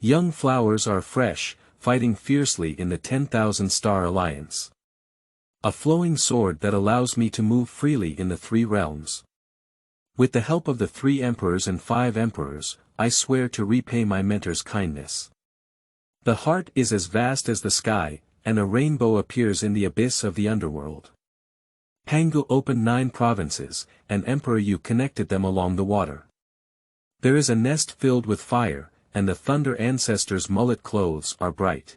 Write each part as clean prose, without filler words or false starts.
Young flowers are fresh, fighting fiercely in the 10,000-star alliance. A flowing sword that allows me to move freely in the 3 realms. With the help of the 3 emperors and 5 emperors, I swear to repay my mentor's kindness. The heart is as vast as the sky, and a rainbow appears in the abyss of the underworld. Pangu opened 9 provinces, and Emperor Yu connected them along the water. There is a nest filled with fire, and the thunder ancestors' mullet clothes are bright.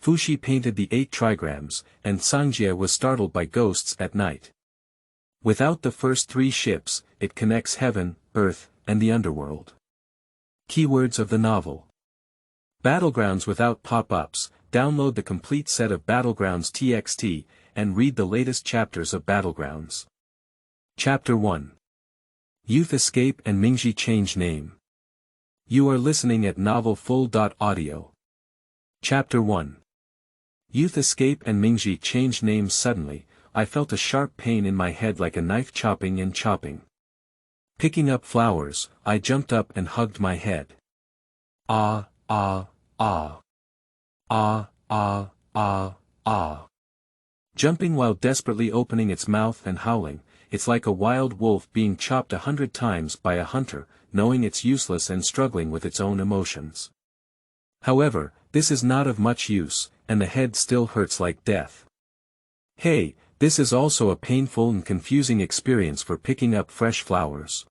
Fuxi painted the 8 trigrams, and Sangjie was startled by ghosts at night. Without the first 3 ships, it connects heaven, earth, and the underworld. Keywords of the novel. Battlegrounds without pop-ups. Download the complete set of Battlegrounds TXT, and read the latest chapters of Battlegrounds. Chapter 1. Youth Escape and Mingzhi Change Name. You are listening at novelfull.audio. Chapter 1. Youth Escape and Mingzhi Change Names. Suddenly, I felt a sharp pain in my head like a knife chopping and chopping. Picking up flowers, I jumped up and hugged my head. Ah, ah, ah. Ah, ah, ah, ah. Jumping while desperately opening its mouth and howling, it's like a wild wolf being chopped 100 times by a hunter, knowing it's useless and struggling with its own emotions. However, this is not of much use, and the head still hurts like death. Hey, this is also a painful and confusing experience for picking up fresh flowers.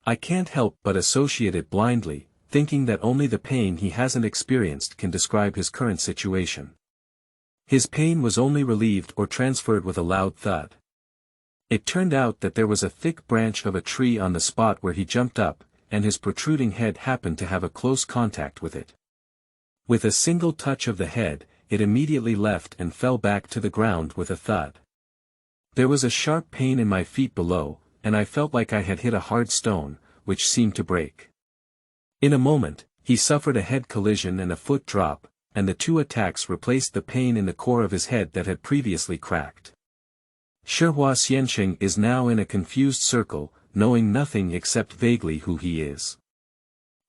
I can't help but associate it blindly, thinking that only the pain he hasn't experienced can describe his current situation. His pain was only relieved or transferred with a loud thud. It turned out that there was a thick branch of a tree on the spot where he jumped up, and his protruding head happened to have a close contact with it. With a single touch of the head, it immediately left and fell back to the ground with a thud. There was a sharp pain in my feet below, and I felt like I had hit a hard stone, which seemed to break. In a moment, he suffered a head collision and a foot drop, and the 2 attacks replaced the pain in the core of his head that had previously cracked. Shihua Xianxing is now in a confused circle, knowing nothing except vaguely who he is.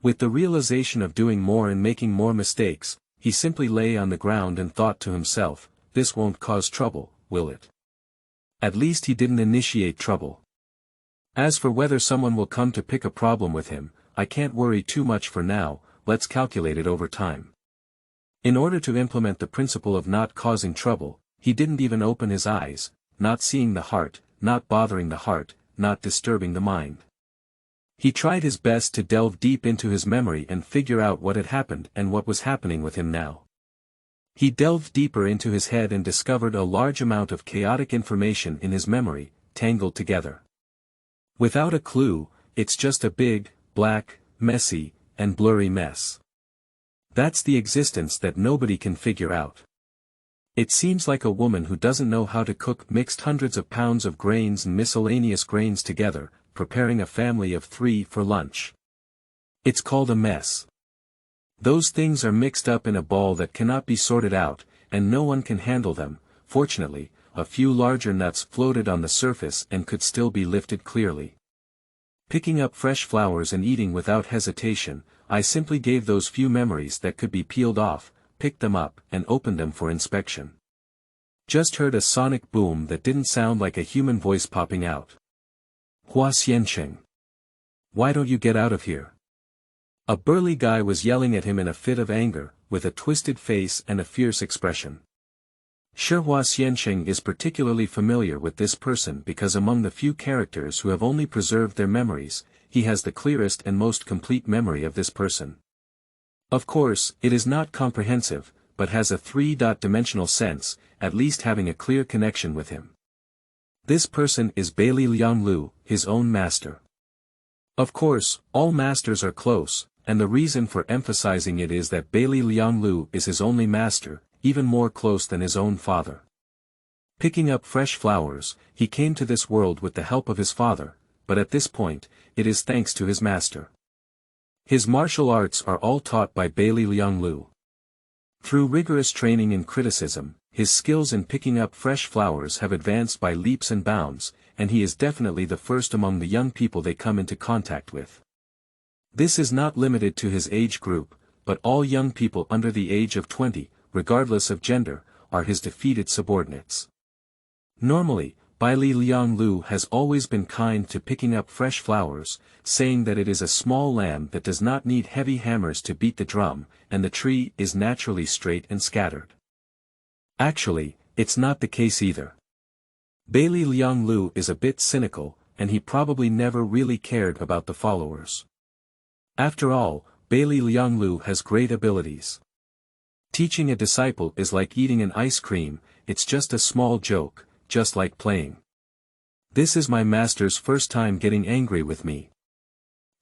With the realization of doing more and making more mistakes, he simply lay on the ground and thought to himself, this won't cause trouble, will it? At least he didn't initiate trouble. As for whether someone will come to pick a problem with him, I can't worry too much for now, let's calculate it over time. In order to implement the principle of not causing trouble, he didn't even open his eyes, not seeing the heart, not bothering the heart, not disturbing the mind. He tried his best to delve deep into his memory and figure out what had happened and what was happening with him now. He delved deeper into his head and discovered a large amount of chaotic information in his memory, tangled together. Without a clue, it's just a big, black, messy, and blurry mess. That's the existence that nobody can figure out. It seems like a woman who doesn't know how to cook mixed hundreds of pounds of grains and miscellaneous grains together, preparing a family of 3 for lunch. It's called a mess. Those things are mixed up in a ball that cannot be sorted out, and no one can handle them. Fortunately, a few larger nuts floated on the surface and could still be lifted clearly. Picking up fresh flowers and eating without hesitation, I simply gave those few memories that could be peeled off, picked them up, and opened them for inspection. Just heard a sonic boom that didn't sound like a human voice popping out. Hua Xianxing. Why don't you get out of here? A burly guy was yelling at him in a fit of anger, with a twisted face and a fierce expression. Shihua Xianxing is particularly familiar with this person because among the few characters who have only preserved their memories, he has the clearest and most complete memory of this person. Of course, it is not comprehensive, but has a 3-dimensional sense, at least having a clear connection with him. This person is Bailey Lianglu, his own master. Of course, all masters are close, and the reason for emphasizing it is that Bailey Lianglu is his only master, even more close than his own father. Picking up fresh flowers, he came to this world with the help of his father, but at this point, it is thanks to his master. His martial arts are all taught by Bailey Lianglu. Through rigorous training in criticism, his skills in picking up fresh flowers have advanced by leaps and bounds, and he is definitely the first among the young people they come into contact with. This is not limited to his age group, but all young people under the age of 20, regardless of gender, are his defeated subordinates. Normally, Bai Li Lianglu has always been kind to picking up fresh flowers, saying that it is a small lamb that does not need heavy hammers to beat the drum, and the tree is naturally straight and scattered. Actually, it's not the case either. Bai Li Lianglu is a bit cynical, and he probably never really cared about the followers. After all, Bai Li Lianglu has great abilities. Teaching a disciple is like eating an ice cream, it's just a small joke, just like playing. This is my master's first time getting angry with me.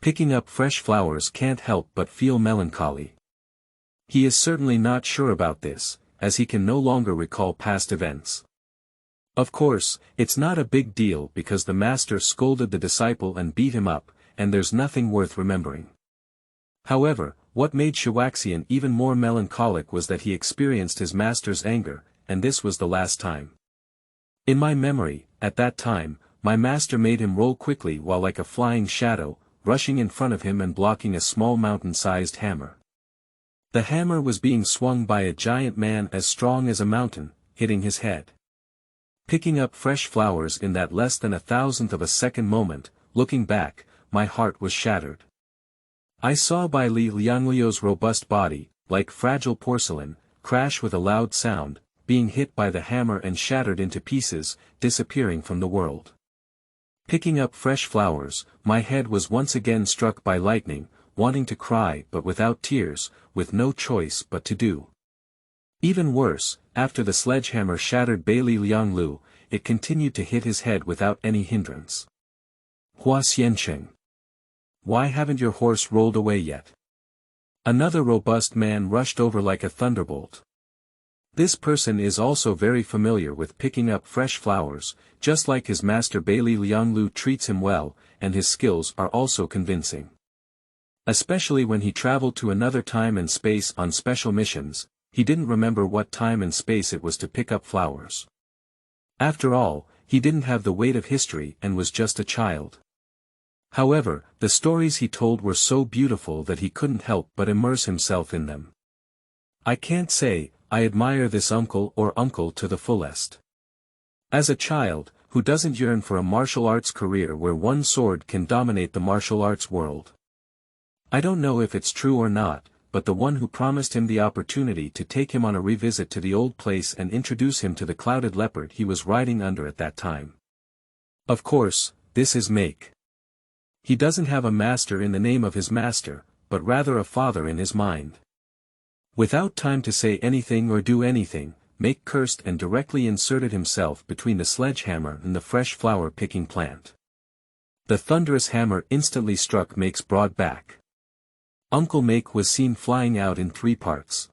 Picking up fresh flowers can't help but feel melancholy. He is certainly not sure about this, as he can no longer recall past events. Of course, it's not a big deal because the master scolded the disciple and beat him up, and there's nothing worth remembering. However, what made Shiwaxian even more melancholic was that he experienced his master's anger, and this was the last time. In my memory, at that time, my master made him roll quickly while like a flying shadow, rushing in front of him and blocking a small mountain-sized hammer. The hammer was being swung by a giant man as strong as a mountain, hitting his head. Picking up fresh flowers in that less than 1,000th of a second moment, looking back, my heart was shattered. I saw Bai Li Liangliu's robust body, like fragile porcelain, crash with a loud sound, being hit by the hammer and shattered into pieces, disappearing from the world. Picking up fresh flowers, my head was once again struck by lightning, wanting to cry but without tears, with no choice but to do. Even worse, after the sledgehammer shattered Bai Li Lianglu, it continued to hit his head without any hindrance. Hua Xiancheng. Why haven't your horse rolled away yet? Another robust man rushed over like a thunderbolt. This person is also very familiar with picking up fresh flowers, just like his master Bai Li Lianglu treats him well, and his skills are also convincing. Especially when he traveled to another time and space on special missions, he didn't remember what time and space it was to pick up flowers. After all, he didn't have the weight of history and was just a child. However, the stories he told were so beautiful that he couldn't help but immerse himself in them. I can't say, I admire this uncle or uncle to the fullest. As a child, who doesn't yearn for a martial arts career where one sword can dominate the martial arts world? I don't know if it's true or not, but the one who promised him the opportunity to take him on a revisit to the old place and introduce him to the clouded leopard he was riding under at that time. Of course, this is Make. He doesn't have a master in the name of his master, but rather a father in his mind. Without time to say anything or do anything, Make cursed and directly inserted himself between the sledgehammer and the fresh flower-picking plant. The thunderous hammer instantly struck Make's broad back. Uncle Make was seen flying out in 3 parts.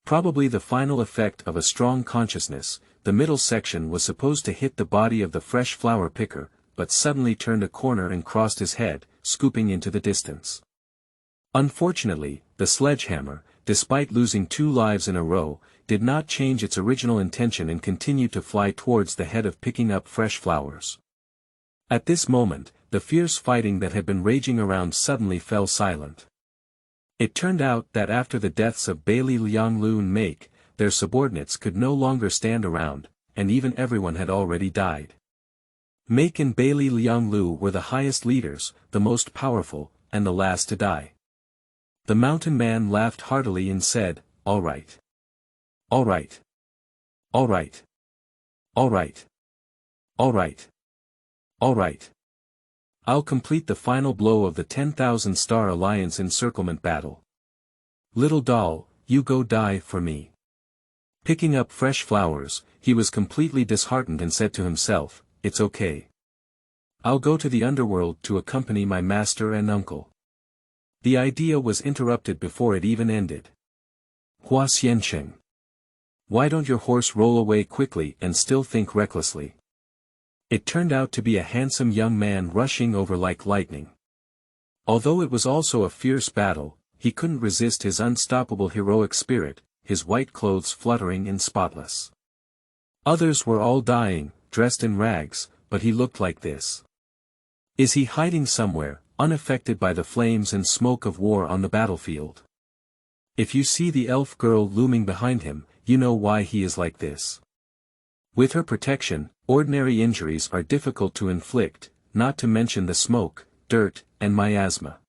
Probably the final effect of a strong consciousness, the middle section was supposed to hit the body of the fresh flower picker, but suddenly turned a corner and crossed his head, scooping into the distance. Unfortunately, the sledgehammer, despite losing 2 lives in a row, did not change its original intention and continued to fly towards the head of picking up fresh flowers. At this moment, the fierce fighting that had been raging around suddenly fell silent. It turned out that after the deaths of Bai Li Lianglu and Make, their subordinates could no longer stand around, and even everyone had already died. Make and Bai Li Lianglu were the highest leaders, the most powerful, and the last to die. The mountain man laughed heartily and said, "All right. All right. All right. All right. All right. All right. I'll complete the final blow of the 10,000 Star Alliance encirclement battle. Little doll, you go die for me." Picking up fresh flowers, he was completely disheartened and said to himself, "It's okay. I'll go to the underworld to accompany my master and uncle." The idea was interrupted before it even ended. Hua Xiancheng. Why don't your horse roll away quickly and still think recklessly? It turned out to be a handsome young man rushing over like lightning. Although it was also a fierce battle, he couldn't resist his unstoppable heroic spirit, his white clothes fluttering and spotless. Others were all dying, dressed in rags, but he looked like this. Is he hiding somewhere, unaffected by the flames and smoke of war on the battlefield? If you see the elf girl looming behind him, you know why he is like this. With her protection, ordinary injuries are difficult to inflict, not to mention the smoke, dirt, and miasma.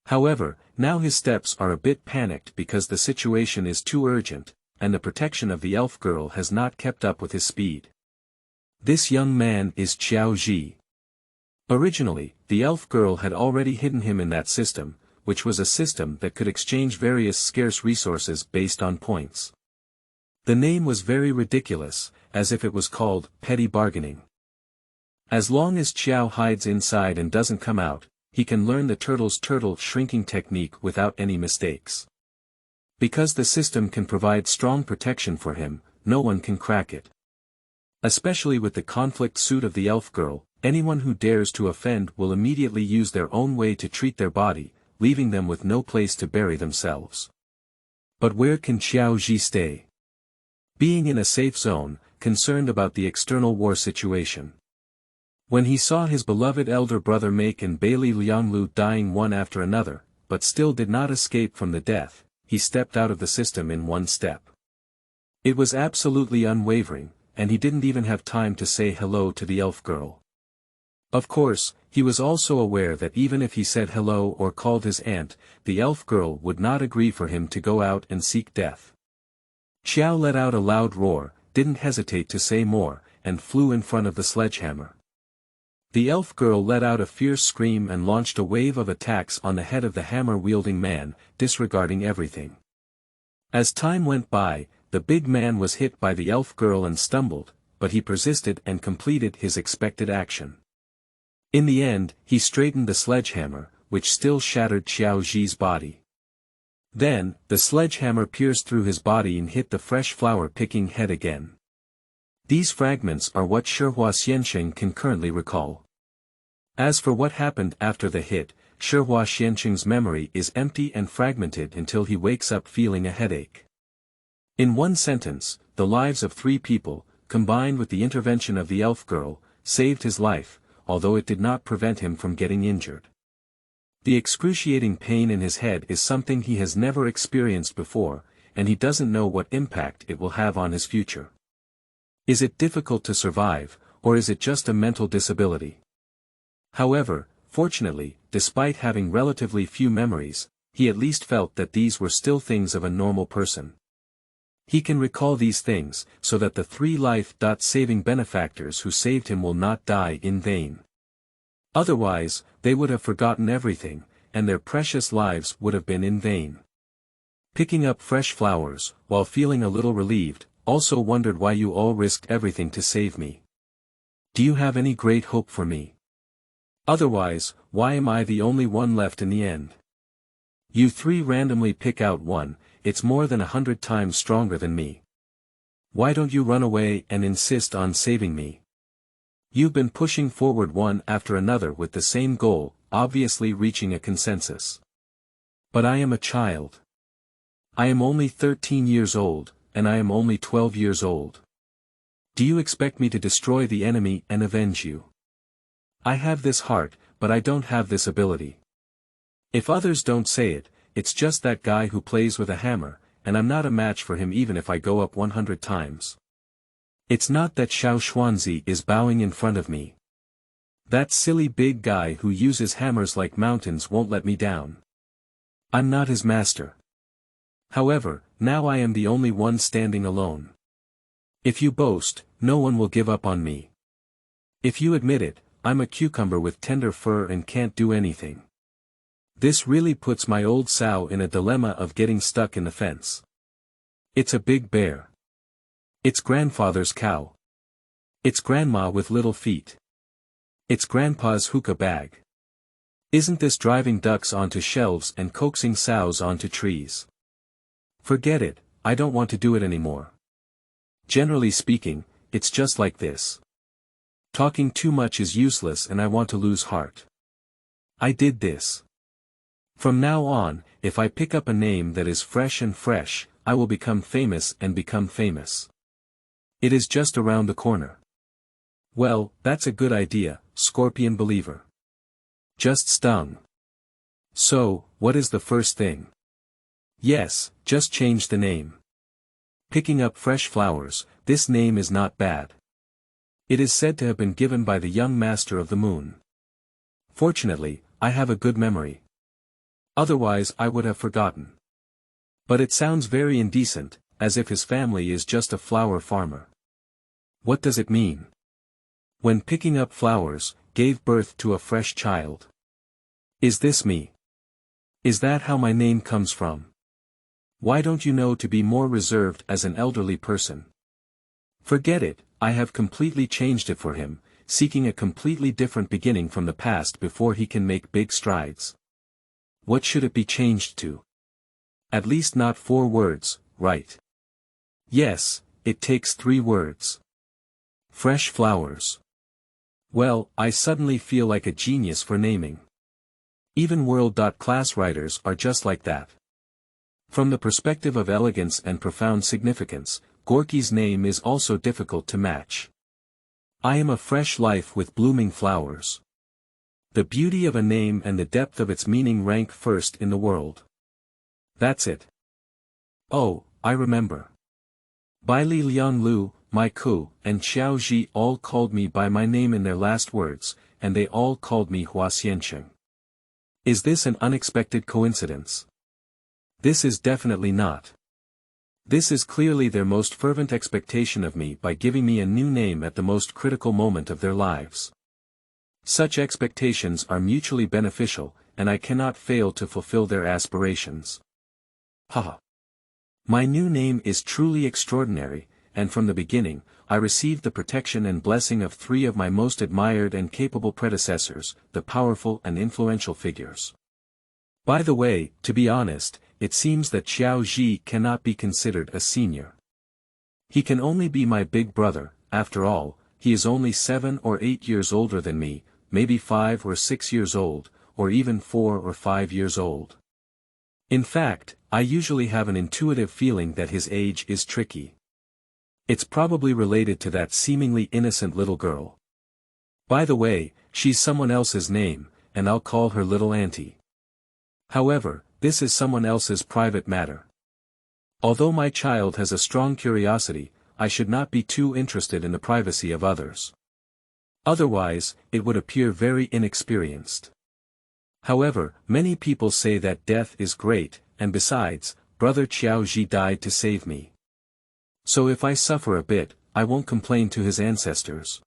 However, now his steps are a bit panicked because the situation is too urgent, and the protection of the elf girl has not kept up with his speed. This young man is Qiao Ji. Originally, the elf girl had already hidden him in that system, which was a system that could exchange various scarce resources based on points. The name was very ridiculous, as if it was called petty bargaining. As long as Qiao hides inside and doesn't come out, he can learn the turtle's turtle shrinking technique without any mistakes. Because the system can provide strong protection for him, no one can crack it. Especially with the conflict suit of the elf girl, anyone who dares to offend will immediately use their own way to treat their body, leaving them with no place to bury themselves. But where can Qiao Ji stay? Being in a safe zone, concerned about the external war situation. When he saw his beloved elder brother Make and Bailey Lianglu dying one after another, but still did not escape from the death, he stepped out of the system in one step. It was absolutely unwavering, and he didn't even have time to say hello to the elf girl. Of course, he was also aware that even if he said hello or called his aunt, the elf girl would not agree for him to go out and seek death. Qiao let out a loud roar, didn't hesitate to say more, and flew in front of the sledgehammer. The elf girl let out a fierce scream and launched a wave of attacks on the head of the hammer-wielding man, disregarding everything. As time went by, the big man was hit by the elf girl and stumbled, but he persisted and completed his expected action. In the end, he straightened the sledgehammer, which still shattered Qiao Ji's body. Then, the sledgehammer pierced through his body and hit the fresh flower-picking head again. These fragments are what Shihua Xiansheng can currently recall. As for what happened after the hit, Shihua Xiansheng's memory is empty and fragmented until he wakes up feeling a headache. In one sentence, the lives of 3 people, combined with the intervention of the elf girl, saved his life, although it did not prevent him from getting injured. The excruciating pain in his head is something he has never experienced before, and he doesn't know what impact it will have on his future. Is it difficult to survive, or is it just a mental disability? However, fortunately, despite having relatively few memories, he at least felt that these were still things of a normal person. He can recall these things, so that the 3 life-saving benefactors who saved him will not die in vain. Otherwise, they would have forgotten everything, and their precious lives would have been in vain. Picking up fresh flowers, while feeling a little relieved, also wondered why you all risked everything to save me. Do you have any great hope for me? Otherwise, why am I the only one left in the end? You 3 randomly pick out one, it's more than 100 times stronger than me. Why don't you run away and insist on saving me? You've been pushing forward one after another with the same goal, obviously reaching a consensus. But I am a child. I am only 13 years old, and I am only 12 years old. Do you expect me to destroy the enemy and avenge you? I have this heart, but I don't have this ability. If others don't say it, it's just that guy who plays with a hammer, and I'm not a match for him even if I go up 100 times. It's not that Xiao Xuanzi is bowing in front of me. That silly big guy who uses hammers like mountains won't let me down. I'm not his master. However, now I am the only one standing alone. If you boast, no one will give up on me. If you admit it, I'm a cucumber with tender fur and can't do anything. This really puts my old sow in a dilemma of getting stuck in the fence. It's a big bear. It's grandfather's cow. It's grandma with little feet. It's grandpa's hookah bag. Isn't this driving ducks onto shelves and coaxing sows onto trees? Forget it, I don't want to do it anymore. Generally speaking, it's just like this. Talking too much is useless and I want to lose heart. I did this. From now on, if I pick up a name that is fresh, I will become famous and become famous. It is just around the corner. Well, that's a good idea, Scorpion Believer. Just stung. So, what is the first thing? Yes, just change the name. Picking up fresh flowers, this name is not bad. It is said to have been given by the young master of the moon. Fortunately, I have a good memory. Otherwise I would have forgotten. But it sounds very indecent, as if his family is just a flower farmer. What does it mean? When picking up flowers, gave birth to a fresh child. Is this me? Is that how my name comes from? Why don't you know to be more reserved as an elderly person? Forget it, I have completely changed it for him, seeking a completely different beginning from the past before he can make big strides. What should it be changed to? At least not 4 words, right? Yes, it takes 3 words. Fresh flowers. Well, I suddenly feel like a genius for naming. Even world.class writers are just like that. From the perspective of elegance and profound significance, Gorky's name is also difficult to match. I am a fresh life with blooming flowers. The beauty of a name and the depth of its meaning rank first in the world. That's it. Oh, I remember. Bai Li Lianlu, Mai Ku, and Xiao Ji all called me by my name in their last words, and they all called me Hua Xiansheng. Is this an unexpected coincidence? This is definitely not. This is clearly their most fervent expectation of me by giving me a new name at the most critical moment of their lives. Such expectations are mutually beneficial, and I cannot fail to fulfill their aspirations. Haha. My new name is truly extraordinary, and from the beginning, I received the protection and blessing of 3 of my most admired and capable predecessors, the powerful and influential figures. By the way, to be honest, it seems that Xiao Ji cannot be considered a senior. He can only be my big brother. After all, he is only 7 or 8 years older than me, maybe 5 or 6 years old, or even 4 or 5 years old. In fact, I usually have an intuitive feeling that his age is tricky. It's probably related to that seemingly innocent little girl. By the way, she's someone else's name, and I'll call her little auntie. However, this is someone else's private matter. Although my child has a strong curiosity, I should not be too interested in the privacy of others. Otherwise, it would appear very inexperienced. However, many people say that death is great, and besides, brother Xiao Ji died to save me. So if I suffer a bit, I won't complain to his ancestors.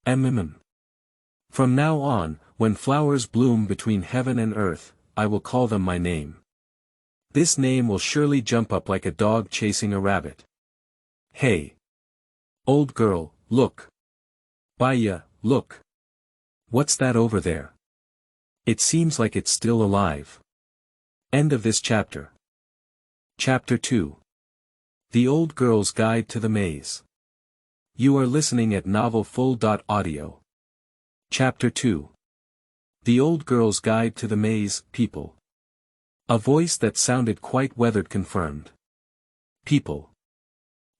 From now on, when flowers bloom between heaven and earth, I will call them my name. This name will surely jump up like a dog chasing a rabbit. Hey! Old girl, look! Baya, look! What's that over there? It seems like it's still alive. End of this chapter. Chapter 2. The Old Girl's Guide to the Maze. You are listening at novelfull.audio. Chapter 2. The Old Girl's Guide to the Maze, People. A voice that sounded quite weathered confirmed. People.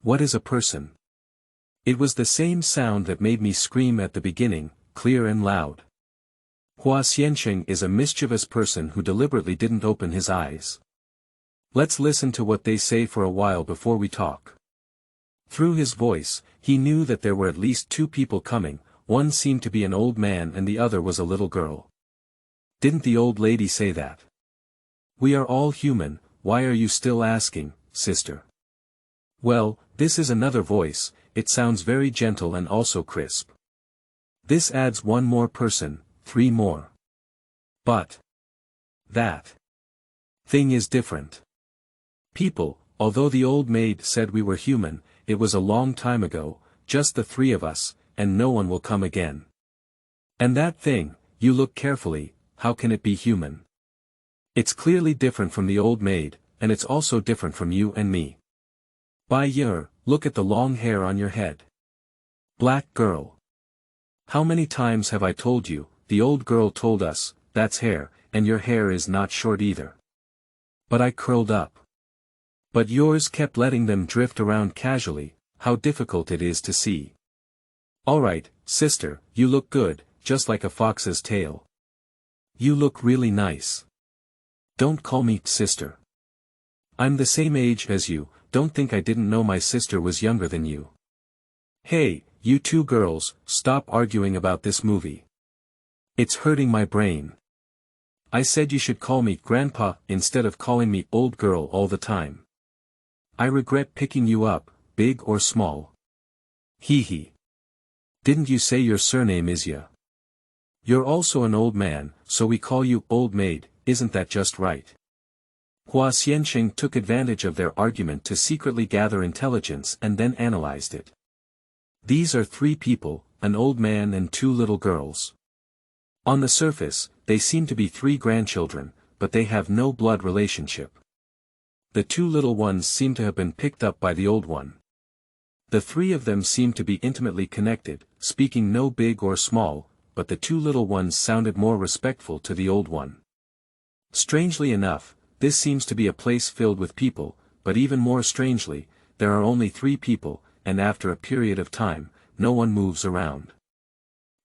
What is a person? It was the same sound that made me scream at the beginning, clear and loud. Hua Xiansheng is a mischievous person who deliberately didn't open his eyes. Let's listen to what they say for a while before we talk. Through his voice, he knew that there were at least 2 people coming. One seemed to be an old man and the other was a little girl. Didn't the old lady say that? We are all human, why are you still asking, sister? Well, this is another voice, it sounds very gentle and also crisp. This adds 1 more person, 3 more. But that thing is different. People, although the old maid said we were human, it was a long time ago, just the 3 of us, and no one will come again. And that thing, you look carefully, how can it be human? It's clearly different from the old maid, and it's also different from you and me. Bai Yer, look at the long hair on your head. Black girl. How many times have I told you, the old girl told us, that's hair, and your hair is not short either. But I curled up. But yours kept letting them drift around casually, how difficult it is to see. Alright, sister, you look good, just like a fox's tail. You look really nice. Don't call me sister. I'm the same age as you, don't think I didn't know my sister was younger than you. Hey, you two girls, stop arguing about this movie. It's hurting my brain. I said you should call me Grandpa instead of calling me old girl all the time. I regret picking you up, big or small. Hee hee. Didn't you say your surname is Ya? You're also an old man, so we call you old maid, isn't that just right? Hua Xianqing took advantage of their argument to secretly gather intelligence and then analyzed it. These are three people, an old man and two little girls. On the surface, they seem to be three grandchildren, but they have no blood relationship. The two little ones seem to have been picked up by the old one. The three of them seem to be intimately connected, speaking no big or small, but the two little ones sounded more respectful to the old one. Strangely enough, this seems to be a place filled with people, but even more strangely, there are only three people, and after a period of time, no one moves around.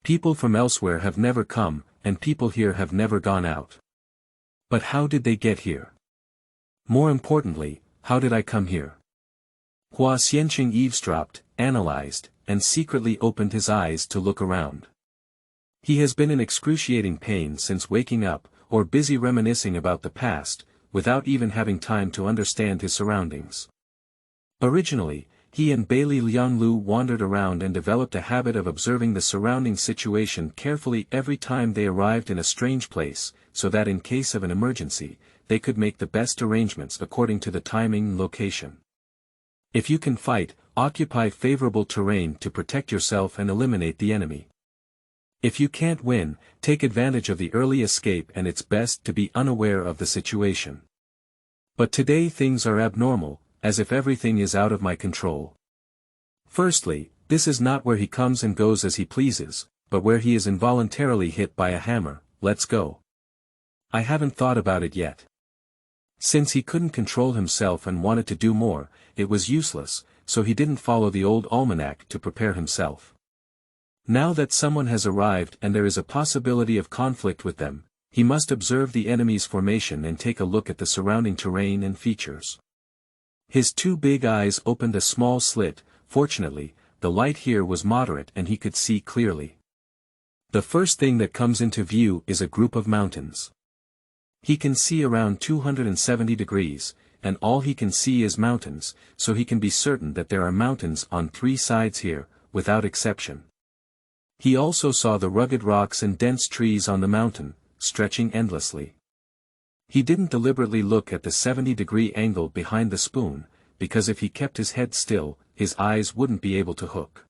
People from elsewhere have never come, and people here have never gone out. But how did they get here? More importantly, how did I come here? Hua Xianqing eavesdropped, analyzed, and secretly opened his eyes to look around. He has been in excruciating pain since waking up, or busy reminiscing about the past, without even having time to understand his surroundings. Originally, he and Bailey Lianglu wandered around and developed a habit of observing the surrounding situation carefully every time they arrived in a strange place, so that in case of an emergency, they could make the best arrangements according to the timing and location. If you can fight, occupy favorable terrain to protect yourself and eliminate the enemy. If you can't win, take advantage of the early escape, and it's best to be unaware of the situation. But today things are abnormal, as if everything is out of my control. Firstly, this is not where he comes and goes as he pleases, but where he is involuntarily hit by a hammer. Let's go. I haven't thought about it yet. Since he couldn't control himself and wanted to do more, it was useless, so he didn't follow the old almanac to prepare himself. Now that someone has arrived and there is a possibility of conflict with them, he must observe the enemy's formation and take a look at the surrounding terrain and features. His two big eyes opened a small slit. Fortunately, the light here was moderate and he could see clearly. The first thing that comes into view is a group of mountains. He can see around 270 degrees, and all he can see is mountains, so he can be certain that there are mountains on three sides here, without exception. He also saw the rugged rocks and dense trees on the mountain, stretching endlessly. He didn't deliberately look at the 70-degree angle behind the spoon, because if he kept his head still, his eyes wouldn't be able to hook.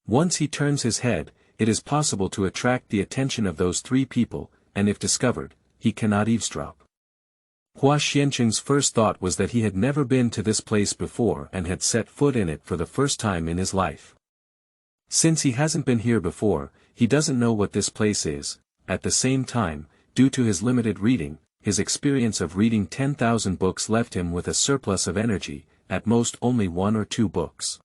Once he turns his head, it is possible to attract the attention of those three people, and if discovered, he cannot eavesdrop. Hua Xianqing's first thought was that he had never been to this place before and had set foot in it for the first time in his life. Since he hasn't been here before, he doesn't know what this place is. At the same time, due to his limited reading, his experience of reading 10,000 books left him with a surplus of energy, at most only 1 or 2 books.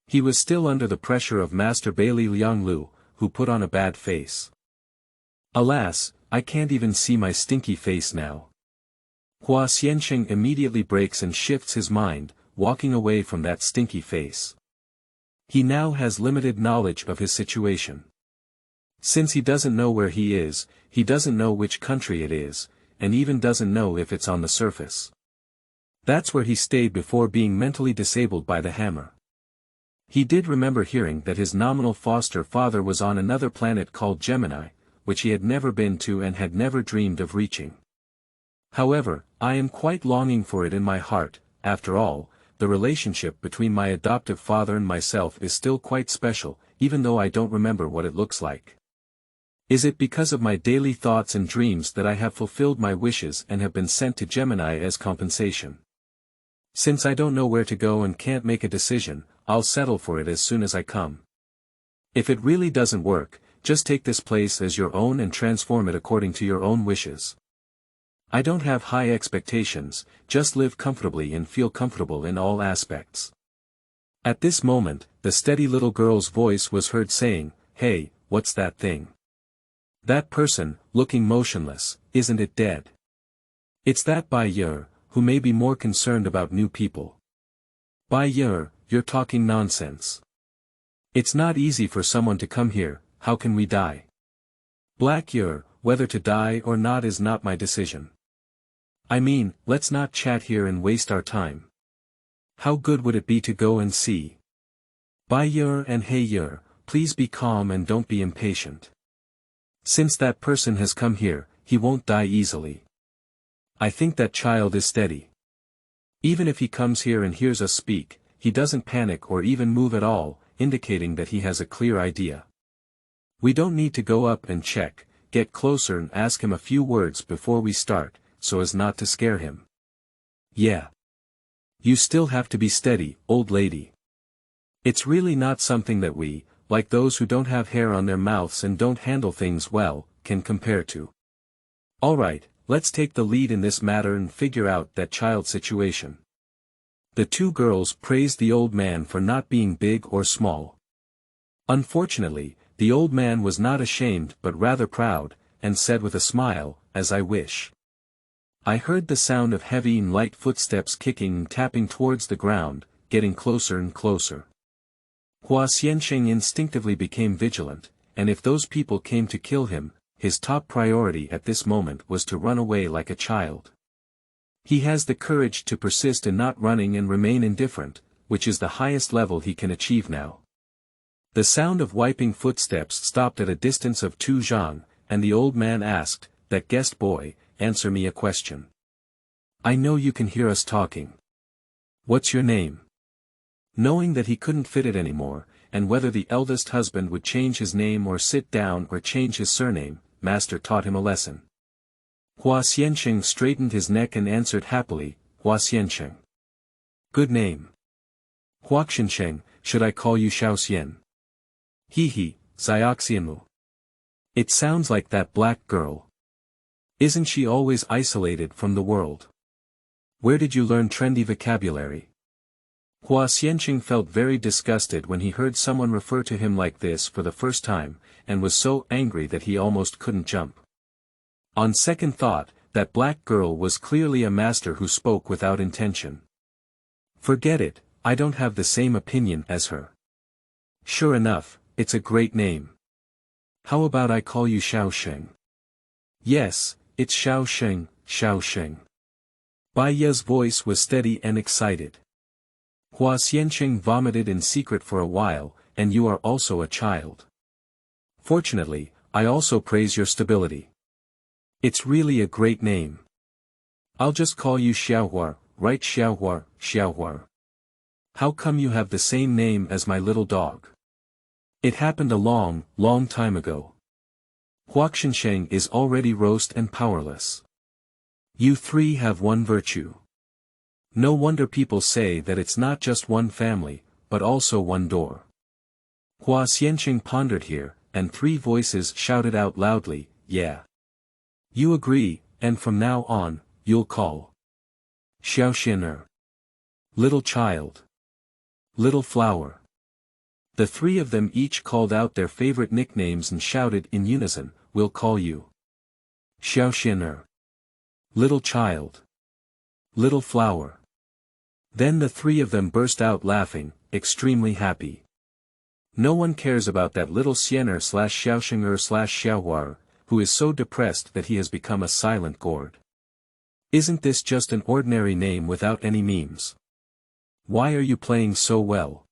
He was still under the pressure of Master Bailey Lianglu, who put on a bad face. Alas, I can't even see my stinky face now. Hua Xianqing immediately breaks and shifts his mind, walking away from that stinky face. He now has limited knowledge of his situation. Since he doesn't know where he is, he doesn't know which country it is, and even doesn't know if it's on the surface. That's where he stayed before being mentally disabled by the hammer. He did remember hearing that his nominal foster father was on another planet called Gemini, which he had never been to and had never dreamed of reaching. However, I am quite longing for it in my heart. After all, the relationship between my adoptive father and myself is still quite special, even though I don't remember what it looks like. Is it because of my daily thoughts and dreams that I have fulfilled my wishes and have been sent to Gemini as compensation? Since I don't know where to go and can't make a decision, I'll settle for it as soon as I come. If it really doesn't work, just take this place as your own and transform it according to your own wishes. I don't have high expectations, just live comfortably and feel comfortable in all aspects. At this moment, the steady little girl's voice was heard saying, "Hey, what's that thing? That person, looking motionless, isn't it dead? It's that Bai Yer, who may be more concerned about new people. Bai Yer, you're talking nonsense. It's not easy for someone to come here, how can we die? Black Yer, whether to die or not is not my decision. I mean, let's not chat here and waste our time. How good would it be to go and see? Bai Yer and Hey Yer, please be calm and don't be impatient. Since that person has come here, he won't die easily. I think that child is steady. Even if he comes here and hears us speak, he doesn't panic or even move at all, indicating that he has a clear idea. We don't need to go up and check, get closer and ask him a few words before we start, so as not to scare him. Yeah. You still have to be steady, old lady. It's really not something that we, like those who don't have hair on their mouths and don't handle things well, can compare to. Alright, let's take the lead in this matter and figure out that child situation. The two girls praised the old man for not being big or small. Unfortunately, the old man was not ashamed but rather proud, and said with a smile, as I wish. I heard the sound of heavy and light footsteps kicking and tapping towards the ground, getting closer and closer. Hua Xianqing instinctively became vigilant, and if those people came to kill him, his top priority at this moment was to run away like a child. He has the courage to persist in not running and remain indifferent, which is the highest level he can achieve now. The sound of wiping footsteps stopped at a distance of 2 zhang, and the old man asked, "That guest boy, answer me a question. I know you can hear us talking. What's your name?" Knowing that he couldn't fit it anymore, and whether the eldest husband would change his name or sit down or change his surname, Master taught him a lesson. Hua Xianqing straightened his neck and answered happily, "Hua Xianqing." "Good name. Hua Xianqing, should I call you Xiao Xian?" "He, Xioxianmu. It sounds like that black girl. Isn't she always isolated from the world? Where did you learn trendy vocabulary?" Hua Xianqing felt very disgusted when he heard someone refer to him like this for the first time, and was so angry that he almost couldn't jump. On second thought, that black girl was clearly a master who spoke without intention. "Forget it, I don't have the same opinion as her. Sure enough, it's a great name. How about I call you Xiao Sheng?" "Yes, it's Xiao Sheng, Xiao Sheng." Bai Ye's voice was steady and excited. Hua Xianqing vomited in secret for a while, "And you are also a child. Fortunately, I also praise your stability. It's really a great name. I'll just call you Xiaohua, right Xiaohua, Xiaohua. How come you have the same name as my little dog? It happened a long, long time ago. Hua Xianqing is already roast and powerless. You three have one virtue. No wonder people say that it's not just one family, but also one door." Hua Xianqing pondered here, and 3 voices shouted out loudly, "Yeah. You agree, and from now on, you'll call Xiao Xianer. Little child. Little flower." The 3 of them each called out their favorite nicknames and shouted in unison, "We'll call you Xiao Xianer. Little child. Little flower." Then the 3 of them burst out laughing, extremely happy. No one cares about that little Xianer/Xiaoxinger/Xiaohua, who is so depressed that he has become a silent gourd. Isn't this just an ordinary name without any memes? Why are you playing so well?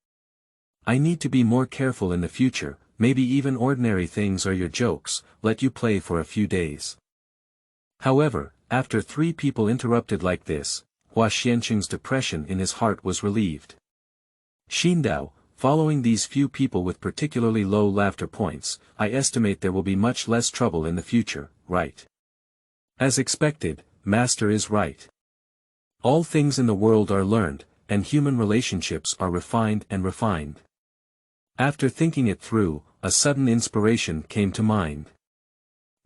I need to be more careful in the future, maybe even ordinary things are your jokes, let you play for a few days. However, after 3 people interrupted like this, Hua Xianqing's depression in his heart was relieved. Xindao, following these few people with particularly low laughter points, I estimate there will be much less trouble in the future, right? As expected, Master is right. All things in the world are learned, and human relationships are refined and refined. After thinking it through, a sudden inspiration came to mind.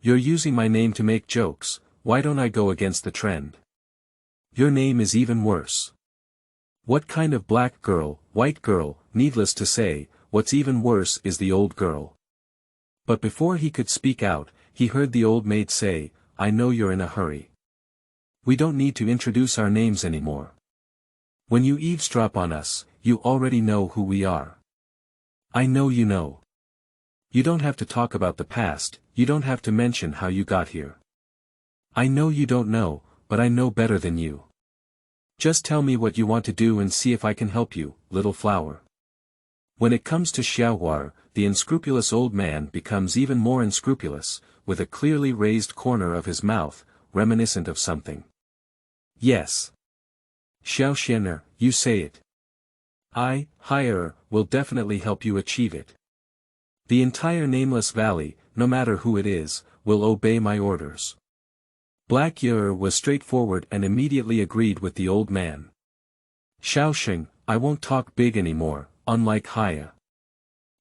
You're using my name to make jokes, why don't I go against the trend? Your name is even worse. What kind of black girl, white girl, needless to say, what's even worse is the old girl. But before he could speak out, he heard the old maid say, "I know you're in a hurry. We don't need to introduce our names anymore. When you eavesdrop on us, you already know who we are. I know you know. You don't have to talk about the past, you don't have to mention how you got here. I know you don't know, but I know better than you. Just tell me what you want to do and see if I can help you, little flower. When it comes to Xiaohua, the unscrupulous old man becomes even more unscrupulous, with a clearly raised corner of his mouth, reminiscent of something. Yes. Xiaoxianer, you say it. I, higher, will definitely help you achieve it. The entire Nameless Valley, no matter who it is, will obey my orders. Black Yer was straightforward and immediately agreed with the old man. Xiaoxing, I won't talk big anymore, unlike Haya.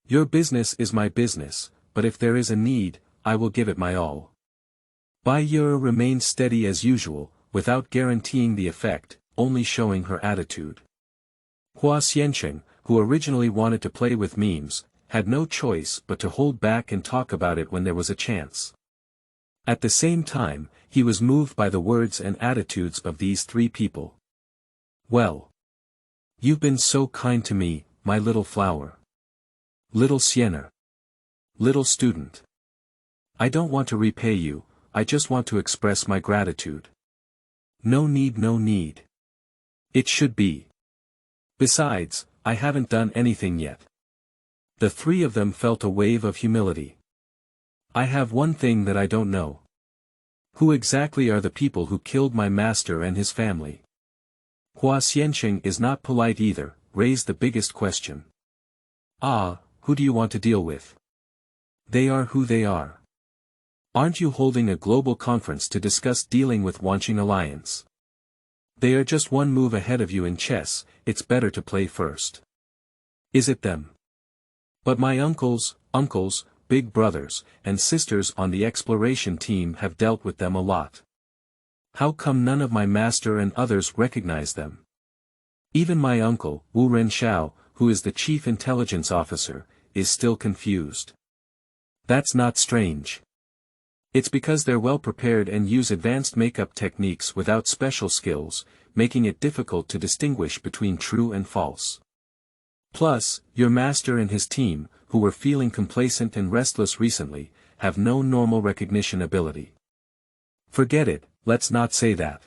Your business is my business, but if there is a need, I will give it my all. Bai Yer remained steady as usual, without guaranteeing the effect, only showing her attitude. Hua Xianqing, who originally wanted to play with memes, had no choice but to hold back and talk about it when there was a chance. At the same time, he was moved by the words and attitudes of these three people. Well. You've been so kind to me, my little flower. Little Sienna. Little student. I don't want to repay you, I just want to express my gratitude. No need, no need. It should be. Besides, I haven't done anything yet. The three of them felt a wave of humility. I have one thing that I don't know. Who exactly are the people who killed my master and his family? Hua Xianqing is not polite either, raised the biggest question. Ah, who do you want to deal with? They are who they are. Aren't you holding a global conference to discuss dealing with Wanqing Alliance? They are just one move ahead of you in chess, it's better to play first. Is it them? But my uncles, big brothers, and sisters on the exploration team have dealt with them a lot. How come none of my master and others recognize them? Even my uncle, Wu Renshao, who is the chief intelligence officer, is still confused. That's not strange. It's because they're well prepared and use advanced makeup techniques without special skills, making it difficult to distinguish between true and false. Plus, your master and his team, who were feeling complacent and restless recently, have no normal recognition ability. Forget it, let's not say that.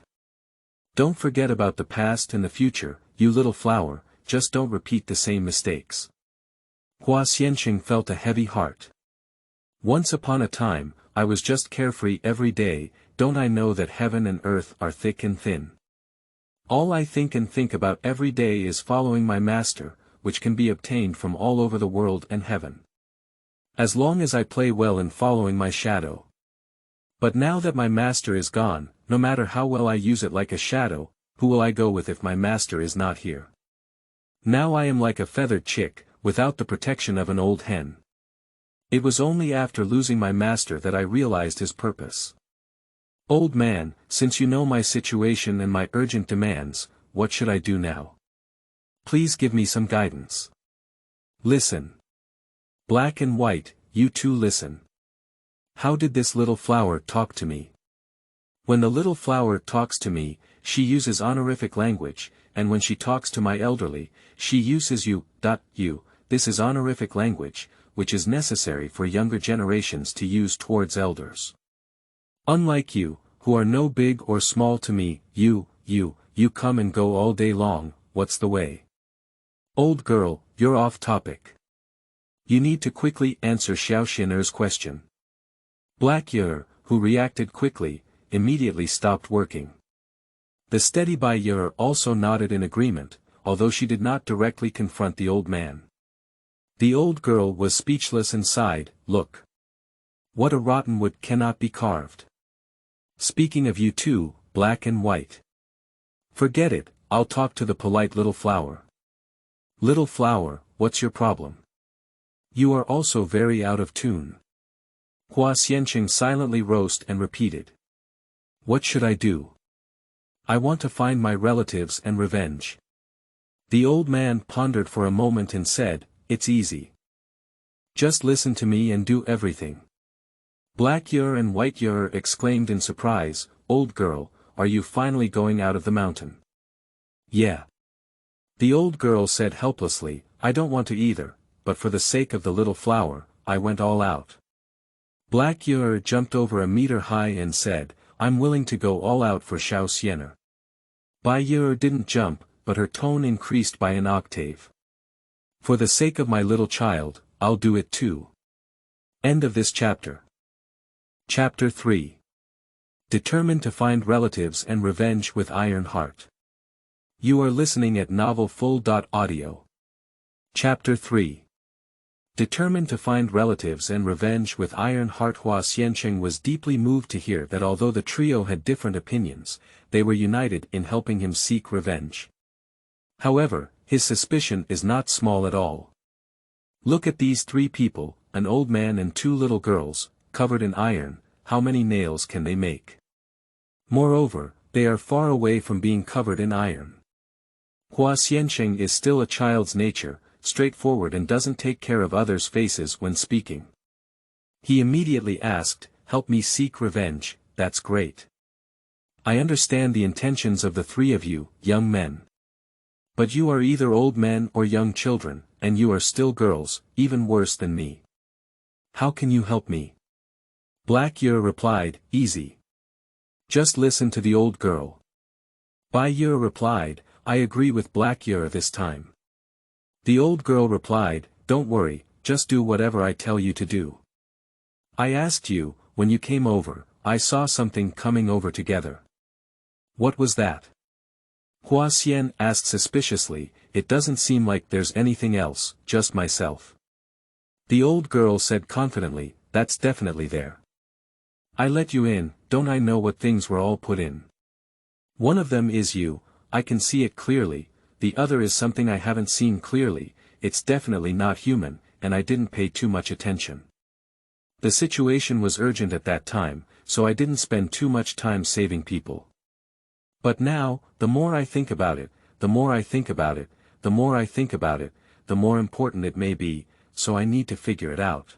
Don't forget about the past and the future, you little flower, just don't repeat the same mistakes. Hua Xianqing felt a heavy heart. Once upon a time, I was just carefree every day, don't I know that heaven and earth are thick and thin? All I think about every day is following my master, which can be obtained from all over the world and heaven. As long as I play well in following my shadow. But now that my master is gone, no matter how well I use it like a shadow, who will I go with if my master is not here? Now I am like a feathered chick, without the protection of an old hen. It was only after losing my master that I realized his purpose. Old man, since you know my situation and my urgent demands, what should I do now? Please give me some guidance. Listen. Black and white, you two listen. How did this little flower talk to me? When the little flower talks to me, she uses honorific language, and when she talks to my elderly, she uses you. This is honorific language, which is necessary for younger generations to use towards elders. Unlike you, who are no big or small to me, you come and go all day long, what's the way? Old girl, you're off topic. You need to quickly answer Xiaoxianer's question. Black Yer, who reacted quickly, immediately stopped working. The steady Bai Yer also nodded in agreement, although she did not directly confront the old man. The old girl was speechless and sighed, look. What a rotten wood cannot be carved. Speaking of you two, black and white. Forget it, I'll talk to the polite little flower. Little flower, what's your problem? You are also very out of tune. Hua Xianqing silently rose and repeated. What should I do? I want to find my relatives and revenge. The old man pondered for a moment and said, it's easy. Just listen to me and do everything. Black Yer and White Yer exclaimed in surprise, old girl, are you finally going out of the mountain? Yeah. The old girl said helplessly, I don't want to either, but for the sake of the little flower, I went all out. Black Yer jumped over a meter high and said, I'm willing to go all out for Xiao Xiener. Bai Yer didn't jump, but her tone increased by an octave. For the sake of my little child, I'll do it too. End of this chapter. Chapter 3. Determined to find relatives and revenge with iron heart. You are listening at novelfull.audio. Chapter 3. Determined to find relatives and revenge with iron heart. Hua Xiancheng was deeply moved to hear that although the trio had different opinions, they were united in helping him seek revenge. However, his suspicion is not small at all. Look at these three people, an old man and two little girls, covered in iron, how many nails can they make? Moreover, they are far away from being covered in iron. Hua Xiancheng is still a child's nature, straightforward and doesn't take care of others' faces when speaking. He immediately asked, help me seek revenge, that's great. I understand the intentions of the three of you, young men. But you are either old men or young children, and you are still girls, even worse than me. How can you help me? Black Yer replied, easy. Just listen to the old girl. Bai Yer replied, I agree with Black Yer this time. The old girl replied, don't worry, just do whatever I tell you to do. I asked you, when you came over, I saw something coming over together. What was that? Hua Xian asked suspiciously, it doesn't seem like there's anything else, just myself. The old girl said confidently, that's definitely there. I let you in, don't I know what things were all put in? One of them is you, I can see it clearly, the other is something I haven't seen clearly, it's definitely not human, and I didn't pay too much attention. The situation was urgent at that time, so I didn't spend too much time saving people. But now, the more I think about it, the more I think about it, the more I think about it, the more important it may be, so I need to figure it out.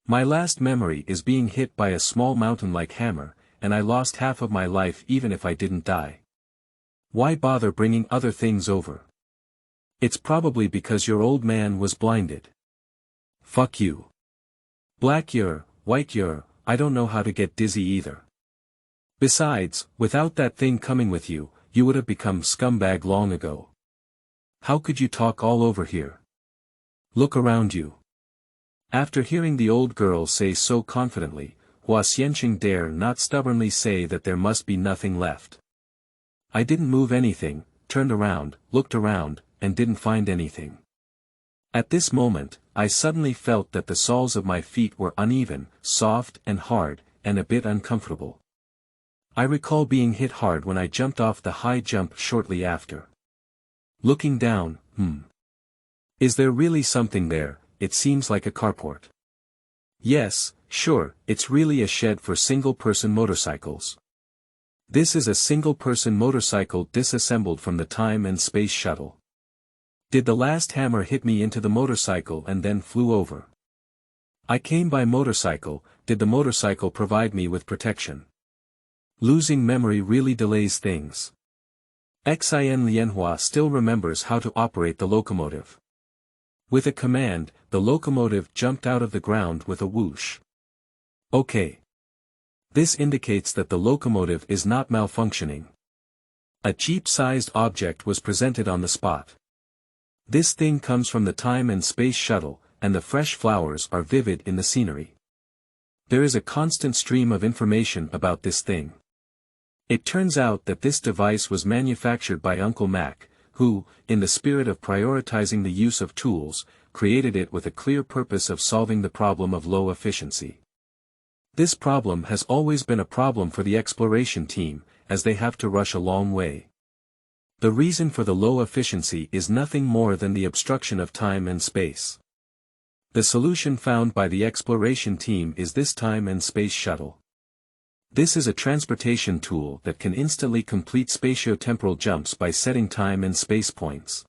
My last memory is being hit by a small mountain-like hammer, and I lost half of my life even if I didn't die. Why bother bringing other things over? It's probably because your old man was blinded. Fuck you. Black Yer, White Yer, I don't know how to get dizzy either. Besides, without that thing coming with you, you would have become scumbag long ago. How could you talk all over here? Look around you. After hearing the old girl say so confidently, Hua Xiancheng dare not stubbornly say that there must be nothing left. I didn't move anything, turned around, looked around, and didn't find anything. At this moment, I suddenly felt that the soles of my feet were uneven, soft and hard, and a bit uncomfortable. I recall being hit hard when I jumped off the high jump shortly after. Looking down, Is there really something there? It seems like a carport. Yes, sure, it's really a shed for single-person motorcycles. This is a single-person motorcycle disassembled from the time and space shuttle. Did the last hammer hit me into the motorcycle and then flew over? I came by motorcycle, did the motorcycle provide me with protection? Losing memory really delays things. Xin Lianhua still remembers how to operate the locomotive. With a command, the locomotive jumped out of the ground with a whoosh. Okay. This indicates that the locomotive is not malfunctioning. A jeep-sized object was presented on the spot. This thing comes from the time and space shuttle, and the fresh flowers are vivid in the scenery. There is a constant stream of information about this thing. It turns out that this device was manufactured by Uncle Mac, who, in the spirit of prioritizing the use of tools, created it with a clear purpose of solving the problem of low efficiency. This problem has always been a problem for the exploration team, as they have to rush a long way. The reason for the low efficiency is nothing more than the obstruction of time and space. The solution found by the exploration team is this time and space shuttle. This is a transportation tool that can instantly complete spatio-temporal jumps by setting time and space points.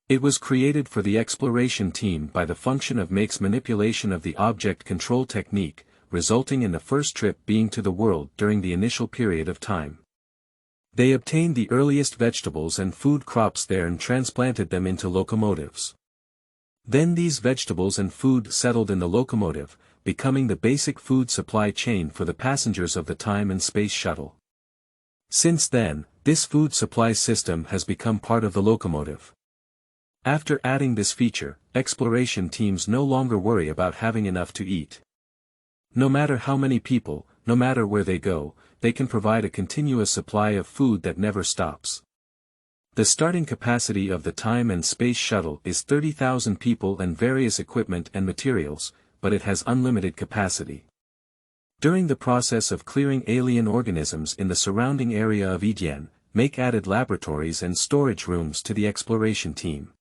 It was created for the exploration team by the function of Make's manipulation of the object control technique, resulting in the first trip being to the world during the initial period of time. They obtained the earliest vegetables and food crops there and transplanted them into locomotives. Then these vegetables and food settled in the locomotive, becoming the basic food supply chain for the passengers of the time and space shuttle. Since then, this food supply system has become part of the locomotive. After adding this feature, exploration teams no longer worry about having enough to eat. No matter how many people, no matter where they go, they can provide a continuous supply of food that never stops. The starting capacity of the time and space shuttle is 30,000 people and various equipment and materials, but it has unlimited capacity. During the process of clearing alien organisms in the surrounding area of Eden, make added laboratories and storage rooms to the exploration team.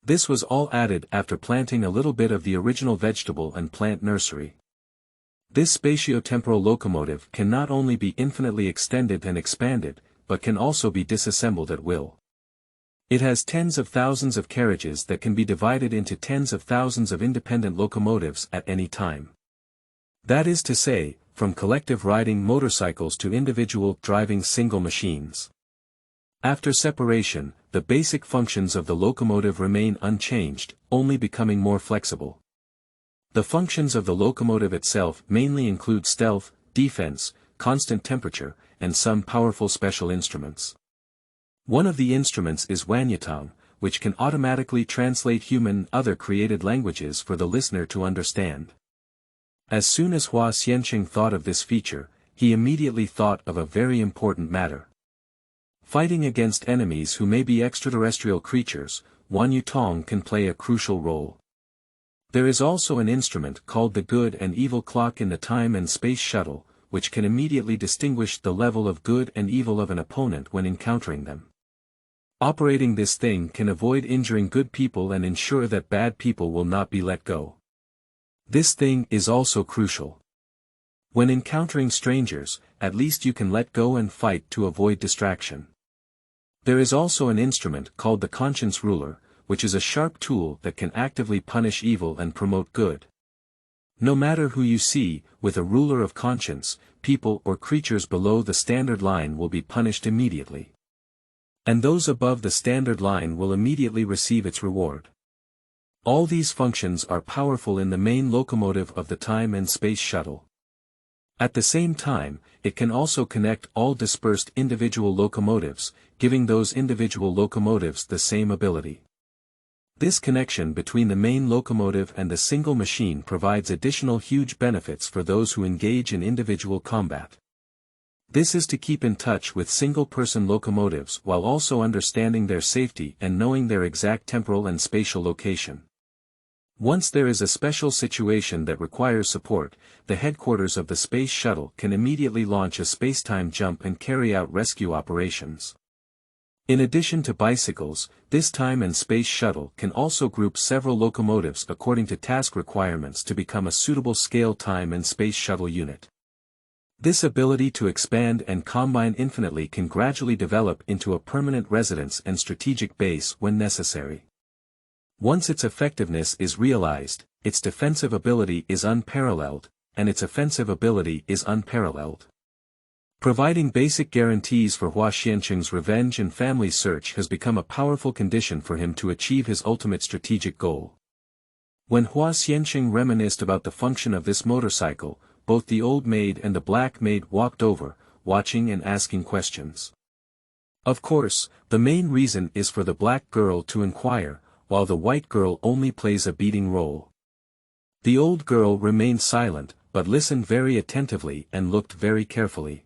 This was all added after planting a little bit of the original vegetable and plant nursery. This spatiotemporal locomotive can not only be infinitely extended and expanded, but can also be disassembled at will. It has tens of thousands of carriages that can be divided into tens of thousands of independent locomotives at any time. That is to say, from collective riding motorcycles to individual driving single machines. After separation, the basic functions of the locomotive remain unchanged, only becoming more flexible. The functions of the locomotive itself mainly include stealth, defense, constant temperature, and some powerful special instruments. One of the instruments is Wanyatong, which can automatically translate human and other created languages for the listener to understand. As soon as Hua Xianqing thought of this feature, he immediately thought of a very important matter. Fighting against enemies who may be extraterrestrial creatures, Wanyatong can play a crucial role. There is also an instrument called the good and evil clock in the time and space shuttle, which can immediately distinguish the level of good and evil of an opponent when encountering them. Operating this thing can avoid injuring good people and ensure that bad people will not be let go. This thing is also crucial. When encountering strangers, at least you can let go and fight to avoid distraction. There is also an instrument called the conscience ruler, which is a sharp tool that can actively punish evil and promote good. No matter who you see, with a ruler of conscience, people or creatures below the standard line will be punished immediately. And those above the standard line will immediately receive its reward. All these functions are powerful in the main locomotive of the time and space shuttle. At the same time, it can also connect all dispersed individual locomotives, giving those individual locomotives the same ability. This connection between the main locomotive and the single machine provides additional huge benefits for those who engage in individual combat. This is to keep in touch with single-person locomotives while also understanding their safety and knowing their exact temporal and spatial location. Once there is a special situation that requires support, the headquarters of the space shuttle can immediately launch a spacetime jump and carry out rescue operations. In addition to bicycles, this time and space shuttle can also group several locomotives according to task requirements to become a suitable scale time and space shuttle unit. This ability to expand and combine infinitely can gradually develop into a permanent residence and strategic base when necessary. Once its effectiveness is realized, its defensive ability is unparalleled, and its offensive ability is unparalleled. Providing basic guarantees for Hua Xianqing's revenge and family search has become a powerful condition for him to achieve his ultimate strategic goal. When Hua Xianqing reminisced about the function of this motorcycle, both the old maid and the black maid walked over, watching and asking questions. Of course, the main reason is for the black girl to inquire, while the white girl only plays a beating role. The old girl remained silent, but listened very attentively and looked very carefully.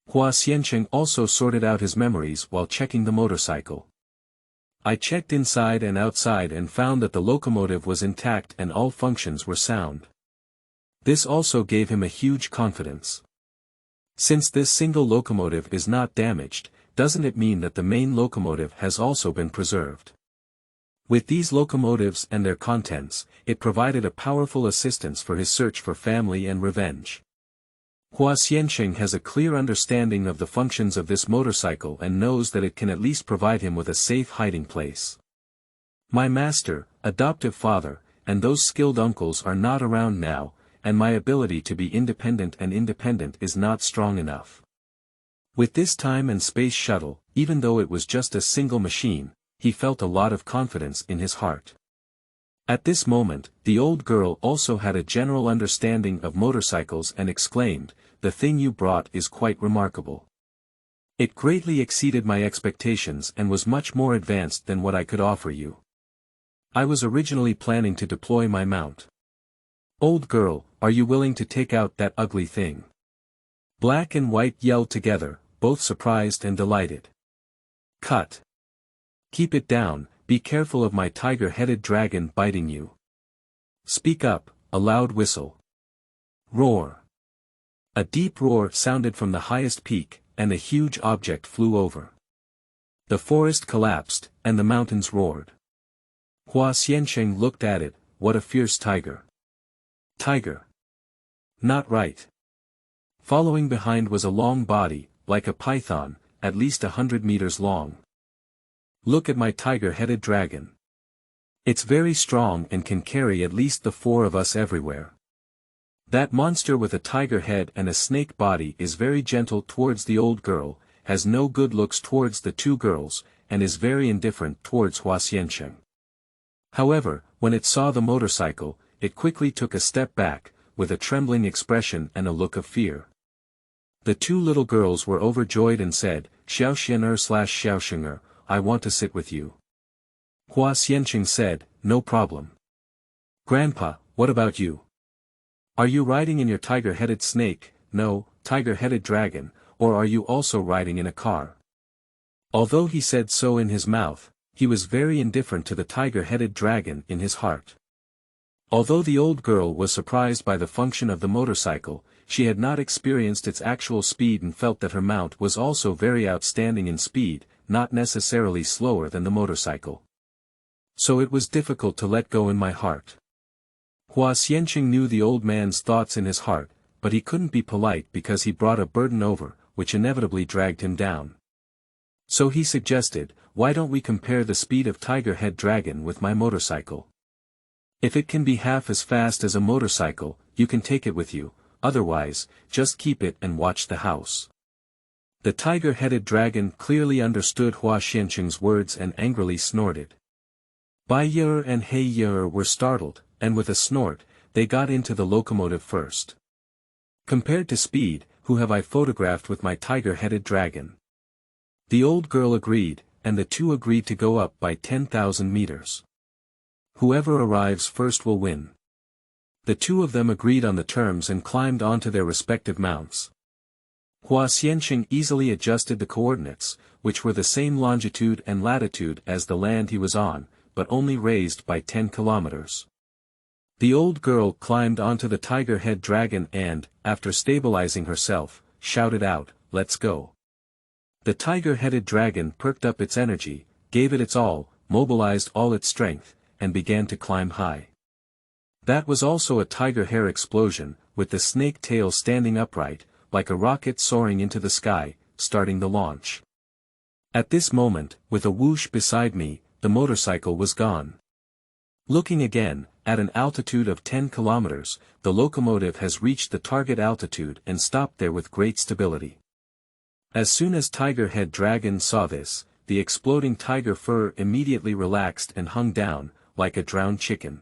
Hua Xianqing also sorted out his memories while checking the motorcycle. I checked inside and outside and found that the locomotive was intact and all functions were sound. This also gave him a huge confidence. Since this single locomotive is not damaged, doesn't it mean that the main locomotive has also been preserved? With these locomotives and their contents, it provided a powerful assistance for his search for family and revenge. Hua Xianqing has a clear understanding of the functions of this motorcycle and knows that it can at least provide him with a safe hiding place. My master, adoptive father, and those skilled uncles are not around now, and my ability to be independent is not strong enough. With this time and space shuttle, even though it was just a single machine, he felt a lot of confidence in his heart. At this moment, the old girl also had a general understanding of motorcycles and exclaimed, "The thing you brought is quite remarkable. It greatly exceeded my expectations and was much more advanced than what I could offer you. I was originally planning to deploy my mount." "Old girl, are you willing to take out that ugly thing?" Black and White yelled together, both surprised and delighted. "Cut. Keep it down, be careful of my tiger-headed dragon biting you. Speak up," a loud whistle. Roar. A deep roar sounded from the highest peak, and a huge object flew over. The forest collapsed, and the mountains roared. Hua Xiansheng looked at it. What a fierce tiger. Tiger. Not right. Following behind was a long body, like a python, at least 100 meters long. "Look at my tiger-headed dragon. It's very strong and can carry at least the 4 of us everywhere. That monster with a tiger head and a snake body is very gentle towards the old girl, has no good looks towards the 2 girls, and is very indifferent towards Hua Xiansheng." However, when it saw the motorcycle, it quickly took a step back, with a trembling expression and a look of fear. The 2 little girls were overjoyed and said, "Xiaoxianer/Xiaoxinger, I want to sit with you." Hua Xiansheng said, "No problem. Grandpa, what about you? Are you riding in your tiger-headed snake, no, tiger-headed dragon, or are you also riding in a car?" Although he said so in his mouth, he was very indifferent to the tiger-headed dragon in his heart. Although the old girl was surprised by the function of the motorcycle, she had not experienced its actual speed and felt that her mount was also very outstanding in speed, not necessarily slower than the motorcycle. So it was difficult to let go in my heart. Hua Xiansheng knew the old man's thoughts in his heart, but he couldn't be polite because he brought a burden over, which inevitably dragged him down. So he suggested, "Why don't we compare the speed of Tiger-Head Dragon with my motorcycle? If it can be half as fast as a motorcycle, you can take it with you, otherwise, just keep it and watch the house." The tiger-headed dragon clearly understood Hua Xiansheng's words and angrily snorted. Bai Yer and He Yer were startled, and with a snort, they got into the locomotive first. "Compared to speed, who have I photographed with my tiger-headed dragon?" The old girl agreed, and the 2 agreed to go up by 10,000 meters. Whoever arrives first will win. The 2 of them agreed on the terms and climbed onto their respective mounts. Hua Xiansheng easily adjusted the coordinates, which were the same longitude and latitude as the land he was on, but only raised by 10 kilometers. The old girl climbed onto the tiger-head dragon and, after stabilizing herself, shouted out, "Let's go." The tiger-headed dragon perked up its energy, gave it its all, mobilized all its strength, and began to climb high. That was also a tiger hair explosion, with the snake tail standing upright, like a rocket soaring into the sky, starting the launch. At this moment, with a whoosh beside me, the motorcycle was gone. Looking again, at an altitude of 10 kilometers, the locomotive has reached the target altitude and stopped there with great stability. As soon as Tiger-Head Dragon saw this, the exploding tiger fur immediately relaxed and hung down, like a drowned chicken.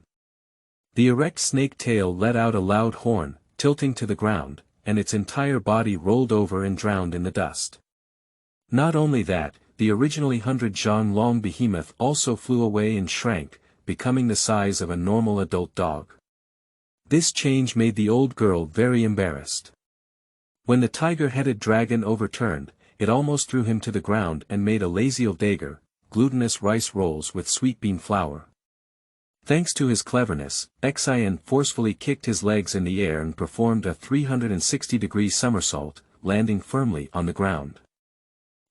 The erect snake tail let out a loud horn, tilting to the ground, and its entire body rolled over and drowned in the dust. Not only that, the originally 100-zhang-long behemoth also flew away and shrank, becoming the size of a normal adult dog. This change made the old girl very embarrassed. When the tiger-headed dragon overturned, it almost threw him to the ground and made a lazial dager, glutinous rice rolls with sweet bean flour. Thanks to his cleverness, Xian forcefully kicked his legs in the air and performed a 360-degree somersault, landing firmly on the ground.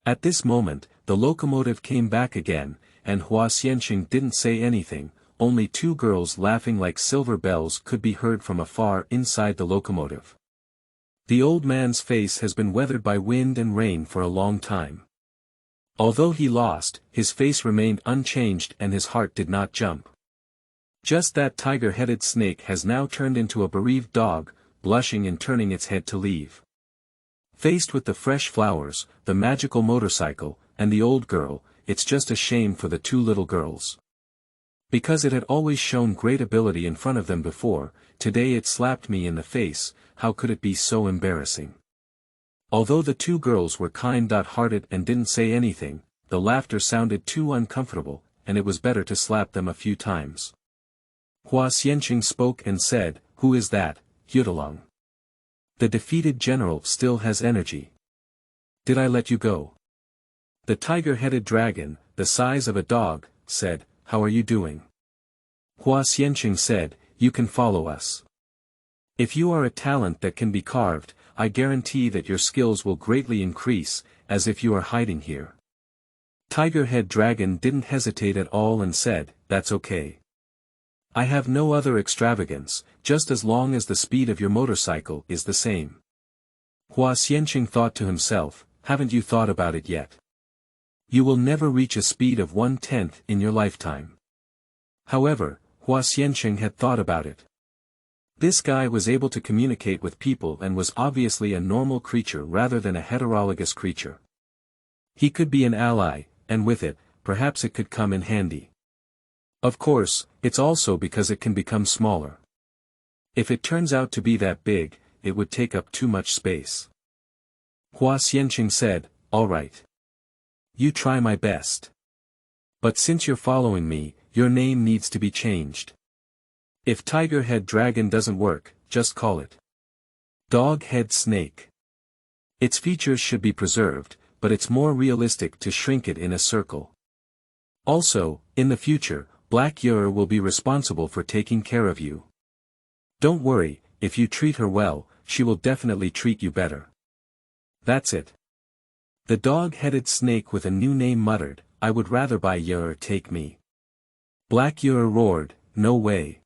At this moment, the locomotive came back again, and Hua Xiansheng didn't say anything, only 2 girls laughing like silver bells could be heard from afar inside the locomotive. The old man's face has been weathered by wind and rain for a long time. Although he lost, his face remained unchanged and his heart did not jump. Just that tiger-headed snake has now turned into a bereaved dog, blushing and turning its head to leave. Faced with the fresh flowers, the magical motorcycle, and the old girl, it's just a shame for the two little girls. Because it had always shown great ability in front of them before, today it slapped me in the face. How could it be so embarrassing? Although the two girls were kind-hearted and didn't say anything, the laughter sounded too uncomfortable, and it was better to slap them a few times. Hua Xianqing spoke and said, "Who is that, Yudalong? The defeated general still has energy. Did I let you go?" The tiger-headed dragon, the size of a dog, said, "How are you doing?" Hua Xianqing said, "You can follow us. If you are a talent that can be carved, I guarantee that your skills will greatly increase, as if you are hiding here." Tiger-head dragon didn't hesitate at all and said, "That's okay. I have no other extravagance, just as long as the speed of your motorcycle is the same." Hua Xianqing thought to himself, "Haven't you thought about it yet? You will never reach a speed of 1/10 in your lifetime." However, Hua Xianqing had thought about it. This guy was able to communicate with people and was obviously a normal creature rather than a heterologous creature. He could be an ally, and with it, perhaps it could come in handy. Of course, it's also because it can become smaller. If it turns out to be that big, it would take up too much space. Hua Xianqing said, "All right. You try my best. But since you're following me, your name needs to be changed. If Tiger-head dragon doesn't work, just call it Dog-head snake. Its features should be preserved, but it's more realistic to shrink it in a circle. Also, in the future, Black Yer will be responsible for taking care of you. Don't worry, if you treat her well, she will definitely treat you better." That's it. The dog-headed snake with a new name muttered, "I would rather by Yer take me." Black Yer roared, "No way.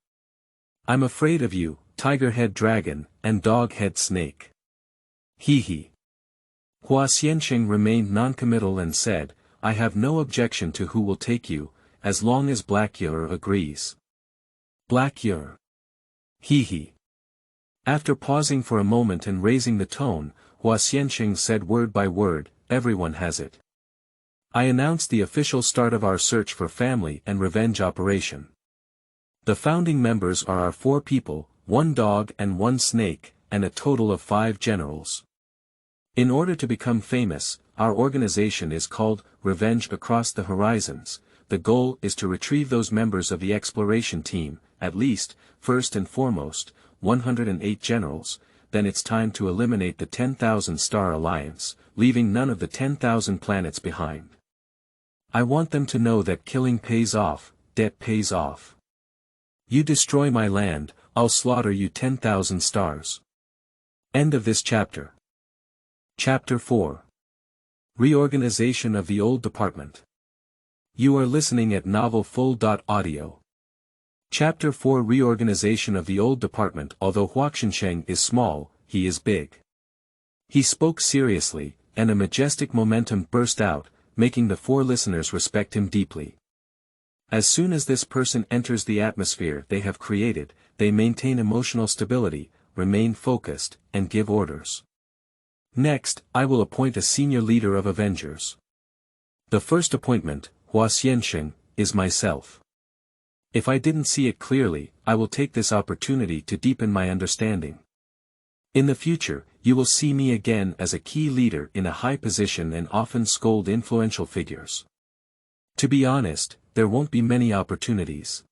I'm afraid of you, tiger-head dragon, and dog-head snake." Hee hee. Hua Xianqing remained noncommittal and said, "I have no objection to who will take you, as long as Black Yer agrees." Black Yer. Hee hee. After pausing for a moment and raising the tone, Hua Xianqing said word by word, "Everyone has it. I announce the official start of our search for family and revenge operation. The founding members are our 4 people, 1 dog and 1 snake, and a total of 5 generals. In order to become famous, our organization is called Revenge Across the Horizons. The goal is to retrieve those members of the exploration team, at least, first and foremost, 108 generals, then it's time to eliminate the 10,000 Star Alliance, leaving none of the 10,000 planets behind. I want them to know that killing pays off, debt pays off. You destroy my land, I'll slaughter you 10,000 stars." End of this chapter. Chapter 4. Reorganization of the Old Department. You are listening at novelfull.audio. Chapter 4 Reorganization of the Old Department. Although Huaqiansheng is small, he is big. He spoke seriously, and a majestic momentum burst out, making the 4 listeners respect him deeply. As soon as this person enters the atmosphere they have created, they maintain emotional stability, remain focused, and give orders. Next, I will appoint a senior leader of Avengers. The first appointment, Hua Xianqing, is myself. If I didn't see it clearly, I will take this opportunity to deepen my understanding. In the future, you will see me again as a key leader in a high position and often scold influential figures. To be honest, there won't be many opportunities.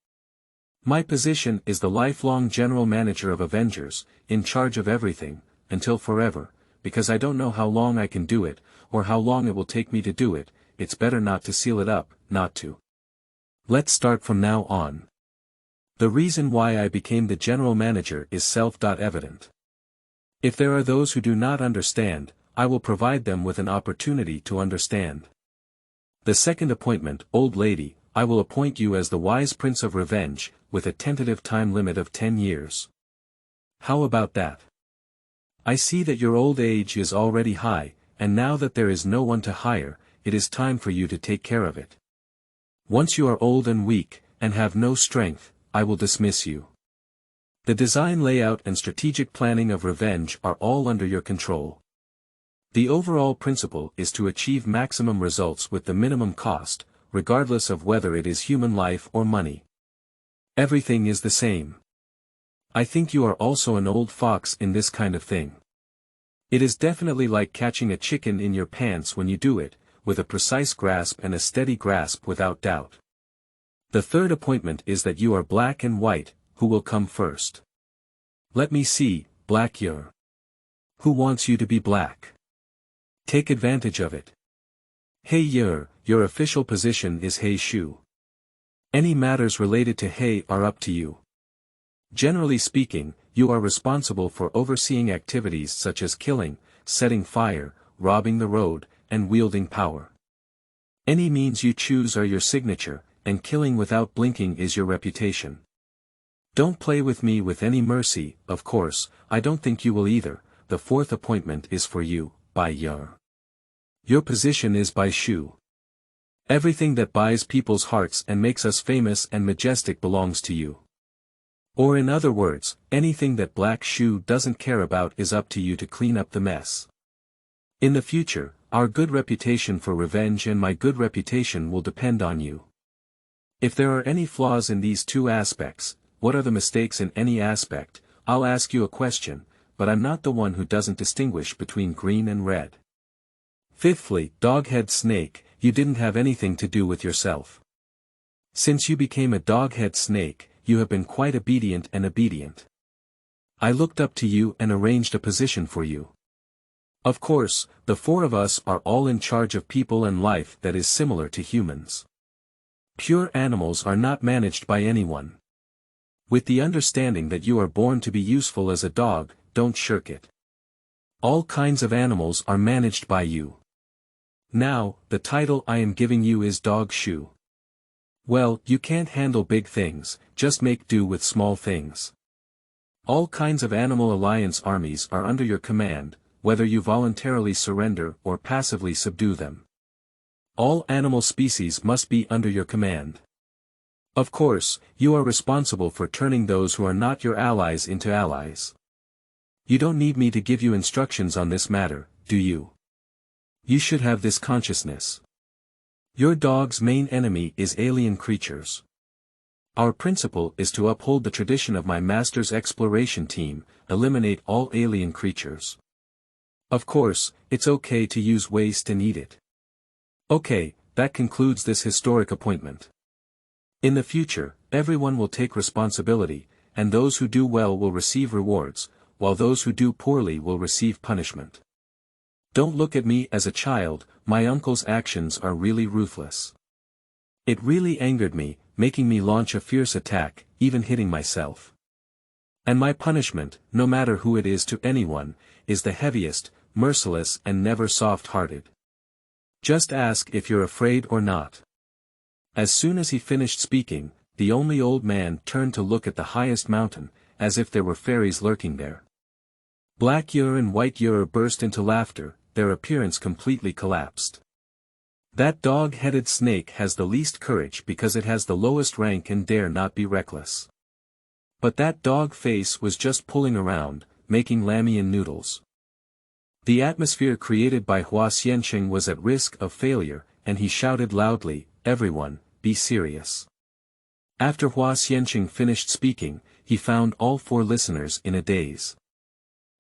My position is the lifelong general manager of Avengers, in charge of everything, until forever, because I don't know how long I can do it, or how long it will take me to do it. It's better not to seal it up, not to. Let's start from now on. The reason why I became the general manager is self-evident. If there are those who do not understand, I will provide them with an opportunity to understand. The second appointment, old lady, I will appoint you as the wise prince of revenge, with a tentative time limit of 10 years. How about that? I see that your old age is already high, and now that there is no one to hire, it is time for you to take care of it. Once you are old and weak, and have no strength, I will dismiss you. The design layout and strategic planning of revenge are all under your control. The overall principle is to achieve maximum results with the minimum cost, regardless of whether it is human life or money. Everything is the same. I think you are also an old fox in this kind of thing. It is definitely like catching a chicken in your pants when you do it, with a precise grasp and a steady grasp without doubt. The third appointment is that you are black and white, who will come first? Let me see, black you're. Who wants you to be black? Take advantage of it. Hey your official position is Hey Shu. Any matters related to Hey are up to you. Generally speaking, you are responsible for overseeing activities such as killing, setting fire, robbing the road, and wielding power. Any means you choose are your signature, and killing without blinking is your reputation. Don't play with me with any mercy, of course, I don't think you will either. The fourth appointment is for you, Bai Yar. Your position is Bai Shu. Everything that buys people's hearts and makes us famous and majestic belongs to you. Or in other words, anything that Black Shu doesn't care about is up to you to clean up the mess. In the future, our good reputation for revenge and my good reputation will depend on you. If there are any flaws in these two aspects, what are the mistakes in any aspect? I'll ask you a question, but I'm not the one who doesn't distinguish between green and red. Fifthly, doghead snake, you didn't have anything to do with yourself. Since you became a doghead snake, you have been quite obedient and obedient. I looked up to you and arranged a position for you. Of course, the four of us are all in charge of people and life that is similar to humans. Pure animals are not managed by anyone. With the understanding that you are born to be useful as a dog, don't shirk it. All kinds of animals are managed by you. Now, the title I am giving you is Dog Shu. Well, you can't handle big things, just make do with small things. All kinds of animal alliance armies are under your command, whether you voluntarily surrender or passively subdue them. All animal species must be under your command. Of course, you are responsible for turning those who are not your allies into allies. You don't need me to give you instructions on this matter, do you? You should have this consciousness. Your dog's main enemy is alien creatures. Our principle is to uphold the tradition of my master's exploration team, eliminate all alien creatures. Of course, it's okay to use waste and eat it. Okay, that concludes this historic appointment. In the future, everyone will take responsibility, and those who do well will receive rewards, while those who do poorly will receive punishment. Don't look at me as a child, my uncle's actions are really ruthless. It really angered me, making me launch a fierce attack, even hitting myself. And my punishment, no matter who it is to anyone, is the heaviest, merciless and never soft-hearted. Just ask if you're afraid or not. As soon as he finished speaking, the only old man turned to look at the highest mountain, as if there were fairies lurking there. Black Yer and White Yer burst into laughter, their appearance completely collapsed. That dog-headed snake has the least courage because it has the lowest rank and dare not be reckless. But that dog face was just pulling around, making Lamian noodles. The atmosphere created by Hua Xianqing was at risk of failure, and he shouted loudly, "Everyone, be serious." After Hua Xianqing finished speaking, he found all four listeners in a daze.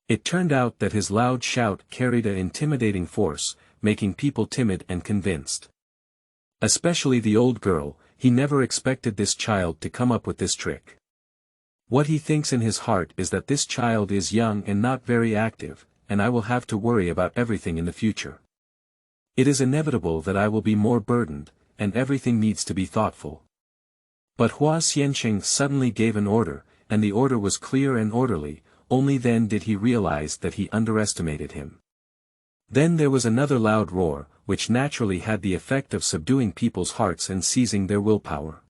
It turned out that his loud shout carried an intimidating force, making people timid and convinced. Especially the old girl, he never expected this child to come up with this trick. What he thinks in his heart is that this child is young and not very active, and I will have to worry about everything in the future. It is inevitable that I will be more burdened, and everything needs to be thoughtful. But Hua Xianqing suddenly gave an order, and the order was clear and orderly. Only then did he realize that he underestimated him. Then there was another loud roar, which naturally had the effect of subduing people's hearts and seizing their willpower.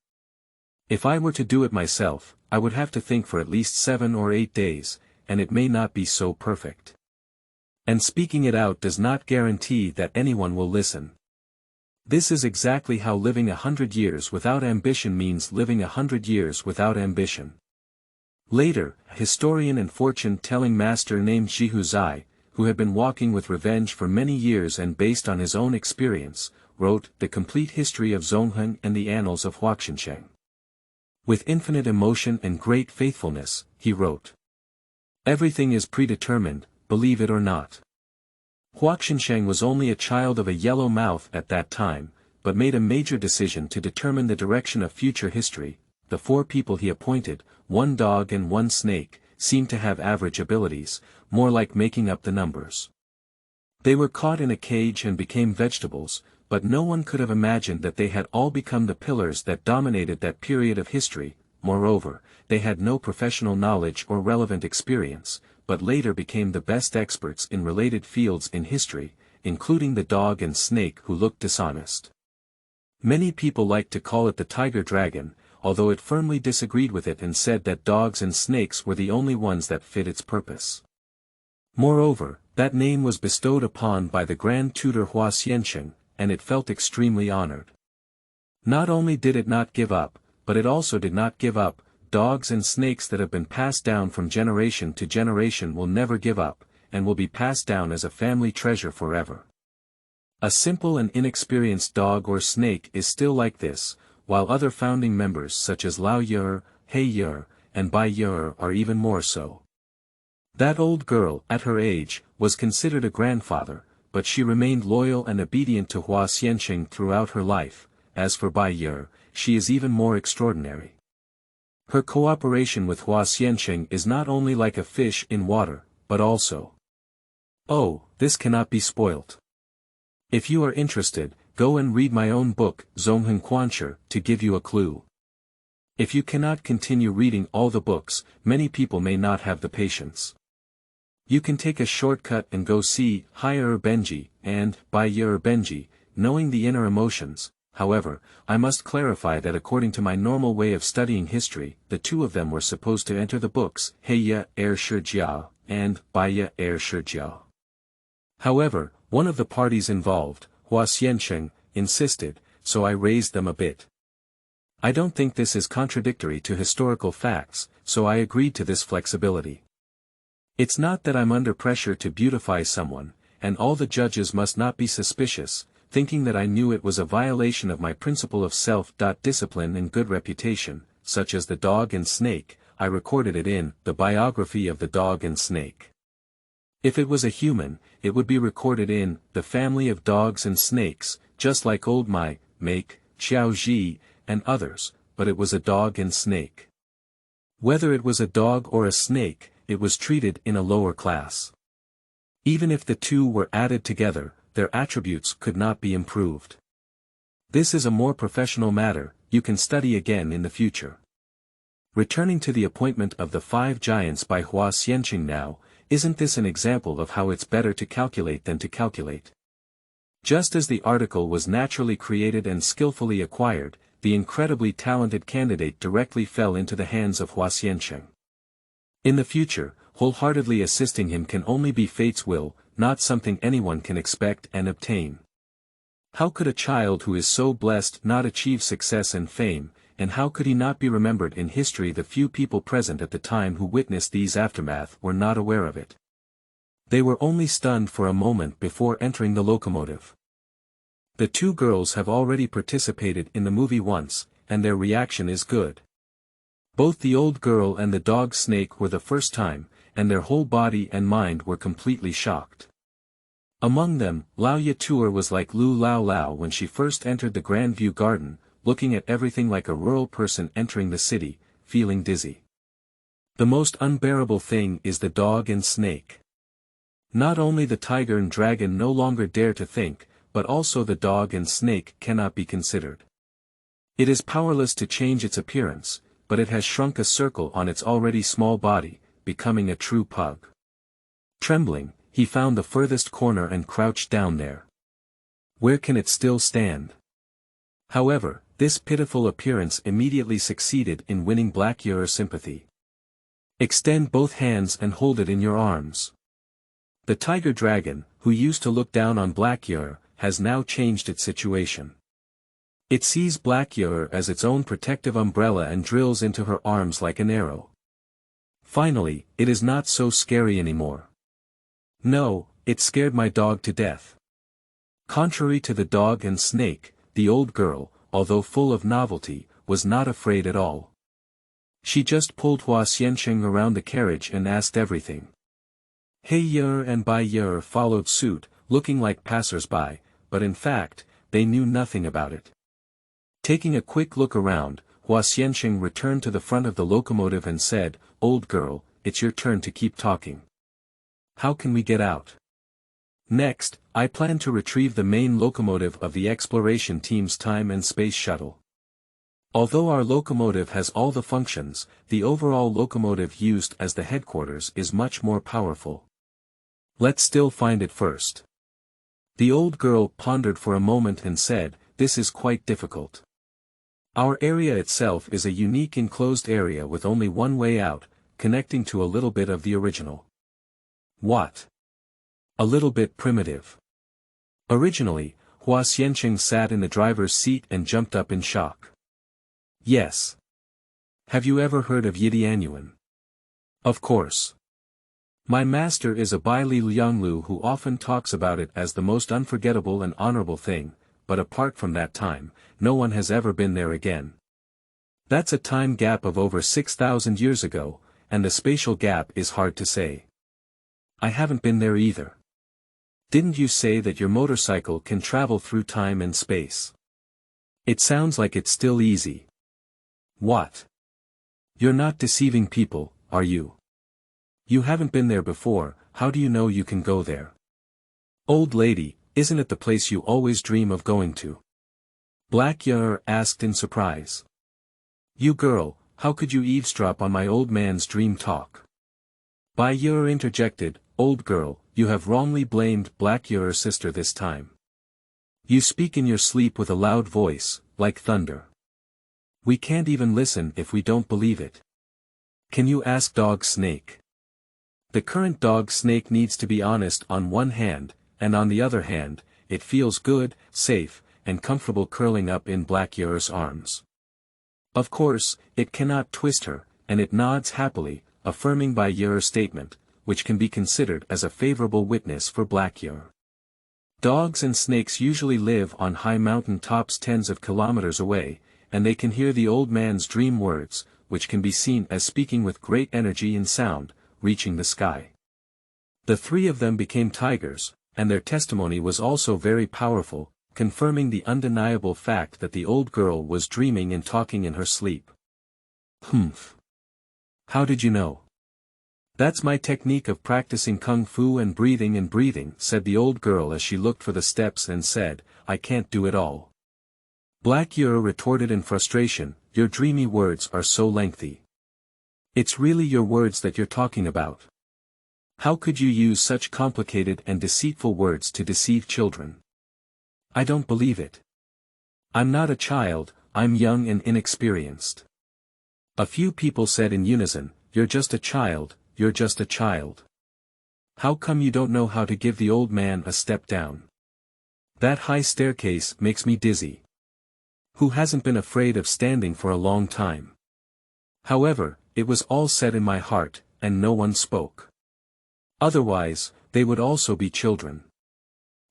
If I were to do it myself, I would have to think for at least 7 or 8 days, and it may not be so perfect. And speaking it out does not guarantee that anyone will listen. This is exactly how living 100 years without ambition means living 100 years without ambition. Later, a historian and fortune-telling master named Zhihu Zai, who had been walking with revenge for many years and based on his own experience, wrote The Complete History of Zongheng and the Annals of Huaqiansheng. With infinite emotion and great faithfulness, he wrote, "Everything is predetermined, believe it or not." Huaqiansheng was only a child of a yellow mouth at that time, but made a major decision to determine the direction of future history. The 4 people he appointed, 1 dog and 1 snake, seemed to have average abilities, more like making up the numbers. They were caught in a cage and became vegetables, but no one could have imagined that they had all become the pillars that dominated that period of history. Moreover, they had no professional knowledge or relevant experience, but later became the best experts in related fields in history, including the dog and snake who looked dishonest. Many people liked to call it the tiger dragon, although it firmly disagreed with it and said that dogs and snakes were the only ones that fit its purpose. Moreover, that name was bestowed upon by the Grand Tutor Hua Xiansheng, and it felt extremely honored. Not only did it not give up, but it also did not give up. Dogs and snakes that have been passed down from generation to generation will never give up, and will be passed down as a family treasure forever. A simple and inexperienced dog or snake is still like this, while other founding members such as Lao Yer, He Yer, and Bai Yer are even more so. That old girl, at her age, was considered a grandfather, but she remained loyal and obedient to Hua Xiansheng throughout her life. As for Bai Yer, she is even more extraordinary. Her cooperation with Hua Xiansheng is not only like a fish in water, but also. Oh, this cannot be spoilt. If you are interested, go and read my own book, Zongheng Quanshi, to give you a clue. If you cannot continue reading all the books, many people may not have the patience. You can take a shortcut and go see Higher Benji and Baiyer Benji, knowing the inner emotions. However, I must clarify that according to my normal way of studying history, the 2 of them were supposed to enter the books Heya Shijia and Baiya Shijia. However, one of the parties involved, Hua Xiansheng, insisted, so I raised them a bit. I don't think this is contradictory to historical facts, so I agreed to this flexibility. It's not that I'm under pressure to beautify someone, and all the judges must not be suspicious, thinking that I knew it was a violation of my principle of self-discipline and good reputation, such as the dog and snake. I recorded it in the biography of the dog and snake. If it was a human, it would be recorded in the family of dogs and snakes, just like old Mai, Make, Xiao Ji, and others, but it was a dog and snake. Whether it was a dog or a snake, it was treated in a lower class. Even if the 2 were added together, their attributes could not be improved. This is a more professional matter, you can study again in the future. Returning to the appointment of the 5 giants by Hua Xiansheng now, isn't this an example of how it's better to calculate than to calculate? Just as the article was naturally created and skillfully acquired, the incredibly talented candidate directly fell into the hands of Hua Xiansheng. In the future, wholeheartedly assisting him can only be fate's will, not something anyone can expect and obtain. How could a child who is so blessed not achieve success and fame, and how could he not be remembered in history? The few people present at the time who witnessed these aftermath were not aware of it. They were only stunned for a moment before entering the locomotive. The 2 girls have already participated in the movie once, and their reaction is good. Both the old girl and the dog snake were the first time, and their whole body and mind were completely shocked. Among them, Lao Yatur was like Lu Lao Lao when she first entered the Grand View Garden, looking at everything like a rural person entering the city, feeling dizzy. The most unbearable thing is the dog and snake. Not only the tiger and dragon no longer dare to think, but also the dog and snake cannot be considered. It is powerless to change its appearance, but it has shrunk a circle on its already small body, becoming a true pug. Trembling, he found the furthest corner and crouched down there. Where can it still stand? However, this pitiful appearance immediately succeeded in winning Black Yur's sympathy. Extend both hands and hold it in your arms. The tiger dragon, who used to look down on Black Yur, has now changed its situation. It sees Black Yur as its own protective umbrella and drills into her arms like an arrow. Finally, it is not so scary anymore. No, it scared my dog to death. Contrary to the dog and snake, the old girl, although full of novelty, was not afraid at all. She just pulled Hua Xiansheng around the carriage and asked everything. He Yer and Bai Yer followed suit, looking like passers-by, but in fact, they knew nothing about it. Taking a quick look around, Hua Xiansheng returned to the front of the locomotive and said, "Old girl, it's your turn to keep talking. How can we get out?" "Next, I plan to retrieve the main locomotive of the exploration team's time and space shuttle. Although our locomotive has all the functions, the overall locomotive used as the headquarters is much more powerful. Let's still find it first." The old girl pondered for a moment and said, "This is quite difficult. Our area itself is a unique enclosed area with only one way out, connecting to a little bit of the original." "What? A little bit primitive." Originally, Hua Xiansheng sat in the driver's seat and jumped up in shock. "Yes. Have you ever heard of Yidianyuan?" "Of course. My master is a Bai Li Lianglu who often talks about it as the most unforgettable and honorable thing, but apart from that time, no one has ever been there again. That's a time gap of over 6,000 years ago, and the spatial gap is hard to say. I haven't been there either. Didn't you say that your motorcycle can travel through time and space? It sounds like it's still easy." "What? You're not deceiving people, are you? You haven't been there before, how do you know you can go there?" "Old lady, isn't it the place you always dream of going to?" Black Yer asked in surprise. "You girl, how could you eavesdrop on my old man's dream talk?" Bai Yer interjected, "Old girl, you have wrongly blamed Black Yer's sister this time. You speak in your sleep with a loud voice, like thunder. We can't even listen if we don't believe it. Can you ask Dog Snake?" The current Dog Snake needs to be honest on one hand, and on the other hand, it feels good, safe, and comfortable curling up in Black Yer's arms. Of course, it cannot twist her, and it nods happily, affirming Bai Yer's statement, which can be considered as a favorable witness for Black Yer. Dogs and snakes usually live on high mountain tops tens of kilometers away, and they can hear the old man's dream words, which can be seen as speaking with great energy and sound, reaching the sky. The three of them became tigers, and their testimony was also very powerful, confirming the undeniable fact that the old girl was dreaming and talking in her sleep. "Humph. How did you know?" "That's my technique of practicing kung fu and breathing," said the old girl as she looked for the steps and said, "I can't do it all." Black Yer retorted in frustration, "Your dreamy words are so lengthy. It's really your words that you're talking about. How could you use such complicated and deceitful words to deceive children? I don't believe it. I'm not a child, I'm young and inexperienced." A few people said in unison, "You're just a child, you're just a child. How come you don't know how to give the old man a step down? That high staircase makes me dizzy. Who hasn't been afraid of standing for a long time?" However, it was all said in my heart, and no one spoke. Otherwise, they would also be children.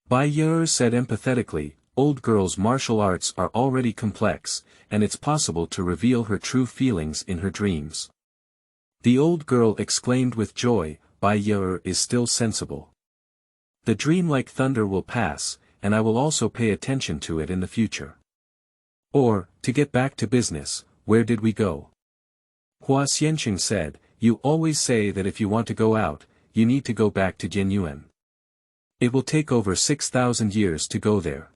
Bai Yer said empathetically, "Old girl's martial arts are already complex, and it's possible to reveal her true feelings in her dreams." The old girl exclaimed with joy, "Bai Yer is still sensible. The dream like thunder will pass, and I will also pay attention to it in the future. Or, to get back to business, where did we go?" Hua Xianqing said, "You always say that if you want to go out, you need to go back to Jianyuan. It will take over 6,000 years to go there."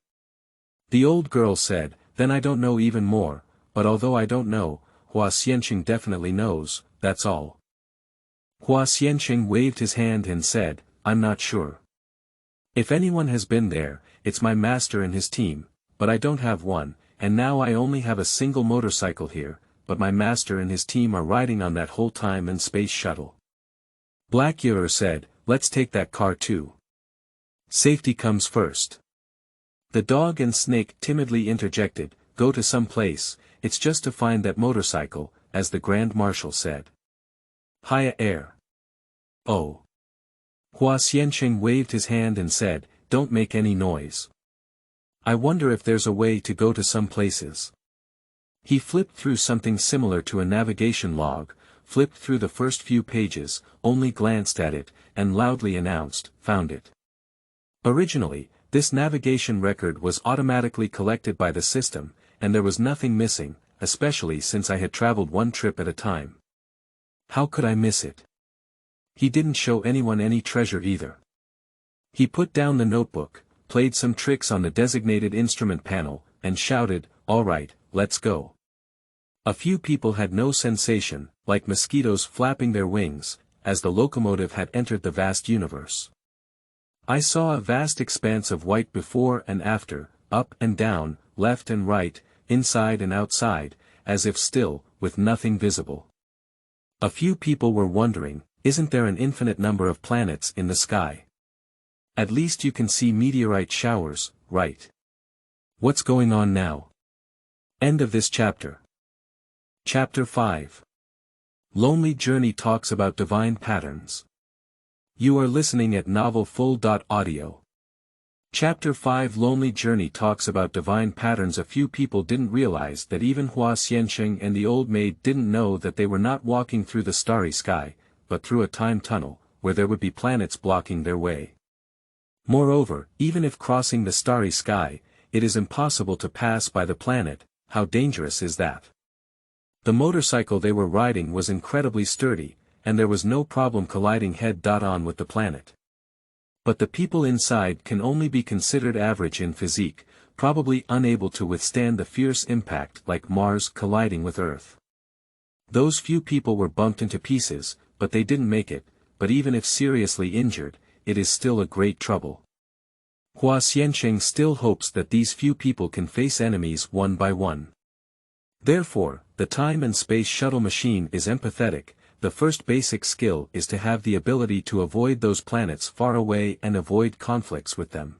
The old girl said, "Then I don't know even more, but although I don't know, Hua Xianqing definitely knows, that's all." Hua Xianqing waved his hand and said, "I'm not sure. If anyone has been there, it's my master and his team, but I don't have one, and now I only have a single motorcycle here, but my master and his team are riding on that whole time and space shuttle." Black Yer said, "Let's take that car too. Safety comes first." The dog and snake timidly interjected, "Go to some place, it's just to find that motorcycle," as the Grand Marshal said. "Haya air." "Oh." Hua Xianqing waved his hand and said, "Don't make any noise. I wonder if there's a way to go to some places." He flipped through something similar to a navigation log, flipped through the first few pages, only glanced at it, and loudly announced, "Found it." Originally, this navigation record was automatically collected by the system, and there was nothing missing, especially since I had traveled one trip at a time. How could I miss it? He didn't show anyone any treasure either. He put down the notebook, played some tricks on the designated instrument panel, and shouted, "All right, let's go." A few people had no sensation, like mosquitoes flapping their wings, as the locomotive had entered the vast universe. I saw a vast expanse of white before and after, up and down, left and right, inside and outside, as if still, with nothing visible. A few people were wondering, isn't there an infinite number of planets in the sky? At least you can see meteorite showers, right? What's going on now? End of this chapter. Chapter 5. Lonely Journey talks about divine patterns. You are listening at novelfull.audio. Chapter 5 Lonely Journey talks about divine patterns. A few people didn't realize that even Hua Xianqing and the old maid didn't know that they were not walking through the starry sky, but through a time tunnel, where there would be planets blocking their way. Moreover, even if crossing the starry sky, it is impossible to pass by the planet. How dangerous is that? The motorcycle they were riding was incredibly sturdy, and there was no problem colliding head-on with the planet. But the people inside can only be considered average in physique, probably unable to withstand the fierce impact like Mars colliding with Earth. Those few people were bumped into pieces, but they didn't make it, but even if seriously injured, it is still a great trouble. Hua Xianqing still hopes that these few people can face enemies one by one. Therefore, the time and space shuttle machine is empathetic. The first basic skill is to have the ability to avoid those planets far away and avoid conflicts with them.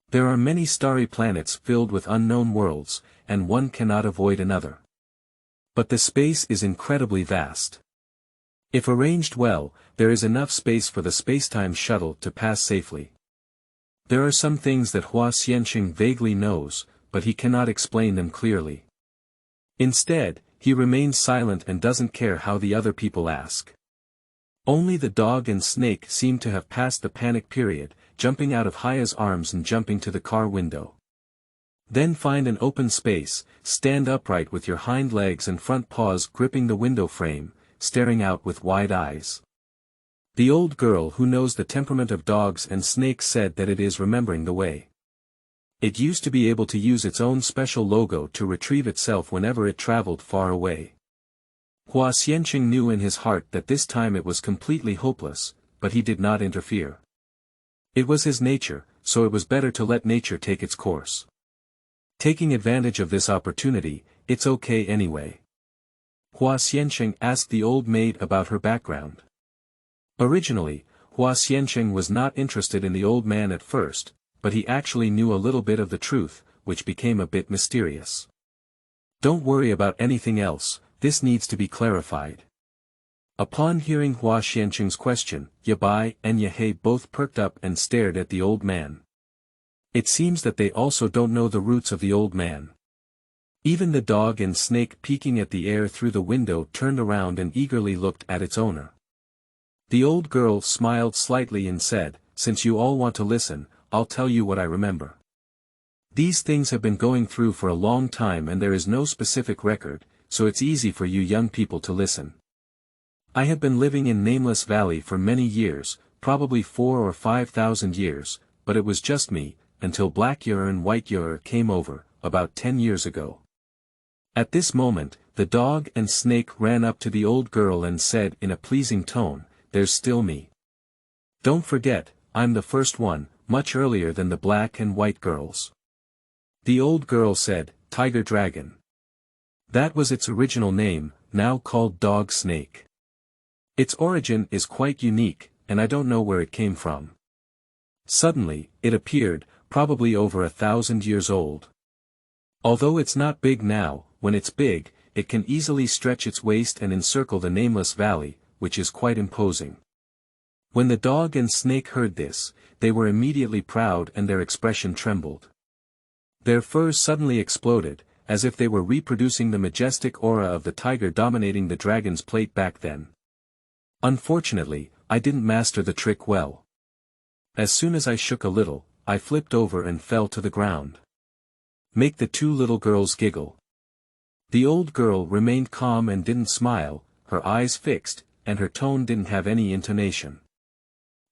There are many starry planets filled with unknown worlds, and one cannot avoid another. But the space is incredibly vast. If arranged well, there is enough space for the spacetime shuttle to pass safely. There are some things that Hua Xianqing vaguely knows, but he cannot explain them clearly. Instead, he remains silent and doesn't care how the other people ask. Only the dog and snake seem to have passed the panic period, jumping out of Haya's arms and jumping to the car window. Then find an open space, stand upright with your hind legs and front paws gripping the window frame, staring out with wide eyes. The old girl who knows the temperament of dogs and snakes said that it is remembering the way. It used to be able to use its own special logo to retrieve itself whenever it traveled far away. Hua Xianqing knew in his heart that this time it was completely hopeless, but he did not interfere. It was his nature, so it was better to let nature take its course. Taking advantage of this opportunity, it's okay anyway. Hua Xianqing asked the old maid about her background. Originally, Hua Xianqing was not interested in the old man at first, but he actually knew a little bit of the truth, which became a bit mysterious. Don't worry about anything else, this needs to be clarified. Upon hearing Hua Xianqing's question, Yabai and Yehei both perked up and stared at the old man. It seems that they also don't know the roots of the old man. Even the dog and snake peeking at the air through the window turned around and eagerly looked at its owner. The old girl smiled slightly and said, "Since you all want to listen, I'll tell you what I remember. These things have been going through for a long time and there is no specific record, so it's easy for you young people to listen. I have been living in Nameless Valley for many years, probably 4,000 or 5,000 years, but it was just me, until Black Yer and White Yer came over, about 10 years ago." At this moment, the dog and snake ran up to the old girl and said in a pleasing tone, "There's still me. Don't forget, I'm the first one, much earlier than the black and white girls." The old girl said, "Tiger Dragon." That was its original name, now called Dog Snake. Its origin is quite unique, and I don't know where it came from. Suddenly, it appeared, probably over 1,000 years old. Although it's not big now, when it's big, it can easily stretch its waist and encircle the Nameless Valley, which is quite imposing. When the dog and snake heard this, they were immediately proud and their expression trembled. Their furs suddenly exploded, as if they were reproducing the majestic aura of the tiger dominating the dragon's plate back then. Unfortunately, I didn't master the trick well. As soon as I shook a little, I flipped over and fell to the ground. Make the two little girls giggle. The old girl remained calm and didn't smile, her eyes fixed, and her tone didn't have any intonation.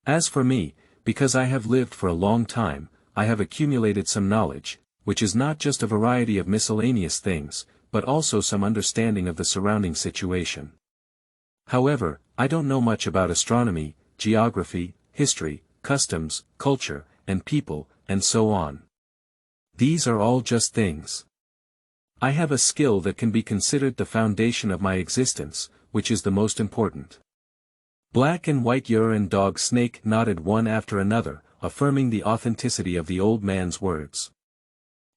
As for me, because I have lived for a long time, I have accumulated some knowledge, which is not just a variety of miscellaneous things, but also some understanding of the surrounding situation. However, I don't know much about astronomy, geography, history, customs, culture, and people, and so on. These are all just things. I have a skill that can be considered the foundation of my existence, which is the most important. Black and White Yer and Dog Snake nodded one after another, affirming the authenticity of the old man's words.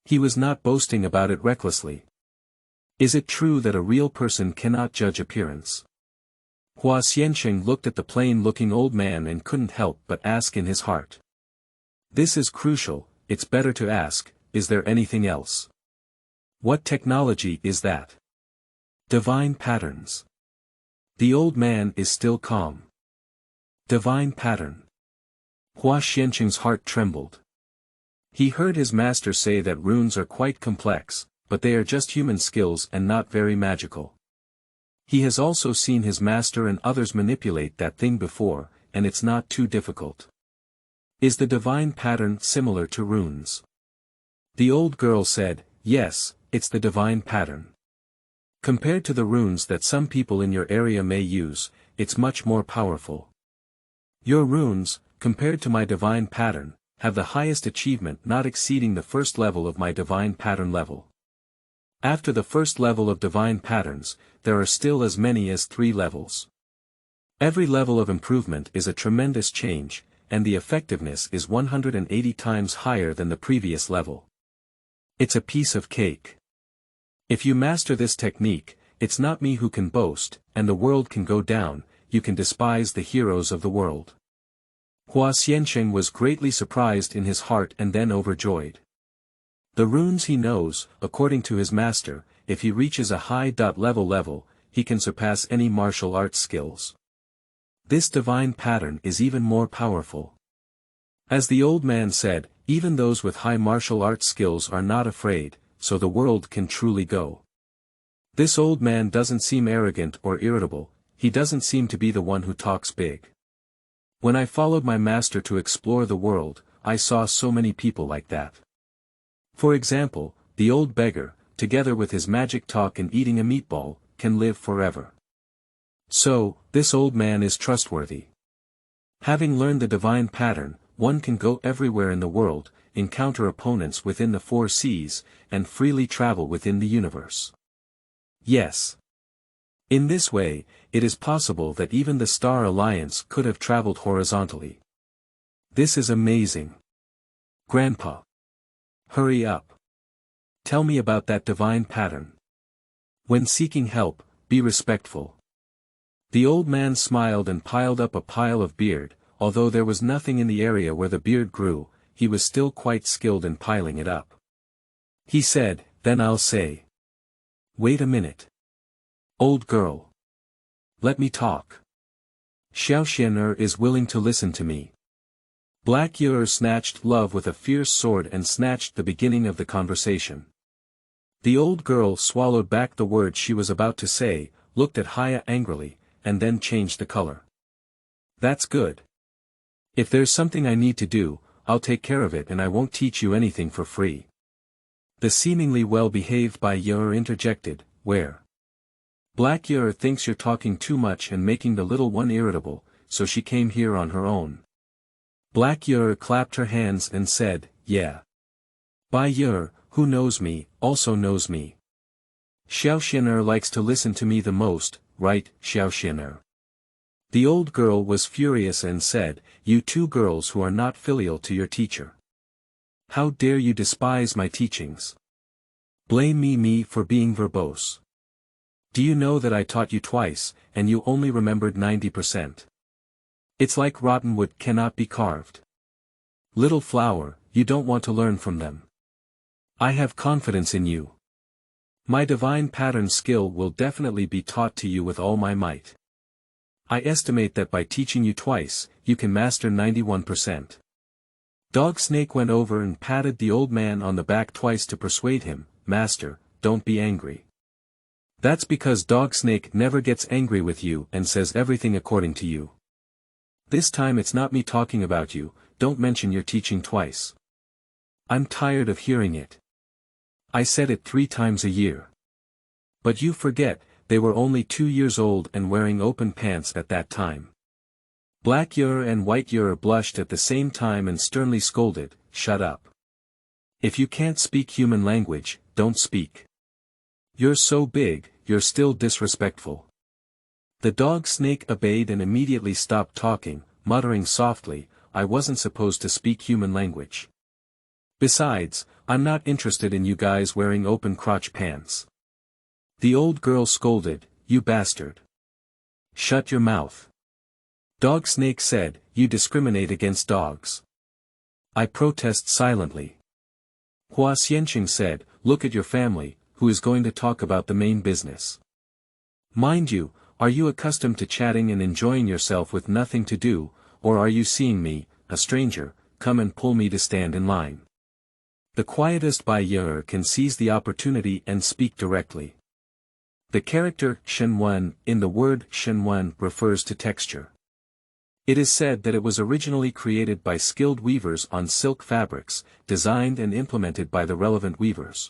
He was not boasting about it recklessly. Is it true that a real person cannot judge appearance? Hua Xiansheng looked at the plain-looking old man and couldn't help but ask in his heart. This is crucial, it's better to ask, is there anything else? What technology is that? Divine patterns. The old man is still calm. Divine pattern. Hua Xiansheng's heart trembled. He heard his master say that runes are quite complex, but they are just human skills and not very magical. He has also seen his master and others manipulate that thing before, and it's not too difficult. Is the divine pattern similar to runes? The old girl said, yes, it's the divine pattern. Compared to the runes that some people in your area may use, it's much more powerful. Your runes, compared to my divine pattern, have the highest achievement not exceeding the first level of my divine pattern level. After the first level of divine patterns, there are still as many as 3 levels. Every level of improvement is a tremendous change, and the effectiveness is 180 times higher than the previous level. It's a piece of cake. If you master this technique, it's not me who can boast, and the world can go down, you can despise the heroes of the world. Hua Xiansheng was greatly surprised in his heart and then overjoyed. The runes he knows, according to his master, if he reaches a high level, he can surpass any martial arts skills. This divine pattern is even more powerful. As the old man said, even those with high martial arts skills are not afraid, so the world can truly go. This old man doesn't seem arrogant or irritable, he doesn't seem to be the one who talks big. When I followed my master to explore the world, I saw so many people like that. For example, the old beggar, together with his magic talk and eating a meatball, can live forever. So, this old man is trustworthy. Having learned the divine pattern, one can go everywhere in the world, encounter opponents within the 4 seas, and freely travel within the universe. Yes. In this way, it is possible that even the Star Alliance could have traveled horizontally. This is amazing. Grandpa. Hurry up. Tell me about that divine pattern. When seeking help, be respectful. The old man smiled and piled up a pile of beard, although there was nothing in the area where the beard grew, he was still quite skilled in piling it up. He said, then I'll say. Wait a minute. Old girl. Let me talk. Xiaoxianer is willing to listen to me. Black Yer snatched love with a fierce sword and snatched the beginning of the conversation. The old girl swallowed back the words she was about to say, looked at Haya angrily, and then changed the color. That's good. If there's something I need to do, I'll take care of it and I won't teach you anything for free. The seemingly well-behaved Bai Yer interjected, where? Black Yer thinks you're talking too much and making the little one irritable, so she came here on her own. Black Yer clapped her hands and said, yeah. Bai Yer, who knows me, also knows me. Xiaoxianer likes to listen to me the most, right, Xiaoxianer? The old girl was furious and said, you 2 girls who are not filial to your teacher. How dare you despise my teachings? Blame me for being verbose. Do you know that I taught you twice, and you only remembered 90%? It's like rotten wood cannot be carved. Little flower, you don't want to learn from them. I have confidence in you. My divine pattern skill will definitely be taught to you with all my might. I estimate that by teaching you twice, you can master 91%. Dog Snake went over and patted the old man on the back twice to persuade him, Master, don't be angry. That's because Dog Snake never gets angry with you and says everything according to you. This time it's not me talking about you, don't mention your teaching twice. I'm tired of hearing it. I said it 3 times a year. But you forget, they were only 2 years old and wearing open pants at that time. Black Yer and White Yer blushed at the same time and sternly scolded, shut up. If you can't speak human language, don't speak. You're so big, you're still disrespectful. The Dog Snake obeyed and immediately stopped talking, muttering softly, I wasn't supposed to speak human language. Besides, I'm not interested in you guys wearing open crotch pants. The old girl scolded, you bastard. Shut your mouth. Dog Snake said, you discriminate against dogs. I protest silently. Hua Xianqing said, look at your family, who is going to talk about the main business. Mind you, are you accustomed to chatting and enjoying yourself with nothing to do, or are you seeing me, a stranger, come and pull me to stand in line? The quietest Bai Yer can seize the opportunity and speak directly. The character Shenwen in the word Shenwen refers to texture. It is said that it was originally created by skilled weavers on silk fabrics, designed and implemented by the relevant weavers.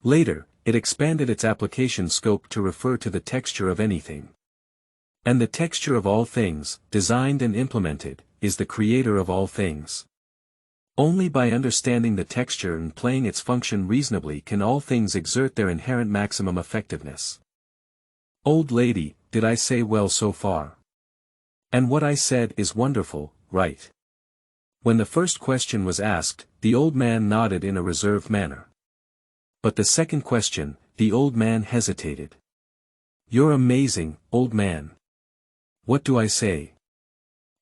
Later, it expanded its application scope to refer to the texture of anything. And the texture of all things, designed and implemented, is the creator of all things. Only by understanding the texture and playing its function reasonably can all things exert their inherent maximum effectiveness. Old lady, did I say well so far? And what I said is wonderful, right? When the first question was asked, the old man nodded in a reserved manner. But the second question, the old man hesitated. You're amazing, old man. What do I say?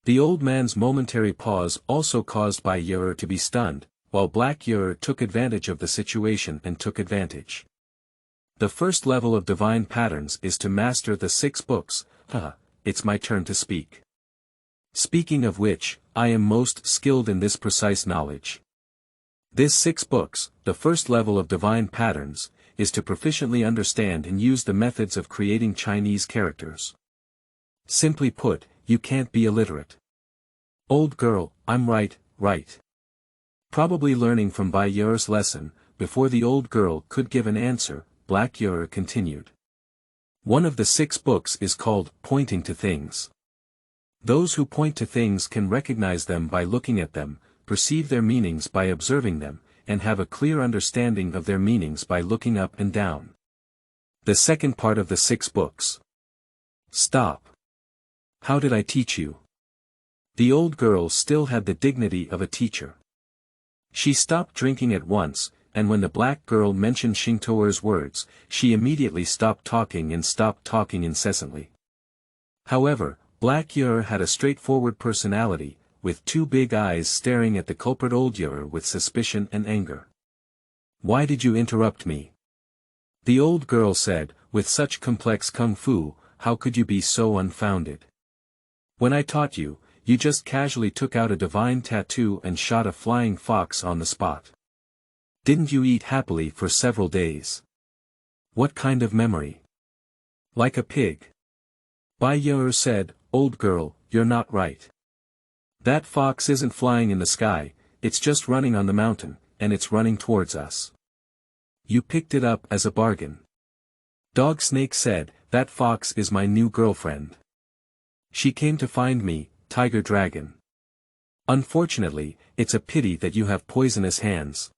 The old man's momentary pause also caused Bai Yer to be stunned, while Black Yer took advantage of the situation and took advantage. The first level of divine patterns is to master the 6 books, it's my turn to speak. Speaking of which, I am most skilled in this precise knowledge. This 6 books, the first level of divine patterns, is to proficiently understand and use the methods of creating Chinese characters. Simply put, you can't be illiterate. Old girl, I'm right. Probably learning from Bai Yer's lesson, before the old girl could give an answer, Black Yer continued. One of the 6 books is called Pointing to Things. Those who point to things can recognize them by looking at them, perceive their meanings by observing them, and have a clear understanding of their meanings by looking up and down. The second part of the 6 books. Stop. How did I teach you? The old girl still had the dignity of a teacher. She stopped drinking at once, and when the black girl mentioned Xingtoer's words, she immediately stopped talking and stopped talking incessantly. However, Black Yer had a straightforward personality, with 2 big eyes staring at the culprit old Yer with suspicion and anger. Why did you interrupt me? The old girl said, with such complex kung fu, how could you be so unfounded? When I taught you, you just casually took out a divine tattoo and shot a flying fox on the spot. Didn't you eat happily for several days? What kind of memory? Like a pig. Bai Yer said, old girl, you're not right. That fox isn't flying in the sky, it's just running on the mountain, and it's running towards us. You picked it up as a bargain. Dog Snake said, that fox is my new girlfriend. She came to find me, Tiger Dragon. Unfortunately, it's a pity that you have poisonous hands.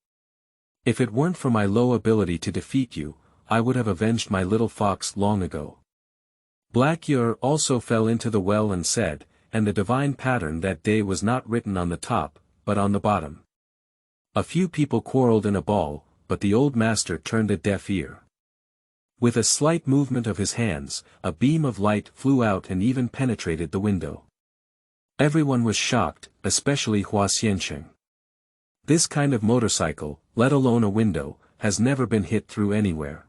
If it weren't for my low ability to defeat you, I would have avenged my little fox long ago. Black Yer also fell into the well and said, and the divine pattern that day was not written on the top, but on the bottom. A few people quarreled in a ball, but the old master turned a deaf ear. With a slight movement of his hands, a beam of light flew out and even penetrated the window. Everyone was shocked, especially Hua Xiansheng. This kind of motorcycle, let alone a window, has never been hit through anywhere.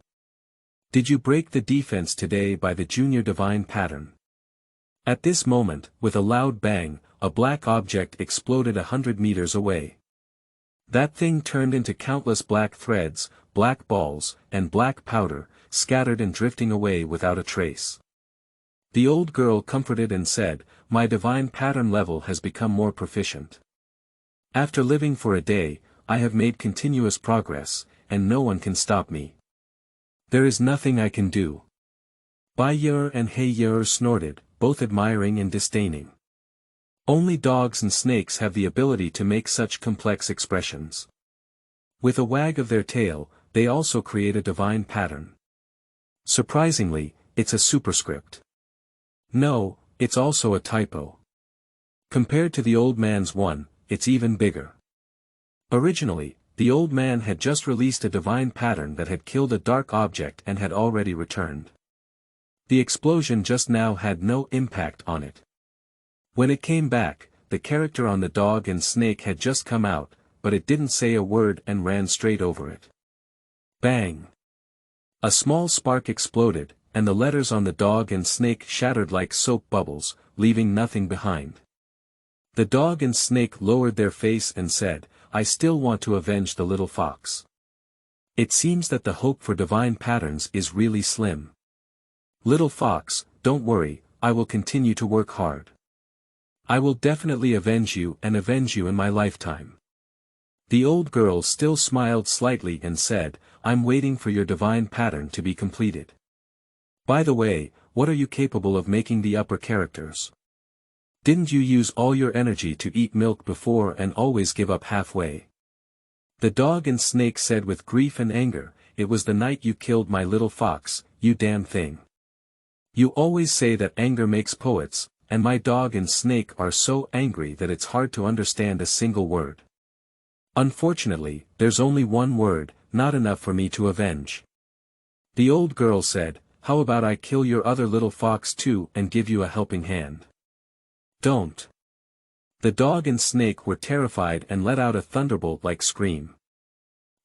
Did you break the defense today by the junior divine pattern? At this moment, with a loud bang, a black object exploded 100 meters away. That thing turned into countless black threads, black balls, and black powder, scattered and drifting away without a trace. The old girl comforted and said, "My divine pattern level has become more proficient. After living for a day, I have made continuous progress, and no one can stop me. There is nothing I can do." Bai Yer and He Yer snorted, both admiring and disdaining. Only dogs and snakes have the ability to make such complex expressions. With a wag of their tail, they also create a divine pattern. Surprisingly, it's a superscript. No, it's also a typo. Compared to the old man's one, it's even bigger. Originally, the old man had just released a divine pattern that had killed a dark object and had already returned. The explosion just now had no impact on it. When it came back, the character on the dog and snake had just come out, but it didn't say a word and ran straight over it. Bang! A small spark exploded, and the letters on the dog and snake shattered like soap bubbles, leaving nothing behind. The dog and snake lowered their face and said, "I still want to avenge the little fox." It seems that the hope for divine patterns is really slim. Little fox, don't worry, I will continue to work hard. I will definitely avenge you in my lifetime. The old girl still smiled slightly and said, "I'm waiting for your divine pattern to be completed. By the way, what are you capable of making the upper characters? Didn't you use all your energy to eat milk before and always give up halfway?" The dog and snake said with grief and anger, "It was the night you killed my little fox, you damn thing. You always say that anger makes poets, and my dog and snake are so angry that it's hard to understand a single word. Unfortunately, there's only one word, not enough for me to avenge." The old girl said, "How about I kill your other little fox too and give you a helping hand?" "Don't." The dog and snake were terrified and let out a thunderbolt-like scream.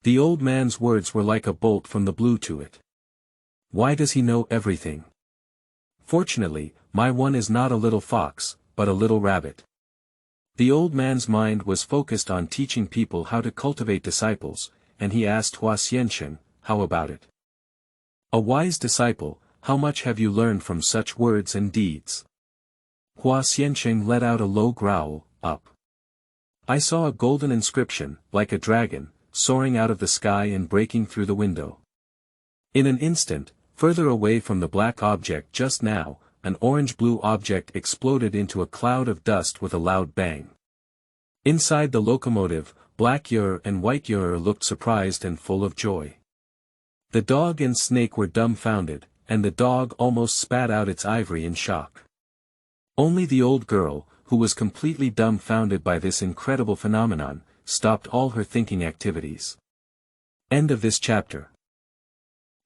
The old man's words were like a bolt from the blue to it. Why does he know everything? Fortunately, my one is not a little fox, but a little rabbit. The old man's mind was focused on teaching people how to cultivate disciples, and he asked Hua Xiansheng, "How about it? A wise disciple, how much have you learned from such words and deeds?" Hua Xiansheng let out a low growl, "Up. I saw a golden inscription, like a dragon, soaring out of the sky and breaking through the window. In an instant, further away from the black object just now, an orange-blue object exploded into a cloud of dust with a loud bang. Inside the locomotive, Black Yer and White Yer looked surprised and full of joy. The dog and snake were dumbfounded, and the dog almost spat out its ivory in shock. Only the old girl, who was completely dumbfounded by this incredible phenomenon, stopped all her thinking activities. End of this chapter.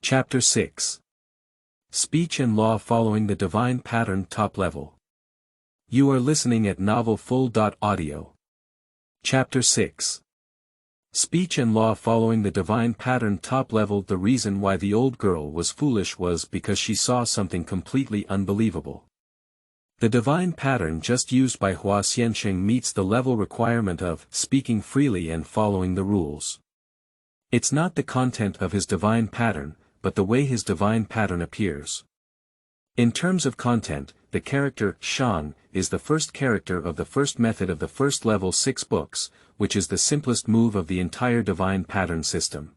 Chapter 6. Speech and Law Following the Divine Pattern Top Level. You are listening at novelfull.audio. Chapter 6. Speech and Law Following the Divine Pattern Top Level. The reason why the old girl was foolish was because she saw something completely unbelievable. The divine pattern just used by Hua Xiansheng meets the level requirement of speaking freely and following the rules. It's not the content of his divine pattern, but the way his divine pattern appears. In terms of content, the character Shang is the first character of the first method of the first level 6 books, which is the simplest move of the entire divine pattern system.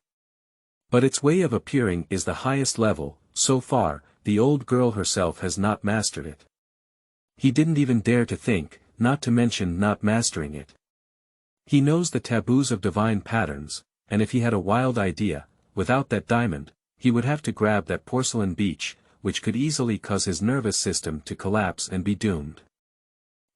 But its way of appearing is the highest level. So far, the old girl herself has not mastered it. He didn't even dare to think, not to mention not mastering it. He knows the taboos of divine patterns, and if he had a wild idea, without that diamond, he would have to grab that porcelain beach, which could easily cause his nervous system to collapse and be doomed.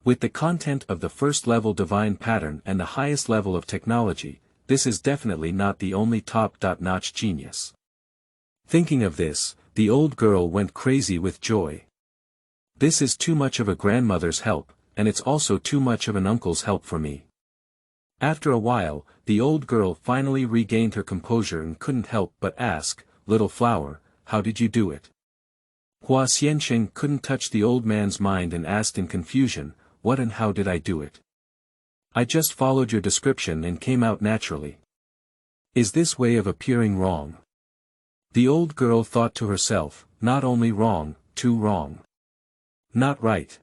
With the content of the first level divine pattern and the highest level of technology, this is definitely not the only top-notch genius. Thinking of this, the old girl went crazy with joy. This is too much of a grandmother's help, and it's also too much of an uncle's help for me. After a while, the old girl finally regained her composure and couldn't help but ask, "Little flower, how did you do it?" Hua Xianqing couldn't touch the old man's mind and asked in confusion, "What and how did I do it?" "I just followed your description and came out naturally." "Is this way of appearing wrong?" The old girl thought to herself, "Not only wrong, too wrong. Not right.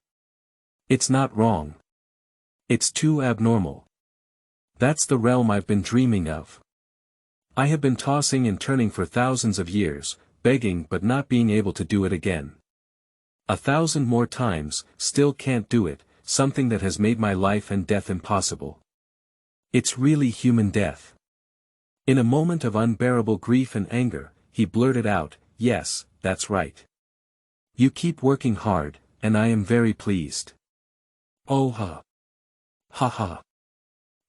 It's not wrong. It's too abnormal. That's the realm I've been dreaming of. I have been tossing and turning for thousands of years, begging but not being able to do it again. 1,000 more times, still can't do it, something that has made my life and death impossible. It's really human death." In a moment of unbearable grief and anger, he blurted out, "Yes, that's right. You keep working hard, and I am very pleased." "Oh ha! Ha ha!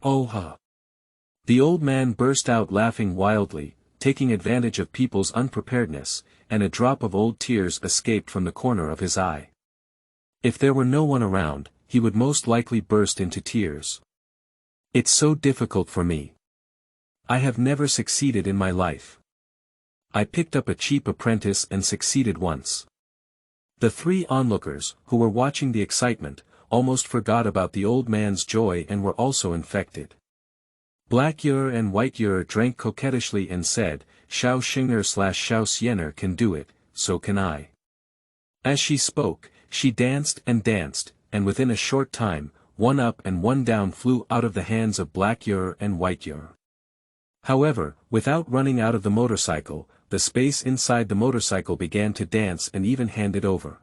Oh ha!" The old man burst out laughing wildly, taking advantage of people's unpreparedness, and a drop of old tears escaped from the corner of his eye. If there were no one around, he would most likely burst into tears. "It's so difficult for me. I have never succeeded in my life. I picked up a cheap apprentice and succeeded once." The three onlookers, who were watching the excitement, almost forgot about the old man's joy and were also infected. Black Yer and White Yer drank coquettishly and said, "Shao Xinger/Shao Xiener can do it, so can I." As she spoke, she danced, and within a short time, one up and one down flew out of the hands of Black Yer and White Yer. However, without running out of the motorcycle, the space inside the motorcycle began to dance and even handed over.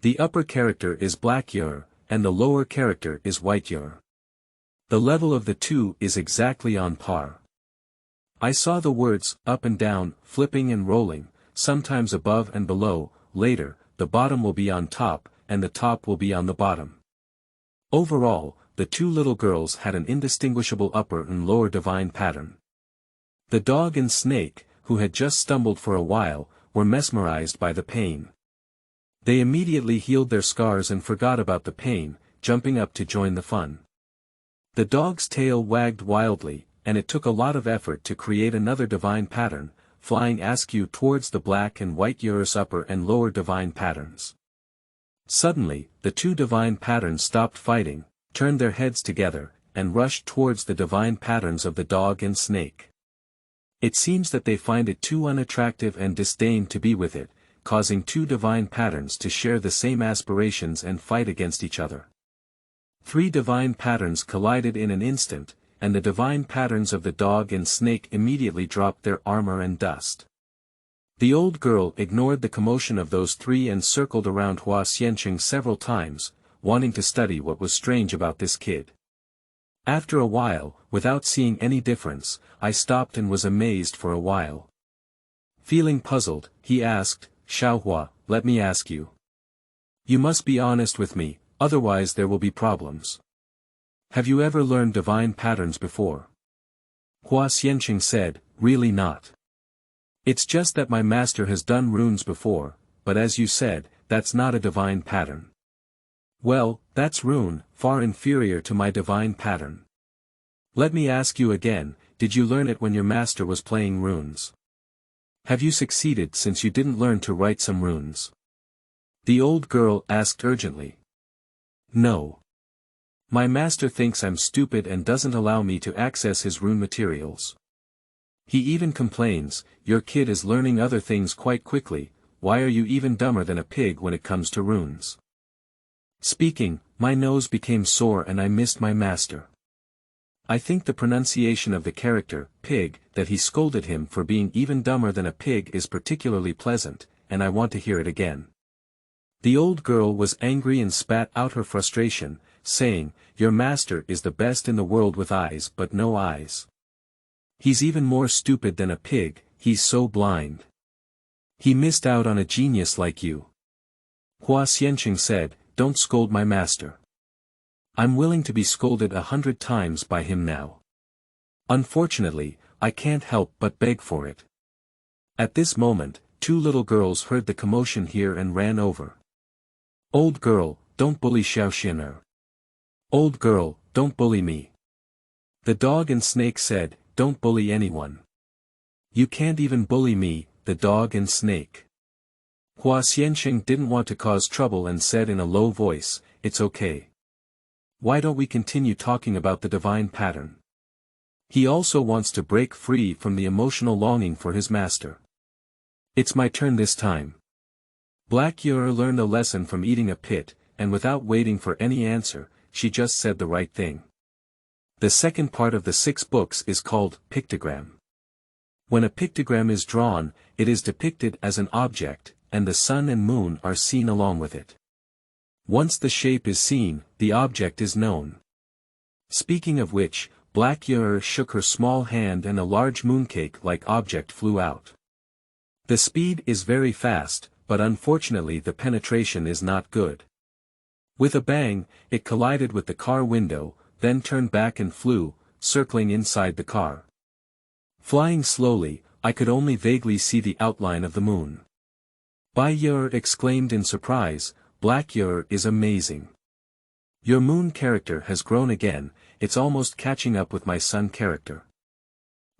The upper character is Black Yer, and the lower character is White Yer. The level of the two is exactly on par. I saw the words, up and down, flipping and rolling, sometimes above and below, later, the bottom will be on top, and the top will be on the bottom. Overall, the two little girls had an indistinguishable upper and lower divine pattern. The dog and snake, who had just stumbled for a while, were mesmerized by the pain. They immediately healed their scars and forgot about the pain, jumping up to join the fun. The dog's tail wagged wildly, and it took a lot of effort to create another divine pattern, flying askew towards the Black and White Yer's upper and lower divine patterns. Suddenly, the two divine patterns stopped fighting, turned their heads together, and rushed towards the divine patterns of the dog and snake. It seems that they find it too unattractive and disdain to be with it, causing two divine patterns to share the same aspirations and fight against each other. Three divine patterns collided in an instant, and the divine patterns of the dog and snake immediately dropped their armor and dust. The old girl ignored the commotion of those three and circled around Hua Xianqing several times, wanting to study what was strange about this kid. After a while, without seeing any difference, I stopped and was amazed for a while. Feeling puzzled, he asked, "Xiaohua, let me ask you. You must be honest with me, otherwise there will be problems. Have you ever learned divine patterns before?" Hua Xianqing said, "Really not. It's just that my master has done runes before, but as you said, that's not a divine pattern." "Well, that's rune, far inferior to my divine pattern. Let me ask you again, did you learn it when your master was playing runes? Have you succeeded since you didn't learn to write some runes?" The old girl asked urgently. "No. My master thinks I'm stupid and doesn't allow me to access his rune materials. He even complains, 'Your kid is learning other things quite quickly, why are you even dumber than a pig when it comes to runes?'" Speaking, my nose became sore and I missed my master. I think the pronunciation of the character, pig, that he scolded him for being even dumber than a pig is particularly pleasant, and I want to hear it again. The old girl was angry and spat out her frustration, saying, "Your master is the best in the world with eyes but no eyes. He's even more stupid than a pig, he's so blind. He missed out on a genius like you." Hua Xianqing said, "Don't scold my master. I'm willing to be scolded 100 times by him now. Unfortunately, I can't help but beg for it." At this moment, two little girls heard the commotion here and ran over. "Old girl, don't bully Xiaoxianer. Old girl, don't bully me. The dog and snake said, don't bully anyone. You can't even bully me, the dog and snake. Hua Xianqing didn't want to cause trouble and said in a low voice, it's okay. Why don't we continue talking about the divine pattern? He also wants to break free from the emotional longing for his master. It's my turn this time. Black Yer learned a lesson from eating a pit, and without waiting for any answer, she just said the right thing. The second part of the 6 books is called pictogram. When a pictogram is drawn, it is depicted as an object, and the sun and moon are seen along with it. Once the shape is seen, the object is known. Speaking of which, Black Yer shook her small hand and a large mooncake-like object flew out. The speed is very fast, but unfortunately the penetration is not good. With a bang, it collided with the car window, then turned back and flew, circling inside the car. Flying slowly, I could only vaguely see the outline of the moon. Bai Yer exclaimed in surprise, Black Yer is amazing. Your moon character has grown again, it's almost catching up with my sun character.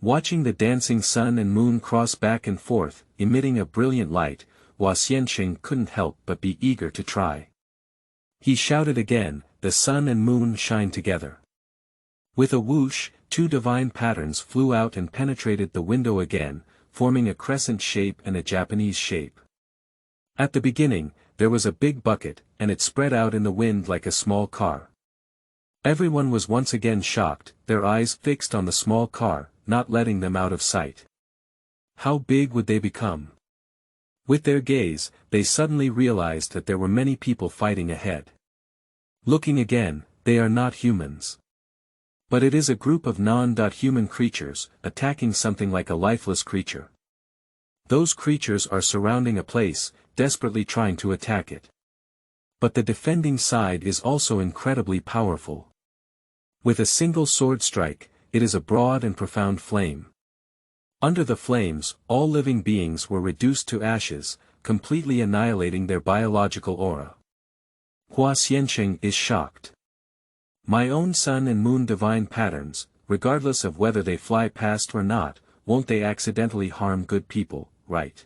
Watching the dancing sun and moon cross back and forth, emitting a brilliant light, Hua Xianqing couldn't help but be eager to try. He shouted again, the sun and moon shine together. With a whoosh, 2 divine patterns flew out and penetrated the window again, forming a crescent shape and a Japanese shape. At the beginning, there was a big bucket, and it spread out in the wind like a small car. Everyone was once again shocked, their eyes fixed on the small car, not letting them out of sight. How big would they become? With their gaze, they suddenly realized that there were many people fighting ahead. Looking again, they are not humans. But it is a group of non-human creatures, attacking something like a lifeless creature. Those creatures are surrounding a place, desperately trying to attack it. But the defending side is also incredibly powerful. With a single sword strike, it is a broad and profound flame. Under the flames, all living beings were reduced to ashes, completely annihilating their biological aura. Hua Xianqing is shocked. My own sun and moon divine patterns, regardless of whether they fly past or not, won't they accidentally harm good people, right?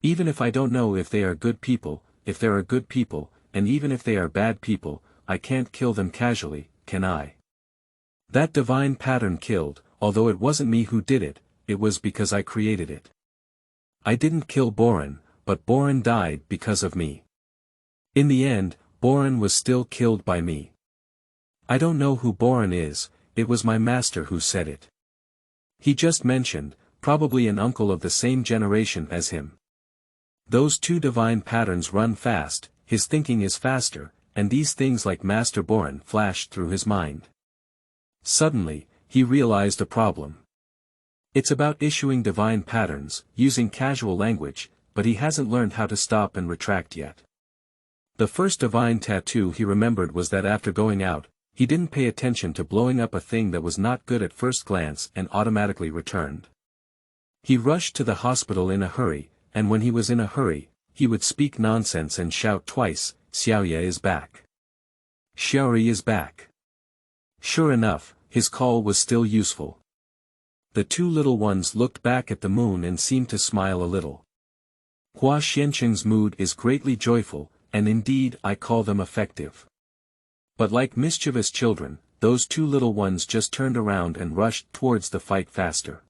Even if I don't know if they are good people, if there are good people, and even if they are bad people, I can't kill them casually, can I? That divine pattern killed, although it wasn't me who did it, it was because I created it. I didn't kill Boren, but Boren died because of me. In the end, Boren was still killed by me. I don't know who Boren is, it was my master who said it. He just mentioned, probably an uncle of the same generation as him. Those 2 divine patterns run fast, his thinking is faster, and these things like Master Boren flashed through his mind. Suddenly, he realized a problem. It's about issuing divine patterns, using casual language, but he hasn't learned how to stop and retract yet. The first divine tattoo he remembered was that after going out, he didn't pay attention to blowing up a thing that was not good at first glance and automatically returned. He rushed to the hospital in a hurry, and when he was in a hurry, he would speak nonsense and shout twice, Xiaoye is back. Xiaori is back. Sure enough, his call was still useful. The 2 little ones looked back at the moon and seemed to smile a little. Hua Xianqing's mood is greatly joyful, and indeed I call them effective. But like mischievous children, those 2 little ones just turned around and rushed towards the fight faster.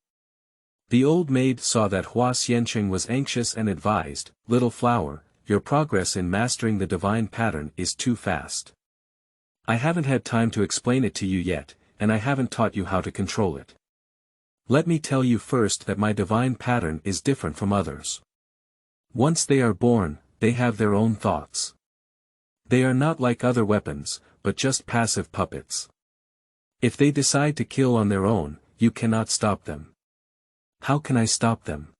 The old maid saw that Hua Xianqing was anxious and advised, Little flower, your progress in mastering the divine pattern is too fast. I haven't had time to explain it to you yet, and I haven't taught you how to control it. Let me tell you first that my divine pattern is different from others. Once they are born, they have their own thoughts. They are not like other weapons, but just passive puppets. If they decide to kill on their own, you cannot stop them. How can I stop them?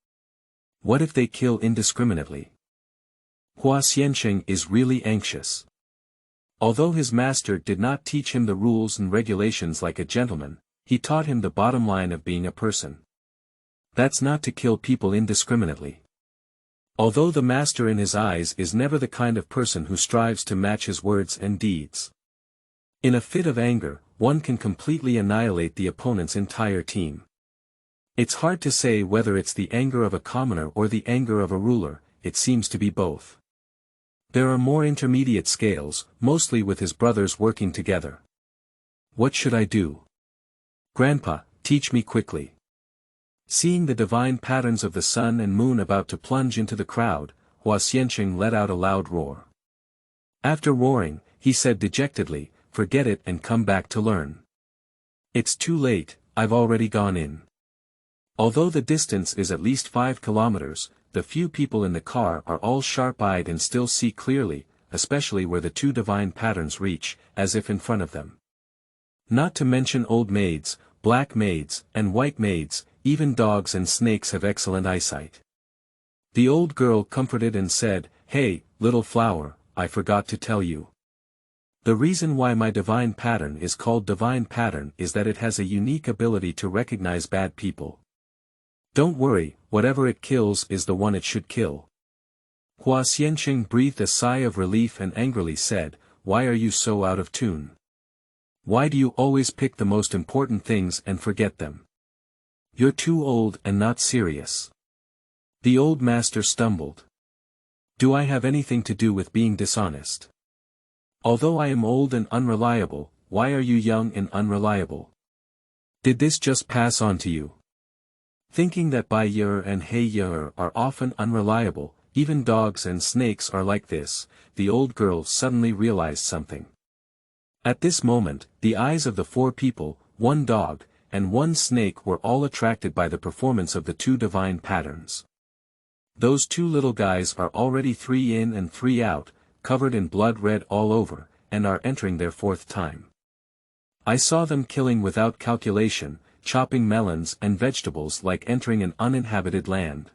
What if they kill indiscriminately? Hua Xianqing is really anxious. Although his master did not teach him the rules and regulations like a gentleman, he taught him the bottom line of being a person. That's not to kill people indiscriminately. Although the master in his eyes is never the kind of person who strives to match his words and deeds. In a fit of anger, one can completely annihilate the opponent's entire team. It's hard to say whether it's the anger of a commoner or the anger of a ruler, it seems to be both. There are more intermediate scales, mostly with his brothers working together. What should I do? Grandpa, teach me quickly. Seeing the divine patterns of the sun and moon about to plunge into the crowd, Hua Xianqing let out a loud roar. After roaring, he said dejectedly, "Forget it and come back to learn." "It's too late, I've already gone in." Although the distance is at least 5 kilometers, the few people in the car are all sharp-eyed and still see clearly, especially where the two divine patterns reach, as if in front of them. Not to mention old maids, black maids, and white maids, even dogs and snakes have excellent eyesight. The old girl comforted and said, "Hey, little flower, I forgot to tell you. The reason why my divine pattern is called divine pattern is that it has a unique ability to recognize bad people. Don't worry, whatever it kills is the one it should kill." Hua Xianqing breathed a sigh of relief and angrily said, "Why are you so out of tune? Why do you always pick the most important things and forget them? You're too old and not serious." The old master stumbled. "Do I have anything to do with being dishonest? Although I am old and unreliable, why are you young and unreliable? Did this just pass on to you?" Thinking that Bai Yer and Hei Yer are often unreliable, even dogs and snakes are like this, the old girl suddenly realized something. At this moment, the eyes of the 4 people, 1 dog, and 1 snake were all attracted by the performance of the 2 divine patterns. Those 2 little guys are already 3 in and 3 out, covered in blood red all over, and are entering their 4th time. I saw them killing without calculation, chopping melons and vegetables like entering an uninhabited land.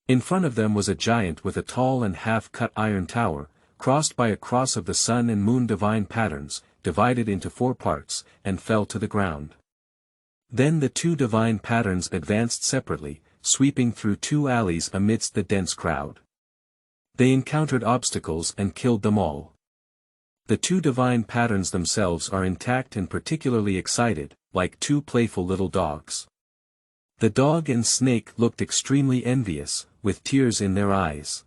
In front of them was a giant with a tall and half-cut iron tower, crossed by a cross of the sun and moon divine patterns, divided into 4 parts, and fell to the ground. Then the 2 divine patterns advanced separately, sweeping through 2 alleys amidst the dense crowd. They encountered obstacles and killed them all. The 2 divine patterns themselves are intact and particularly excited, like 2 playful little dogs. The dog and snake looked extremely envious, with tears in their eyes.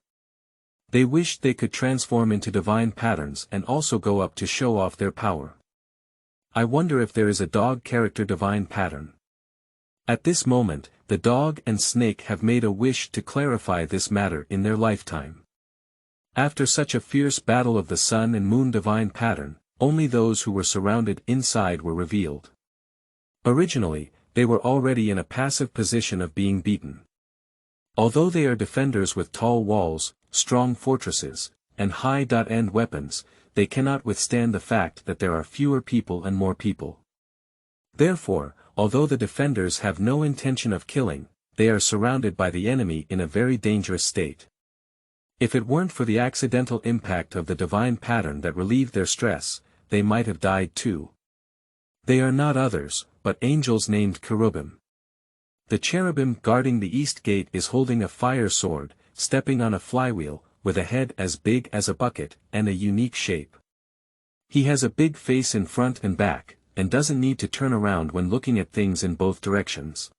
They wished they could transform into divine patterns and also go up to show off their power. I wonder if there is a dog character divine pattern. At this moment, the dog and snake have made a wish to clarify this matter in their lifetime. After such a fierce battle of the sun and moon divine pattern, only those who were surrounded inside were revealed. Originally, they were already in a passive position of being beaten. Although they are defenders with tall walls, strong fortresses, and high-end weapons, they cannot withstand the fact that there are fewer people and more people. Therefore, although the defenders have no intention of killing, they are surrounded by the enemy in a very dangerous state. If it weren't for the accidental impact of the divine pattern that relieved their stress, they might have died too. They are not others, but angels named cherubim. The cherubim guarding the east gate is holding a fire sword, stepping on a flywheel, with a head as big as a bucket, and a unique shape. He has a big face in front and back, and doesn't need to turn around when looking at things in both directions.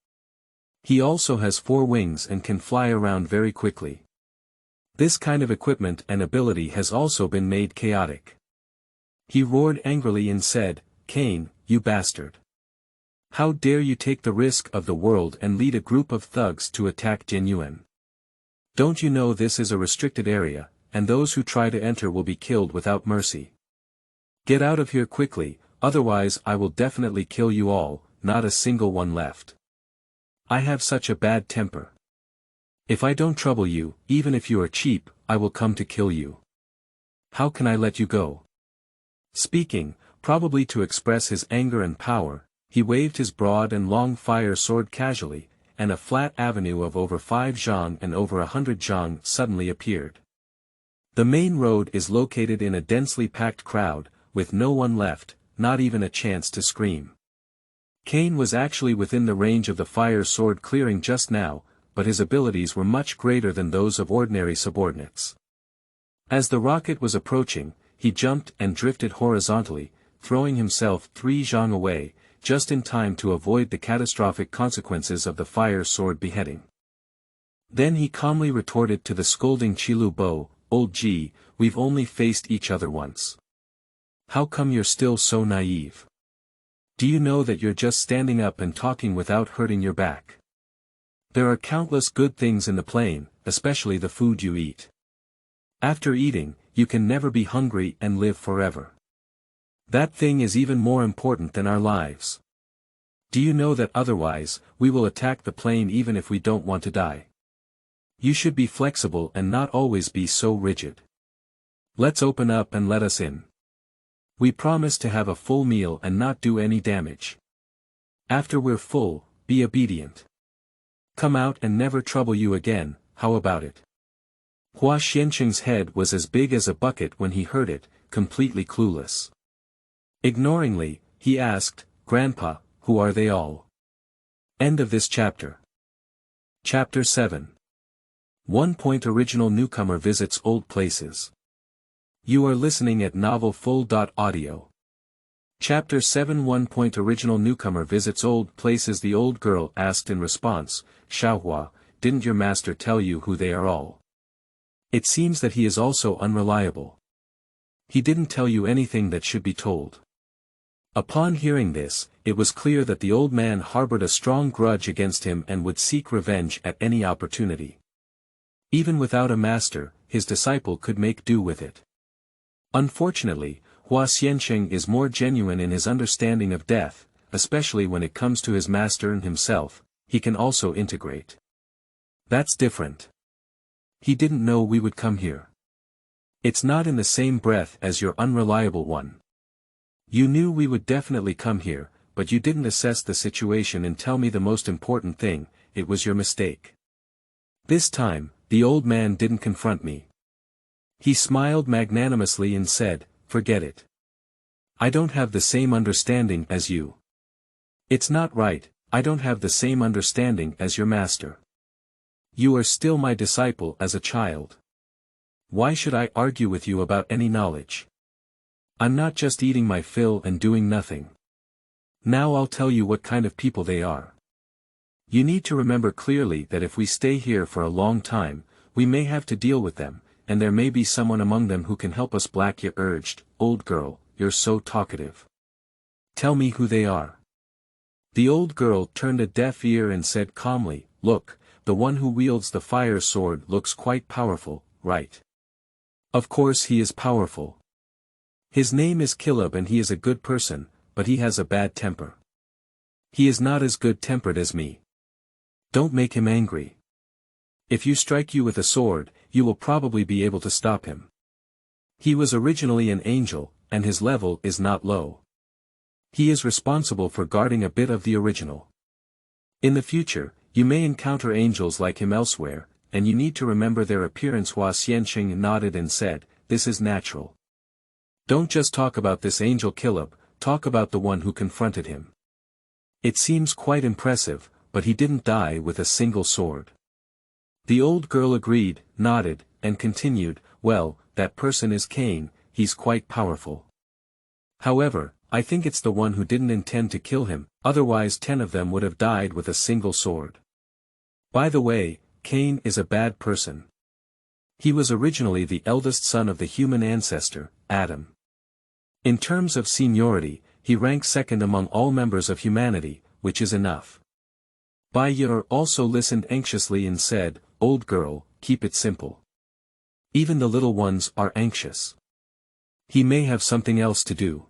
He also has 4 wings and can fly around very quickly. This kind of equipment and ability has also been made chaotic. He roared angrily and said, "Cain, you bastard! How dare you take the risk of the world and lead a group of thugs to attack Jinyuan? Don't you know this is a restricted area, and those who try to enter will be killed without mercy? Get out of here quickly, otherwise I will definitely kill you all, not a single one left. I have such a bad temper. If I don't trouble you, even if you are cheap, I will come to kill you. How can I let you go?" Speaking, probably to express his anger and power, he waved his broad and long fire sword casually, and a flat avenue of over 5 zhang and over 100 zhang suddenly appeared. The main road is located in a densely packed crowd, with no one left, not even a chance to scream. Cain was actually within the range of the fire sword clearing just now, but his abilities were much greater than those of ordinary subordinates. As the rocket was approaching, he jumped and drifted horizontally, throwing himself 3 zhang away, just in time to avoid the catastrophic consequences of the fire sword beheading. Then he calmly retorted to the scolding Qilu Bo, "Old G, we've only faced each other once. How come you're still so naive? Do you know that you're just standing up and talking without hurting your back? There are countless good things in the plane, especially the food you eat. After eating, you can never be hungry and live forever. That thing is even more important than our lives. Do you know that otherwise, we will attack the plane even if we don't want to die? You should be flexible and not always be so rigid. Let's open up and let us in. We promise to have a full meal and not do any damage. After we're full, be obedient. Come out and never trouble you again, how about it?" Hua Xianqing's head was as big as a bucket when he heard it, completely clueless. Ignoringly, he asked, "Grandpa, who are they all?" End of this chapter. Chapter 7. 1. Original Newcomer visits old places. You are listening at novelfull.audio. Chapter 7. 1. Original Newcomer visits old places. The old girl asked in response, "Xiaohua, didn't your master tell you who they are all? It seems that he is also unreliable. He didn't tell you anything that should be told." Upon hearing this, it was clear that the old man harbored a strong grudge against him and would seek revenge at any opportunity. Even without a master, his disciple could make do with it. Unfortunately, Hua Xianqing is more genuine in his understanding of death, especially when it comes to his master and himself. He can also integrate. That's different. He didn't know we would come here. It's not in the same breath as your unreliable one. You knew we would definitely come here, but you didn't assess the situation and tell me the most important thing. It was your mistake. This time, the old man didn't confront me. He smiled magnanimously and said, "Forget it. I don't have the same understanding as you. It's not right, I don't have the same understanding as your master. You are still my disciple as a child. Why should I argue with you about any knowledge? I'm not just eating my fill and doing nothing. Now I'll tell you what kind of people they are. You need to remember clearly that if we stay here for a long time, we may have to deal with them, and there may be someone among them who can help us." Blackya urged, "Old girl, you're so talkative. Tell me who they are." The old girl turned a deaf ear and said calmly, "Look, the one who wields the fire sword looks quite powerful, right? Of course he is powerful. His name is Kirubi and he is a good person, but he has a bad temper. He is not as good-tempered as me. Don't make him angry. If you strike you with a sword, you will probably be able to stop him. He was originally an angel, and his level is not low. He is responsible for guarding a bit of the original. In the future, you may encounter angels like him elsewhere, and you need to remember their appearance." Hua Xianqing nodded and said, "This is natural. Don't just talk about this angel Kirubi, talk about the one who confronted him. It seems quite impressive, but he didn't die with a single sword." The old girl agreed, nodded, and continued, "Well, that person is Cain, he's quite powerful. However, I think it's the one who didn't intend to kill him, otherwise 10 of them would have died with a single sword. By the way, Cain is a bad person. He was originally the eldest son of the human ancestor, Adam. In terms of seniority, he ranks second among all members of humanity, which is enough." Bai Yer also listened anxiously and said, "Old girl, keep it simple. Even the little ones are anxious. He may have something else to do."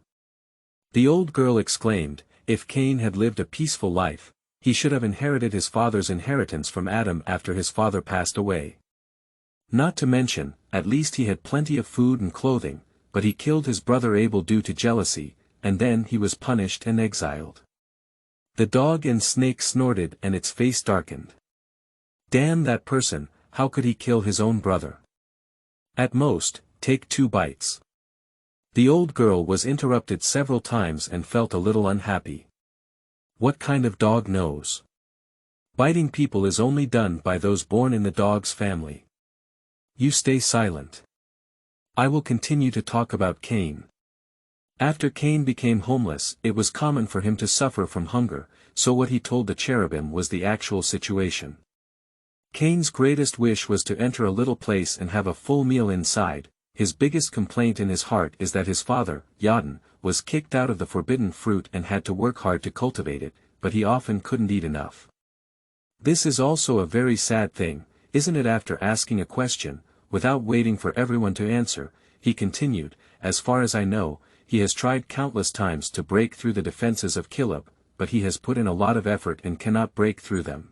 The old girl exclaimed, "If Cain had lived a peaceful life, he should have inherited his father's inheritance from Adam after his father passed away. Not to mention, at least he had plenty of food and clothing, but he killed his brother Abel due to jealousy, and then he was punished and exiled." The dog and snake snorted and its face darkened. Damn that person, how could he kill his own brother? At most, take 2 bites. The old girl was interrupted several times and felt a little unhappy. What kind of dog knows? Biting people is only done by those born in the dog's family. You stay silent. I will continue to talk about Cain. After Cain became homeless, it was common for him to suffer from hunger, so what he told the cherubim was the actual situation. Cain's greatest wish was to enter a little place and have a full meal inside. His biggest complaint in his heart is that his father, Yadin, was kicked out of the forbidden fruit and had to work hard to cultivate it, but he often couldn't eat enough. This is also a very sad thing, isn't it? After asking a question, without waiting for everyone to answer, he continued, as far as I know, he has tried countless times to break through the defenses of Kirubi, but he has put in a lot of effort and cannot break through them.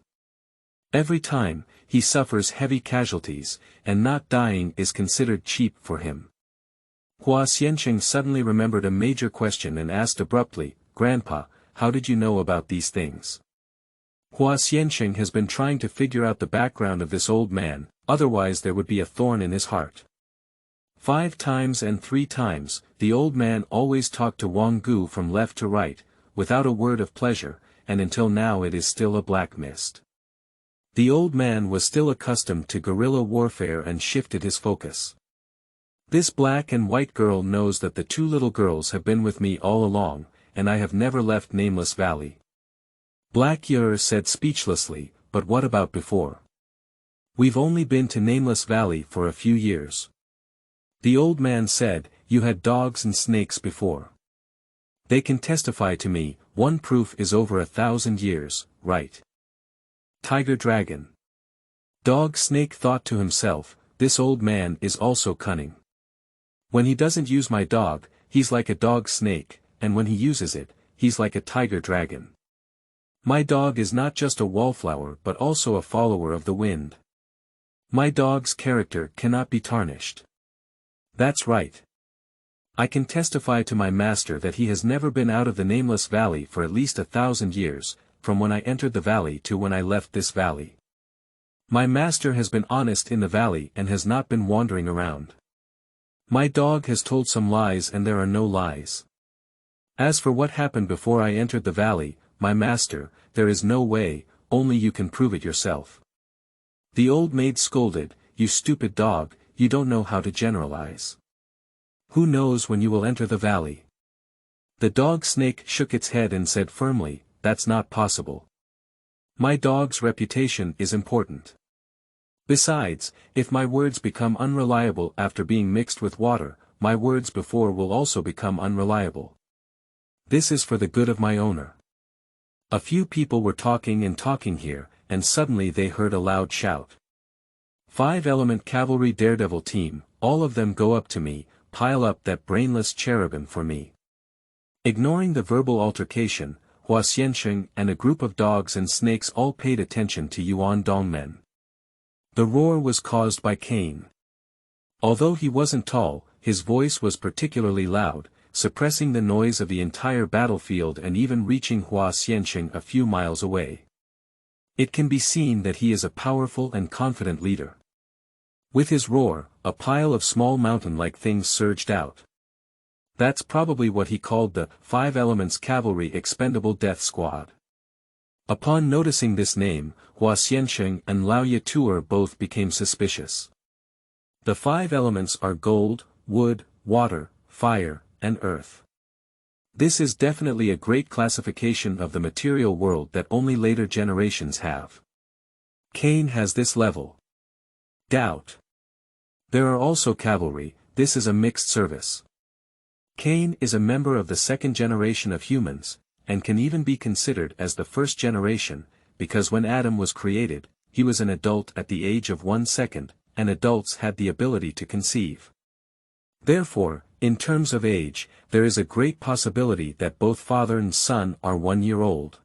Every time, he suffers heavy casualties, and not dying is considered cheap for him. Hua Xianqing suddenly remembered a major question and asked abruptly, "Grandpa, how did you know about these things?" Hua Xianqing has been trying to figure out the background of this old man, otherwise there would be a thorn in his heart. 5 times and 3 times, the old man always talked to Wang Gu from left to right, without a word of pleasure, and until now it is still a black mist. The old man was still accustomed to guerrilla warfare and shifted his focus. This black and white girl knows that the 2 little girls have been with me all along, and I have never left Nameless Valley. Black Yer said speechlessly, "But what about before? We've only been to Nameless Valley for a few years." The old man said, "You had dogs and snakes before. They can testify to me, one proof is over 1,000 years, right? Tiger Dragon." Dog Snake thought to himself, "This old man is also cunning. When he doesn't use my dog, he's like a dog snake, and when he uses it, he's like a tiger dragon. My dog is not just a wallflower but also a follower of the wind. My dog's character cannot be tarnished. That's right. I can testify to my master that he has never been out of the Nameless Valley for at least 1,000 years, from when I entered the valley to when I left this valley. My master has been honest in the valley and has not been wandering around. My dog has told some lies and there are no lies. As for what happened before I entered the valley, my master, there is no way, only you can prove it yourself." The old maid scolded, "You stupid dog, you don't know how to generalize. Who knows when you will enter the valley?" The dog Snake shook its head and said firmly, "That's not possible. My dog's reputation is important. Besides, if my words become unreliable after being mixed with water, my words before will also become unreliable. This is for the good of my owner." A few people were talking here, and suddenly they heard a loud shout. 5-element cavalry daredevil team, all of them go up to me, pile up that brainless cherubim for me. Ignoring the verbal altercation, Hua Xianqing and a group of dogs and snakes all paid attention to Yuan Dongmen. The roar was caused by Cain. Although he wasn't tall, his voice was particularly loud, suppressing the noise of the entire battlefield and even reaching Hua Xianqing a few miles away. It can be seen that he is a powerful and confident leader. With his roar, a pile of small mountain-like things surged out. That's probably what he called the 5 Elements Cavalry Expendable Death Squad. Upon noticing this name, Hua Xianqing and Lao Yetuer both became suspicious. The 5 elements are gold, wood, water, fire, and earth. This is definitely a great classification of the material world that only later generations have. Cain has this level. Doubt. There are also cavalry, this is a mixed service. Cain is a member of the 2nd generation of humans, and can even be considered as the 1st generation, because when Adam was created, he was an adult at the age of 1 second, and adults had the ability to conceive. Therefore, in terms of age, there is a great possibility that both father and son are 1 year old.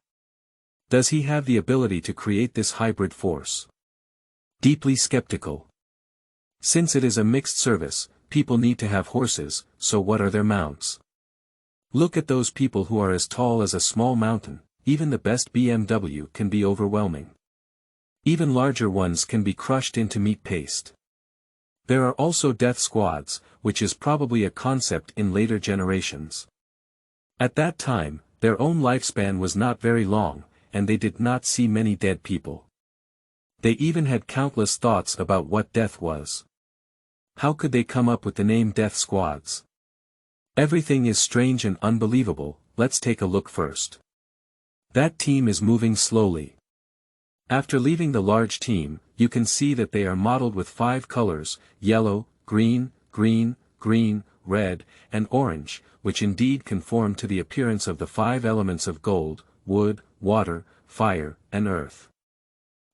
Does he have the ability to create this hybrid force? Deeply skeptical. Since it is a mixed service, people need to have horses, so what are their mounts? Look at those people who are as tall as a small mountain, even the best BMW can be overwhelming. Even larger ones can be crushed into meat paste. There are also death squads, which is probably a concept in later generations. At that time, their own lifespan was not very long, and they did not see many dead people. They even had countless thoughts about what death was. How could they come up with the name Death Squads? Everything is strange and unbelievable. Let's take a look first. That team is moving slowly. After leaving the large team, you can see that they are modeled with 5 colors, yellow, green, green, green, red, and orange, which indeed conform to the appearance of the 5 elements of gold, wood, water, fire, and earth.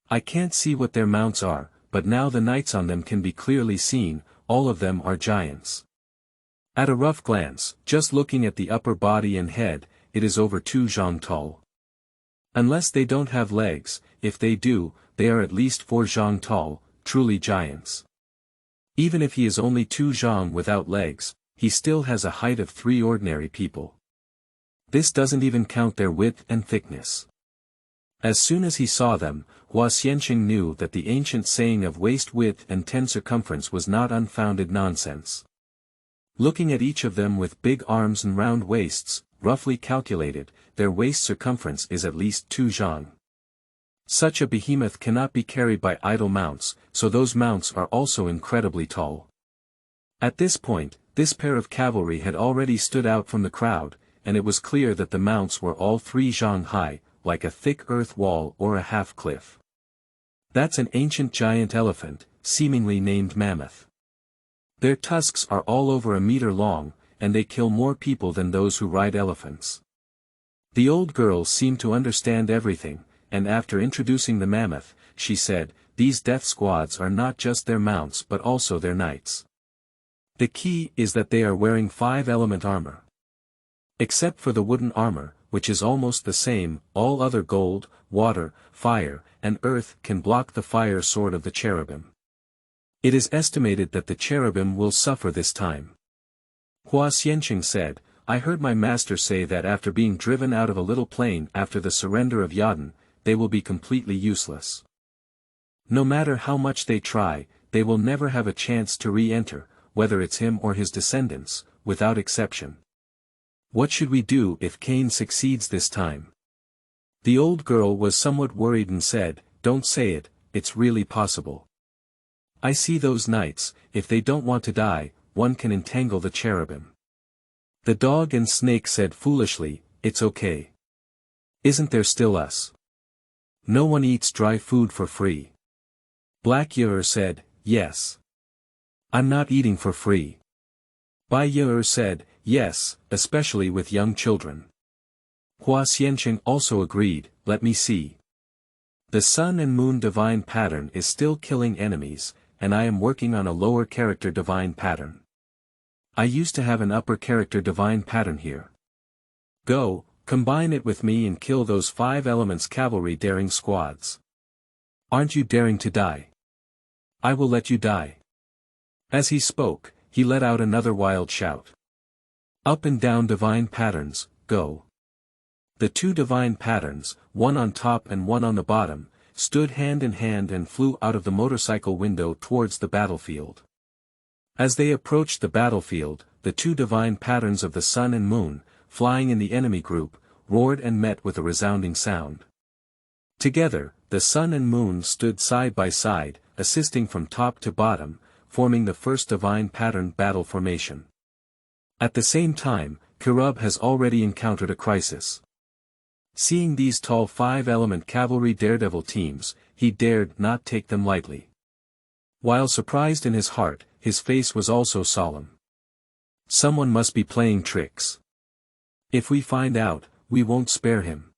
I can't see what their mounts are, but now the knights on them can be clearly seen. All of them are giants. At a rough glance, just looking at the upper body and head, it is over 2 zhang tall. Unless they don't have legs, if they do, they are at least 4 zhang tall, truly giants. Even if he is only 2 zhang without legs, he still has a height of 3 ordinary people. This doesn't even count their width and thickness. As soon as he saw them, Hua Xianqing knew that the ancient saying of waist width and 10 circumference was not unfounded nonsense. Looking at each of them with big arms and round waists, roughly calculated, their waist circumference is at least 2 zhang. Such a behemoth cannot be carried by idle mounts, so those mounts are also incredibly tall. At this point, this pair of cavalry had already stood out from the crowd, and it was clear that the mounts were all 3 zhang high, like a thick earth wall or a half-cliff. That's an ancient giant elephant, seemingly named Mammoth. Their tusks are all over a meter long, and they kill more people than those who ride elephants. The old girl seemed to understand everything, and after introducing the mammoth, she said, "These death squads are not just their mounts but also their knights. The key is that they are wearing 5-element armor. Except for the wooden armor, which is almost the same, all other gold, water, fire, and earth can block the fire sword of the cherubim. It is estimated that the cherubim will suffer this time." Hua Xianqing said, "I heard my master say that after being driven out of a little plain after the surrender of Yaden, they will be completely useless. No matter how much they try, they will never have a chance to re-enter, whether it's him or his descendants, without exception. What should we do if Cain succeeds this time?" The old girl was somewhat worried and said, "Don't say it, it's really possible. I see those knights, if they don't want to die, one can entangle the cherubim." The dog and snake said foolishly, "It's okay. Isn't there still us? No one eats dry food for free." Black Yer said, "Yes. I'm not eating for free." Bai Yer said, "Yes, especially with young children." Hua Xianqing also agreed, "Let me see. The sun and moon divine pattern is still killing enemies, and I am working on a lower character divine pattern. I used to have an upper character divine pattern here. Go, combine it with me and kill those 5 elements cavalry daring squads. Aren't you daring to die? I will let you die." As he spoke, he let out another wild shout. "Up and down divine patterns, go." The 2 divine patterns, one on top and one on the bottom, stood hand in hand and flew out of the motorcycle window towards the battlefield. As they approached the battlefield, the 2 divine patterns of the sun and moon, flying in the enemy group, roared and met with a resounding sound. Together, the sun and moon stood side by side, assisting from top to bottom, forming the first divine pattern battle formation. At the same time, Kirubi has already encountered a crisis. Seeing these tall 5-element cavalry daredevil teams, he dared not take them lightly. While surprised in his heart, his face was also solemn. Someone must be playing tricks. If we find out, we won't spare him.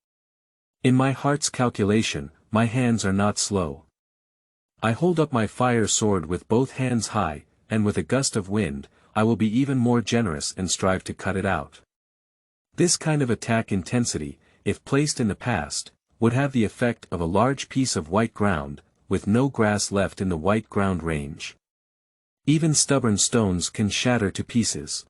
In my heart's calculation, my hands are not slow. I hold up my fire sword with both hands high, and with a gust of wind, I will be even more generous and strive to cut it out. This kind of attack intensity, if placed in the past, would have the effect of a large piece of white ground, with no grass left in the white ground range. Even stubborn stones can shatter to pieces.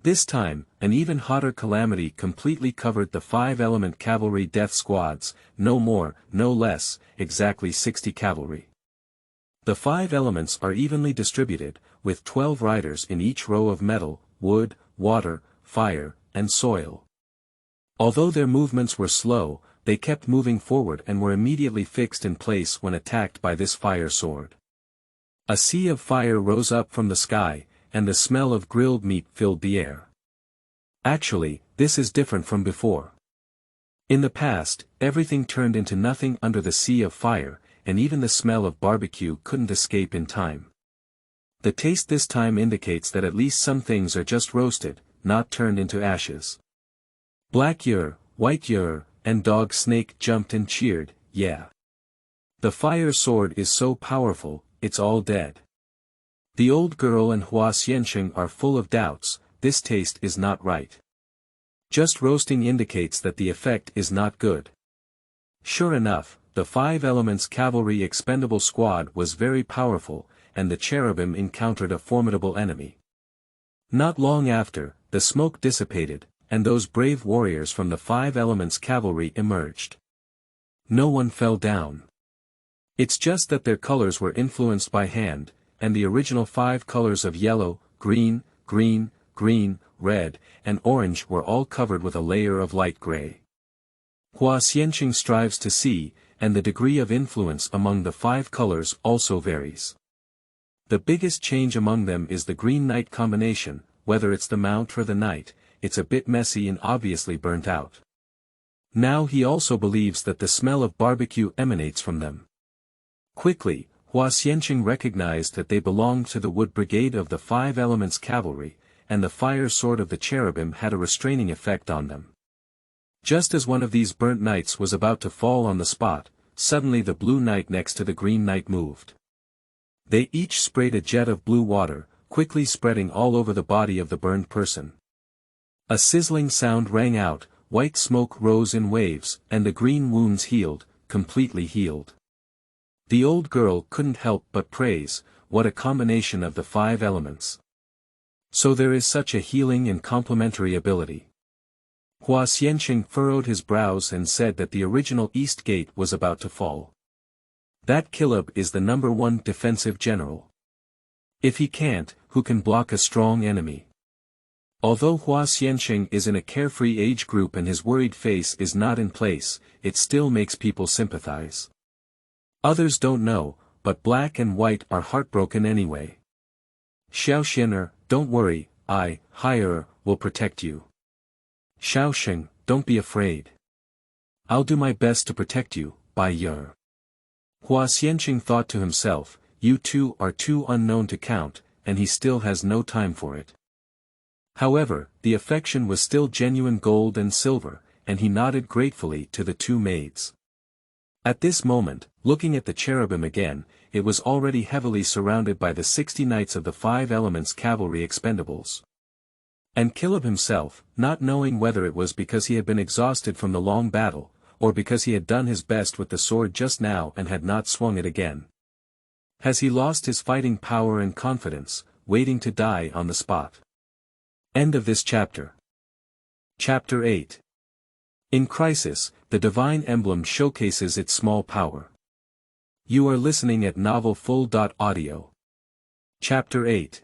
This time, an even hotter calamity completely covered the 5-element cavalry death squads, no more, no less, exactly 60 cavalry. The 5 elements are evenly distributed, with 12 riders in each row of metal, wood, water, fire, and soil. Although their movements were slow, they kept moving forward and were immediately fixed in place when attacked by this fire sword. A sea of fire rose up from the sky, and the smell of grilled meat filled the air. Actually, this is different from before. In the past, everything turned into nothing under the sea of fire, and even the smell of barbecue couldn't escape in time. The taste this time indicates that at least some things are just roasted, not turned into ashes. Black Yer, White Yer, and Dog Snake jumped and cheered, yeah. The fire sword is so powerful, it's all dead. The old girl and Hua Xianxing are full of doubts, this taste is not right. Just roasting indicates that the effect is not good. Sure enough, the 5 Elements Cavalry Expendable Squad was very powerful, and the cherubim encountered a formidable enemy. Not long after, the smoke dissipated, and those brave warriors from the 5 Elements Cavalry emerged. No one fell down. It's just that their colors were influenced by hand, and the original 5 colors of yellow, green, green, green, red, and orange were all covered with a layer of light gray. Hua Xianxing strives to see, and the degree of influence among the 5 colors also varies. The biggest change among them is the green-night combination, whether it's the mount or the knight, it's a bit messy and obviously burnt out. Now he also believes that the smell of barbecue emanates from them. Quickly, Hua Xianxing recognized that they belonged to the Wood Brigade of the 5 Elements Cavalry, and the fire sword of the cherubim had a restraining effect on them. Just as one of these burnt knights was about to fall on the spot, suddenly the blue knight next to the green knight moved. They each sprayed a jet of blue water, quickly spreading all over the body of the burned person. A sizzling sound rang out, white smoke rose in waves, and the green wounds healed, completely healed. The old girl couldn't help but praise, what a combination of the 5 elements. So there is such a healing and complementary ability. Hua Xianxing furrowed his brows and said that the original East Gate was about to fall. That Kirubi is the #1 defensive general. If he can't, who can block a strong enemy? Although Hua Xianxing is in a carefree age group and his worried face is not in place, it still makes people sympathize. Others don't know, but Black and White are heartbroken anyway. Xiaoxiner, don't worry, I, Higher, will protect you. Xiaoxing, don't be afraid. I'll do my best to protect you, Bai Yer. Hua Xianxing thought to himself, you two are too unknown to count, and he still has no time for it. However, the affection was still genuine gold and silver, and he nodded gratefully to the 2 maids. At this moment, looking at the cherubim again, it was already heavily surrounded by the 60 knights of the 5 Elements Cavalry Expendables. And Kirubi himself, not knowing whether it was because he had been exhausted from the long battle, or because he had done his best with the sword just now and had not swung it again. Has he lost his fighting power and confidence, waiting to die on the spot? End of this chapter. Chapter 8. In Crisis, the Divine Emblem showcases its small power. You are listening at novelfull.audio. Chapter 8.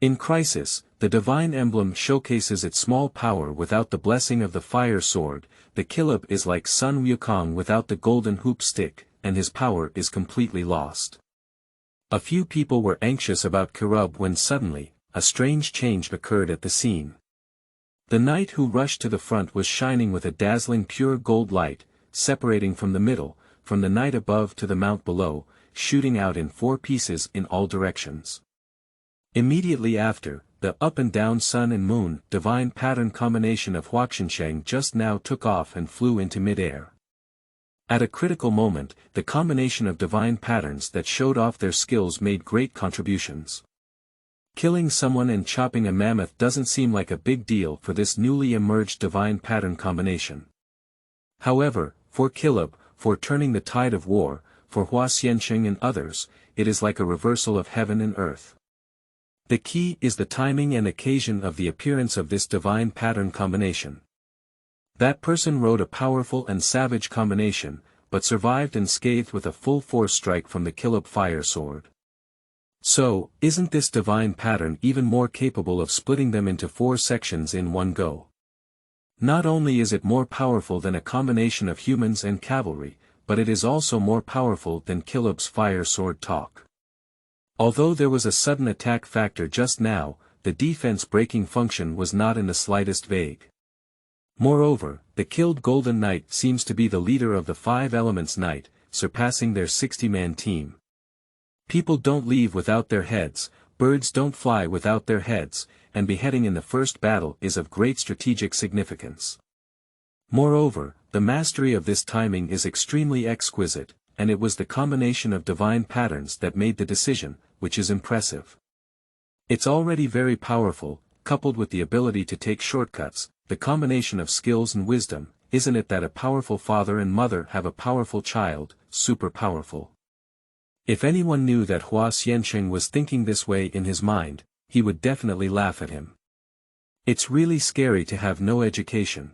In Crisis, the Divine Emblem showcases its small power without the blessing of the fire sword. The Kirubi is like Sun Wukong without the golden hoop stick, and his power is completely lost. A few people were anxious about Kirubi when suddenly, a strange change occurred at the scene. The knight who rushed to the front was shining with a dazzling pure gold light, separating from the middle, from the knight above to the mount below, shooting out in 4 pieces in all directions. Immediately after, the up and down sun and moon divine pattern combination of Huaqiansheng just now took off and flew into mid-air. At a critical moment, the combination of divine patterns that showed off their skills made great contributions. Killing someone and chopping a mammoth doesn't seem like a big deal for this newly emerged divine pattern combination. However, for Kirubi, for turning the tide of war, for Hua Xianxing and others, it is like a reversal of heaven and earth. The key is the timing and occasion of the appearance of this divine pattern combination. That person wrote a powerful and savage combination, but survived unscathed with a full force strike from the Kirubi fire sword. So, isn't this divine pattern even more capable of splitting them into 4 sections in one go? Not only is it more powerful than a combination of humans and cavalry, but it is also more powerful than Kilub's fire sword talk. Although there was a sudden attack factor just now, the defense-breaking function was not in the slightest vague. Moreover, the killed Golden Knight seems to be the leader of the 5 Elements Knight, surpassing their 60-man team. People don't leave without their heads, birds don't fly without their heads, and beheading in the first battle is of great strategic significance. Moreover, the mastery of this timing is extremely exquisite, and it was the combination of divine patterns that made the decision, which is impressive. It's already very powerful, coupled with the ability to take shortcuts, the combination of skills and wisdom. Isn't it that a powerful father and mother have a powerful child, super powerful? If anyone knew that Hua Xiansheng was thinking this way in his mind, he would definitely laugh at him. It's really scary to have no education.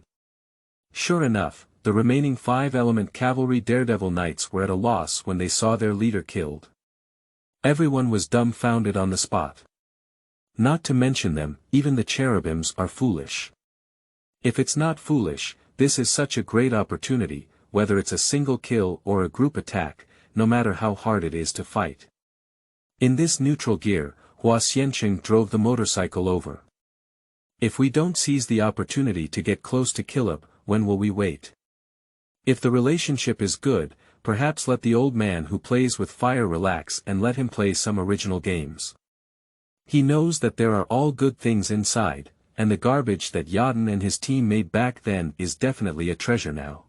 Sure enough, the remaining 5-element cavalry daredevil knights were at a loss when they saw their leader killed. Everyone was dumbfounded on the spot. Not to mention them, even the cherubims are foolish. If it's not foolish, this is such a great opportunity, whether it's a single kill or a group attack, no matter how hard it is to fight. In this neutral gear, Hua Xiansheng drove the motorcycle over. If we don't seize the opportunity to get close to Kilub, when will we wait? If the relationship is good, perhaps let the old man who plays with fire relax and let him play some original games. He knows that there are all good things inside, and the garbage that Yadin and his team made back then is definitely a treasure now.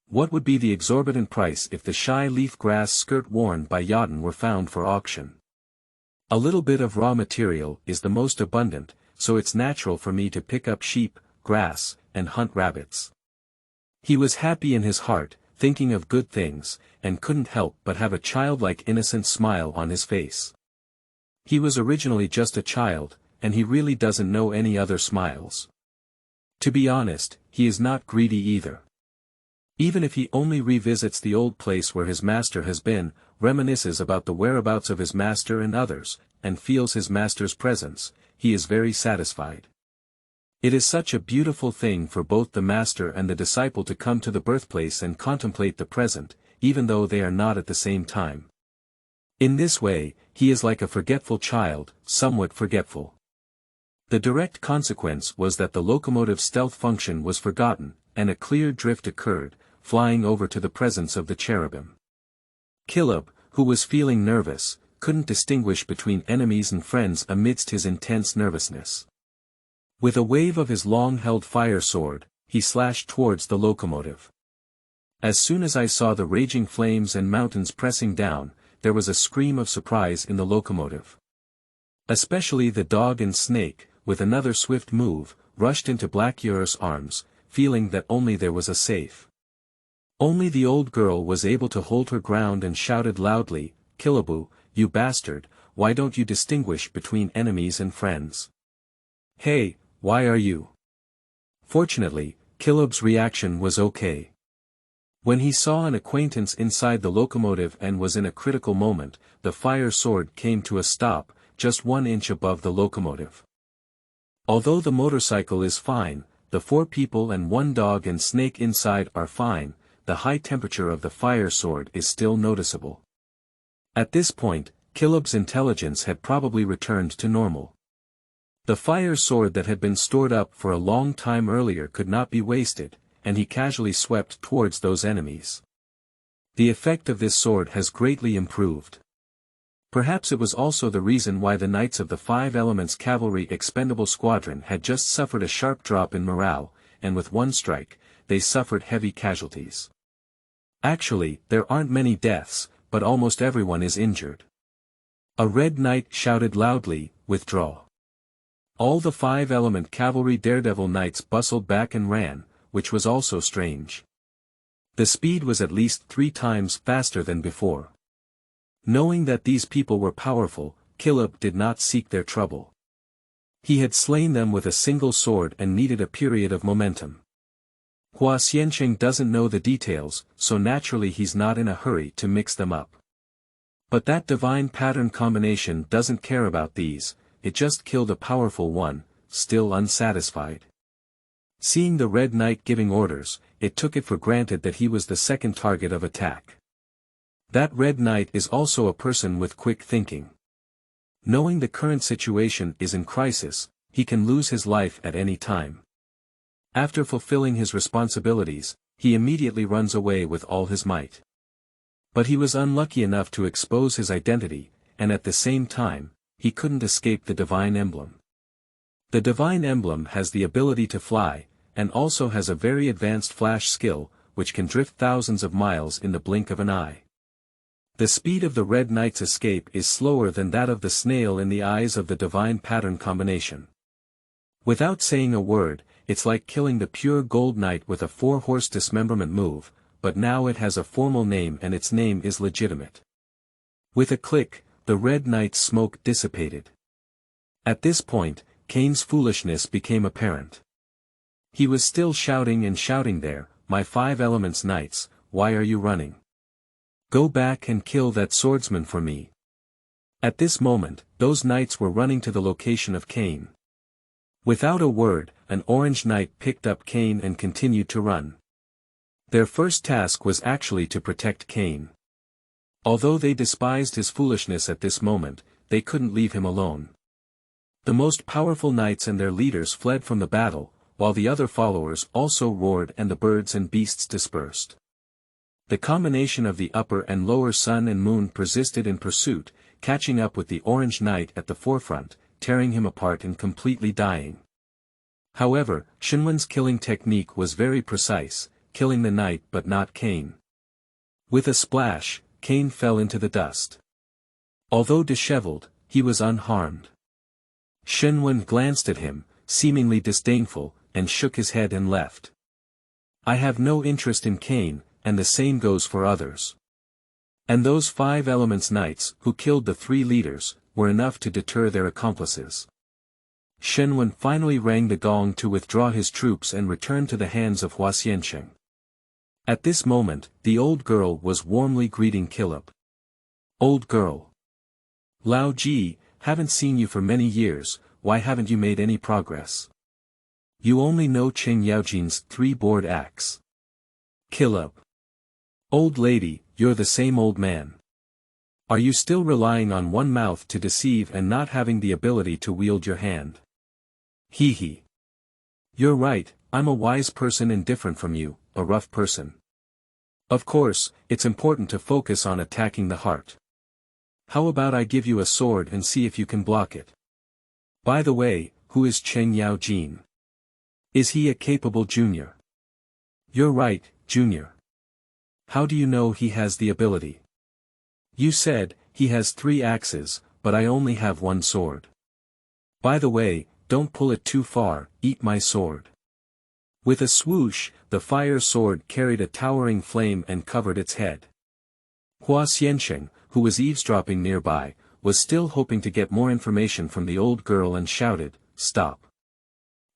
What would be the exorbitant price if the shy leaf grass skirt worn by Yadin were found for auction? A little bit of raw material is the most abundant, so it's natural for me to pick up sheep, grass, and hunt rabbits. He was happy in his heart, thinking of good things, and couldn't help but have a childlike innocent smile on his face. He was originally just a child, and he really doesn't know any other smiles. To be honest, he is not greedy either. Even if he only revisits the old place where his master has been, reminisces about the whereabouts of his master and others, and feels his master's presence, he is very satisfied. It is such a beautiful thing for both the master and the disciple to come to the birthplace and contemplate the present, even though they are not at the same time. In this way, he is like a forgetful child, somewhat forgetful. The direct consequence was that the locomotive stealth function was forgotten, and a clear drift occurred, flying over to the presence of the cherubim. Kilub, who was feeling nervous, couldn't distinguish between enemies and friends amidst his intense nervousness. With a wave of his long-held fire sword, he slashed towards the locomotive. As soon as I saw the raging flames and mountains pressing down, there was a scream of surprise in the locomotive. Especially the dog and snake, with another swift move, rushed into Black Yur's arms, feeling that only there was a safe. Only the old girl was able to hold her ground and shouted loudly, "Kilubu, you bastard, why don't you distinguish between enemies and friends? Hey, why are you?" Fortunately, Kilub's reaction was okay. When he saw an acquaintance inside the locomotive and was in a critical moment, the fire sword came to a stop, just 1 inch above the locomotive. Although the motorcycle is fine, the 4 people and 1 dog and snake inside are fine, the high temperature of the fire sword is still noticeable. At this point, Kilub's intelligence had probably returned to normal. The fire sword that had been stored up for a long time earlier could not be wasted, and he casually swept towards those enemies. The effect of this sword has greatly improved. Perhaps it was also the reason why the Knights of the 5 Elements Cavalry Expendable Squadron had just suffered a sharp drop in morale, and with 1 strike, they suffered heavy casualties. Actually, there aren't many deaths, but almost everyone is injured. A Red Knight shouted loudly, "Withdraw." All the 5-element cavalry daredevil knights bustled back and ran, which was also strange. The speed was at least 3 times faster than before. Knowing that these people were powerful, Kilub did not seek their trouble. He had slain them with a single sword and needed a period of momentum. Hua Xiansheng doesn't know the details, so naturally he's not in a hurry to mix them up. But that divine pattern combination doesn't care about these, it just killed a powerful one, still unsatisfied. Seeing the Red Knight giving orders, it took it for granted that he was the second target of attack. That Red Knight is also a person with quick thinking. Knowing the current situation is in crisis, he can lose his life at any time. After fulfilling his responsibilities, he immediately runs away with all his might. But he was unlucky enough to expose his identity, and at the same time, he couldn't escape the Divine Emblem. The Divine Emblem has the ability to fly, and also has a very advanced flash skill, which can drift thousands of miles in the blink of an eye. The speed of the Red Knight's escape is slower than that of the snail in the eyes of the Divine Pattern combination. Without saying a word, it's like killing the pure Gold Knight with a 4-horse dismemberment move, but now it has a formal name and its name is legitimate. With a click, the Red Knight's smoke dissipated. At this point, Kane's foolishness became apparent. He was still shouting and shouting there, "My 5 Elements Knights, why are you running? Go back and kill that swordsman for me." At this moment, those knights were running to the location of Kane. Without a word, an Orange Knight picked up Kane and continued to run. Their first task was actually to protect Kane. Although they despised his foolishness at this moment, they couldn't leave him alone. The most powerful knights and their leaders fled from the battle, while the other followers also roared and the birds and beasts dispersed. The combination of the upper and lower sun and moon persisted in pursuit, catching up with the Orange Knight at the forefront, tearing him apart and completely dying. However, Shinwen's killing technique was very precise, killing the knight but not Kane. With a splash, Kane fell into the dust. Although disheveled, he was unharmed. Shinwen glanced at him, seemingly disdainful, and shook his head and left. "I have no interest in Kane, and the same goes for others." And those 5 Elements Knights, who killed the 3 leaders, were enough to deter their accomplices. Shinwen finally rang the gong to withdraw his troops and return to the hands of Hua Xiansheng. At this moment, the old girl was warmly greeting Kirubi. "Old girl. Lao Ji, haven't seen you for many years, why haven't you made any progress? You only know Qing Yaojin's 3-board axe." Kirubi. "Old lady, you're the same old man. Are you still relying on one mouth to deceive and not having the ability to wield your hand?" "Hee hee. You're right, I'm a wise person and different from you, a rough person. Of course, it's important to focus on attacking the heart. How about I give you a sword and see if you can block it? By the way, who is Qing Yaojin? Is he a capable junior?" "You're right, junior. How do you know he has the ability? You said, he has 3 axes, but I only have 1 sword. By the way, don't pull it too far, eat my sword." With a swoosh, the fire sword carried a towering flame and covered its head. Hua Xiansheng, who was eavesdropping nearby, was still hoping to get more information from the old girl and shouted, "Stop."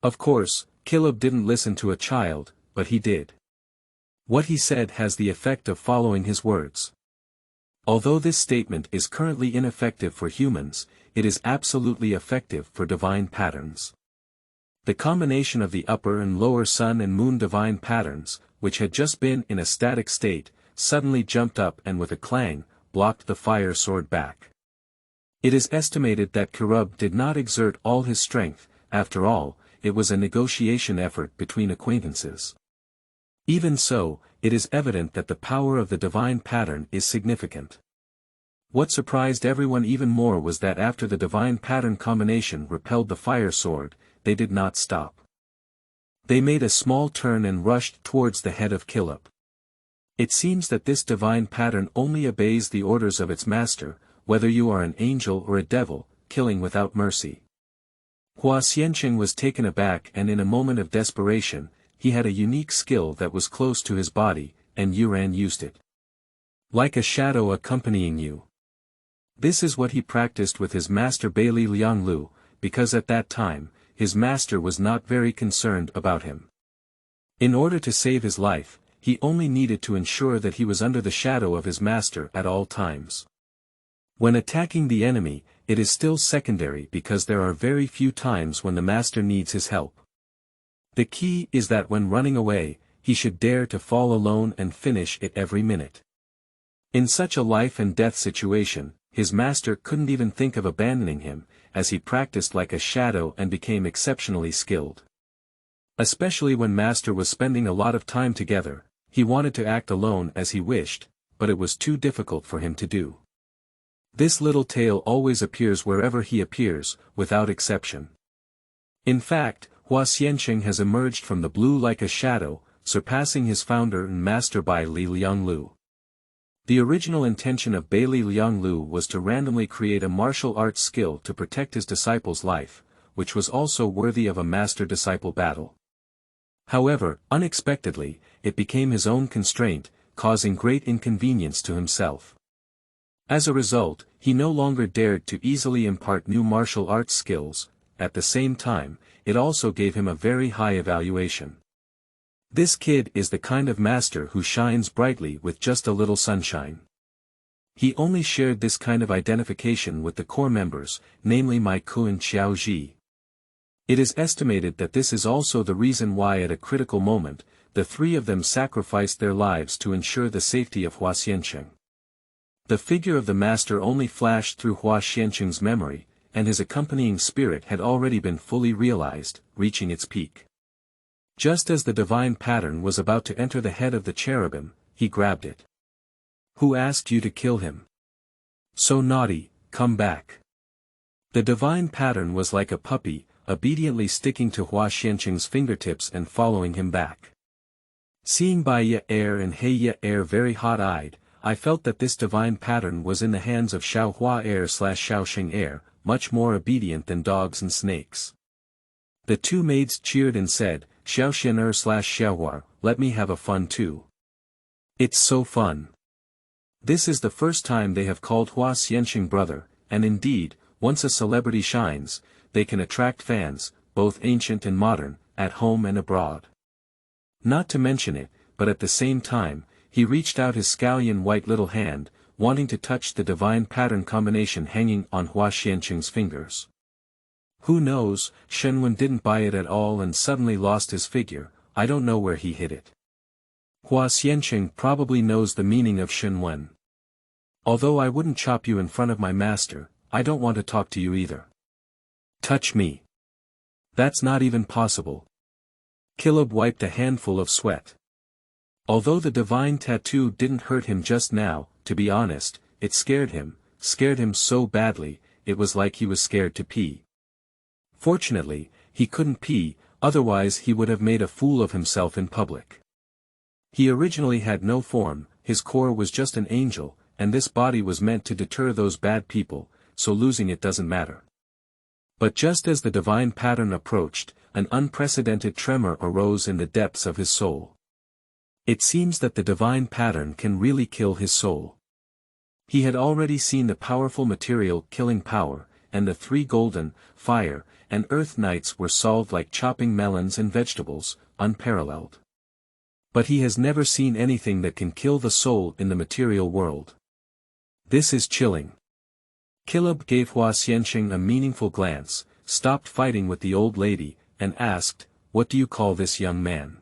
Of course, Kirubi didn't listen to a child, but he did. What he said has the effect of following his words. Although this statement is currently ineffective for humans, it is absolutely effective for divine patterns. The combination of the upper and lower sun and moon divine patterns, which had just been in a static state, suddenly jumped up and with a clang, blocked the fire sword back. It is estimated that Kirubi did not exert all his strength, after all, it was a negotiation effort between acquaintances. Even so, it is evident that the power of the divine pattern is significant. What surprised everyone even more was that after the divine pattern combination repelled the fire sword, they did not stop. They made a small turn and rushed towards the head of Kirubi. It seems that this divine pattern only obeys the orders of its master, whether you are an angel or a devil, killing without mercy. Hua Xiansheng was taken aback, and in a moment of desperation, he had a unique skill that was close to his body, and Yuran used it. Like a shadow accompanying you. This is what he practiced with his master Bailey Lianglu, because at that time, his master was not very concerned about him. In order to save his life, he only needed to ensure that he was under the shadow of his master at all times. When attacking the enemy, it is still secondary because there are very few times when the master needs his help. The key is that when running away, he should dare to fall alone and finish it every minute. In such a life and death situation, his master couldn't even think of abandoning him, as he practiced like a shadow and became exceptionally skilled. Especially when master was spending a lot of time together, he wanted to act alone as he wished, but it was too difficult for him to do. This little tale always appears wherever he appears, without exception. In fact, Hua Xianqing has emerged from the blue like a shadow, surpassing his founder and master Bai Li Lianglu. The original intention of Bai Li Lianglu was to randomly create a martial arts skill to protect his disciple's life, which was also worthy of a master-disciple battle. However, unexpectedly, it became his own constraint, causing great inconvenience to himself. As a result, he no longer dared to easily impart new martial arts skills. At the same time, it also gave him a very high evaluation. This kid is the kind of master who shines brightly with just a little sunshine. He only shared this kind of identification with the core members, namely Mai Ku and Xiao Ji. It is estimated that this is also the reason why at a critical moment, the three of them sacrificed their lives to ensure the safety of Hua Xianqing. The figure of the master only flashed through Hua Xianqing's memory, and his accompanying spirit had already been fully realized, reaching its peak. Just as the divine pattern was about to enter the head of the cherubim, he grabbed it. "Who asked you to kill him? So naughty, come back." The divine pattern was like a puppy, obediently sticking to Hua Xianqing's fingertips and following him back. Seeing Bai Ye Air and Hei Ye Air very hot-eyed, I felt that this divine pattern was in the hands of Xiao Hua Air / Xiao Xing Air, much more obedient than dogs and snakes. The two maids cheered and said, "Xiao Xian Er / Xiao Hua, let me have a fun too. It's so fun." This is the first time they have called Hua Xianqing brother, and indeed, once a celebrity shines, they can attract fans, both ancient and modern, at home and abroad. Not to mention it, but at the same time, he reached out his scallion white little hand, wanting to touch the divine pattern combination hanging on Hua Xianqing's fingers. Who knows, Shenwen didn't buy it at all and suddenly lost his figure. I don't know where he hid it. Hua Xianqing probably knows the meaning of Shenwen. Although I wouldn't chop you in front of my master, I don't want to talk to you either. Touch me. That's not even possible. Kirubi wiped a handful of sweat. Although the divine tattoo didn't hurt him just now, to be honest, it scared him so badly, it was like he was scared to pee. Fortunately, he couldn't pee, otherwise he would have made a fool of himself in public. He originally had no form, his core was just an angel, and this body was meant to deter those bad people, so losing it doesn't matter. But just as the divine pattern approached, an unprecedented tremor arose in the depths of his soul. It seems that the divine pattern can really kill his soul. He had already seen the powerful material killing power, and the three golden, fire, and earth knights were solved like chopping melons and vegetables, unparalleled. But he has never seen anything that can kill the soul in the material world. This is chilling. Kirubi gave Hua Xianqing a meaningful glance, stopped fighting with the old lady, and asked, "What do you call this young man?"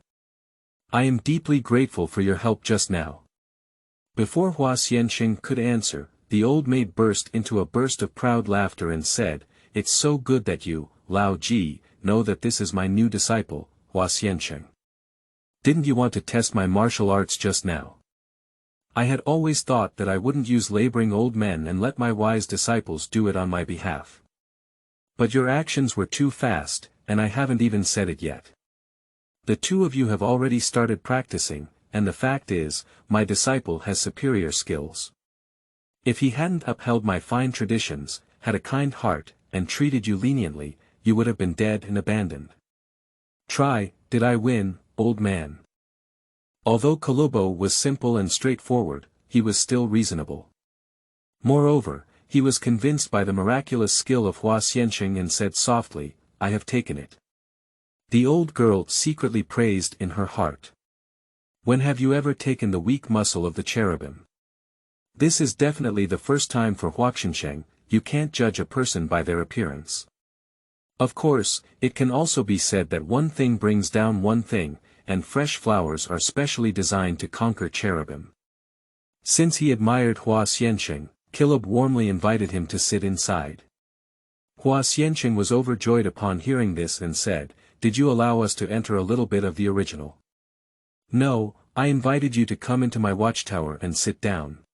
"I am deeply grateful for your help just now." Before Hua Xianqing could answer, the old maid burst into a burst of proud laughter and said, "It's so good that you, Lao Ji, know that this is my new disciple, Hua Xianqing. Didn't you want to test my martial arts just now? I had always thought that I wouldn't use laboring old men and let my wise disciples do it on my behalf. But your actions were too fast, and I haven't even said it yet. The two of you have already started practicing, and the fact is, my disciple has superior skills. If he hadn't upheld my fine traditions, had a kind heart, and treated you leniently, you would have been dead and abandoned. Did I win, old man?" Although Kirubi was simple and straightforward, he was still reasonable. Moreover, he was convinced by the miraculous skill of Hua Xianqing and said softly, "I have taken it." The old girl secretly praised in her heart. When have you ever taken the weak muscle of the cherubim? This is definitely the first time for Hua Xianqing. You can't judge a person by their appearance. Of course, it can also be said that one thing brings down one thing, and fresh flowers are specially designed to conquer cherubim. Since he admired Hua Xianqing, Kirubi warmly invited him to sit inside. Hua Xianqing was overjoyed upon hearing this and said, "Did you allow us to enter a little bit of the original?" "No, I invited you to come into my watchtower and sit down."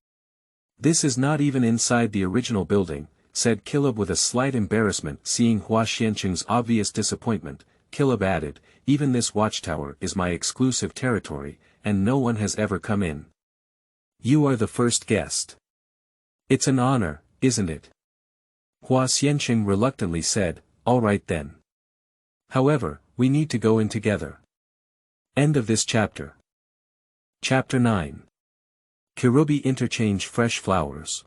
"This is not even inside the original building," said Kirubi with a slight embarrassment. Seeing Hua Xianqing's obvious disappointment, Kirubi added, "Even this watchtower is my exclusive territory, and no one has ever come in. You are the first guest. It's an honor, isn't it?" Hua Xianqing reluctantly said, "All right then. However, we need to go in together." End of this chapter. Chapter 9. Kirubi Interchange Fresh Flowers.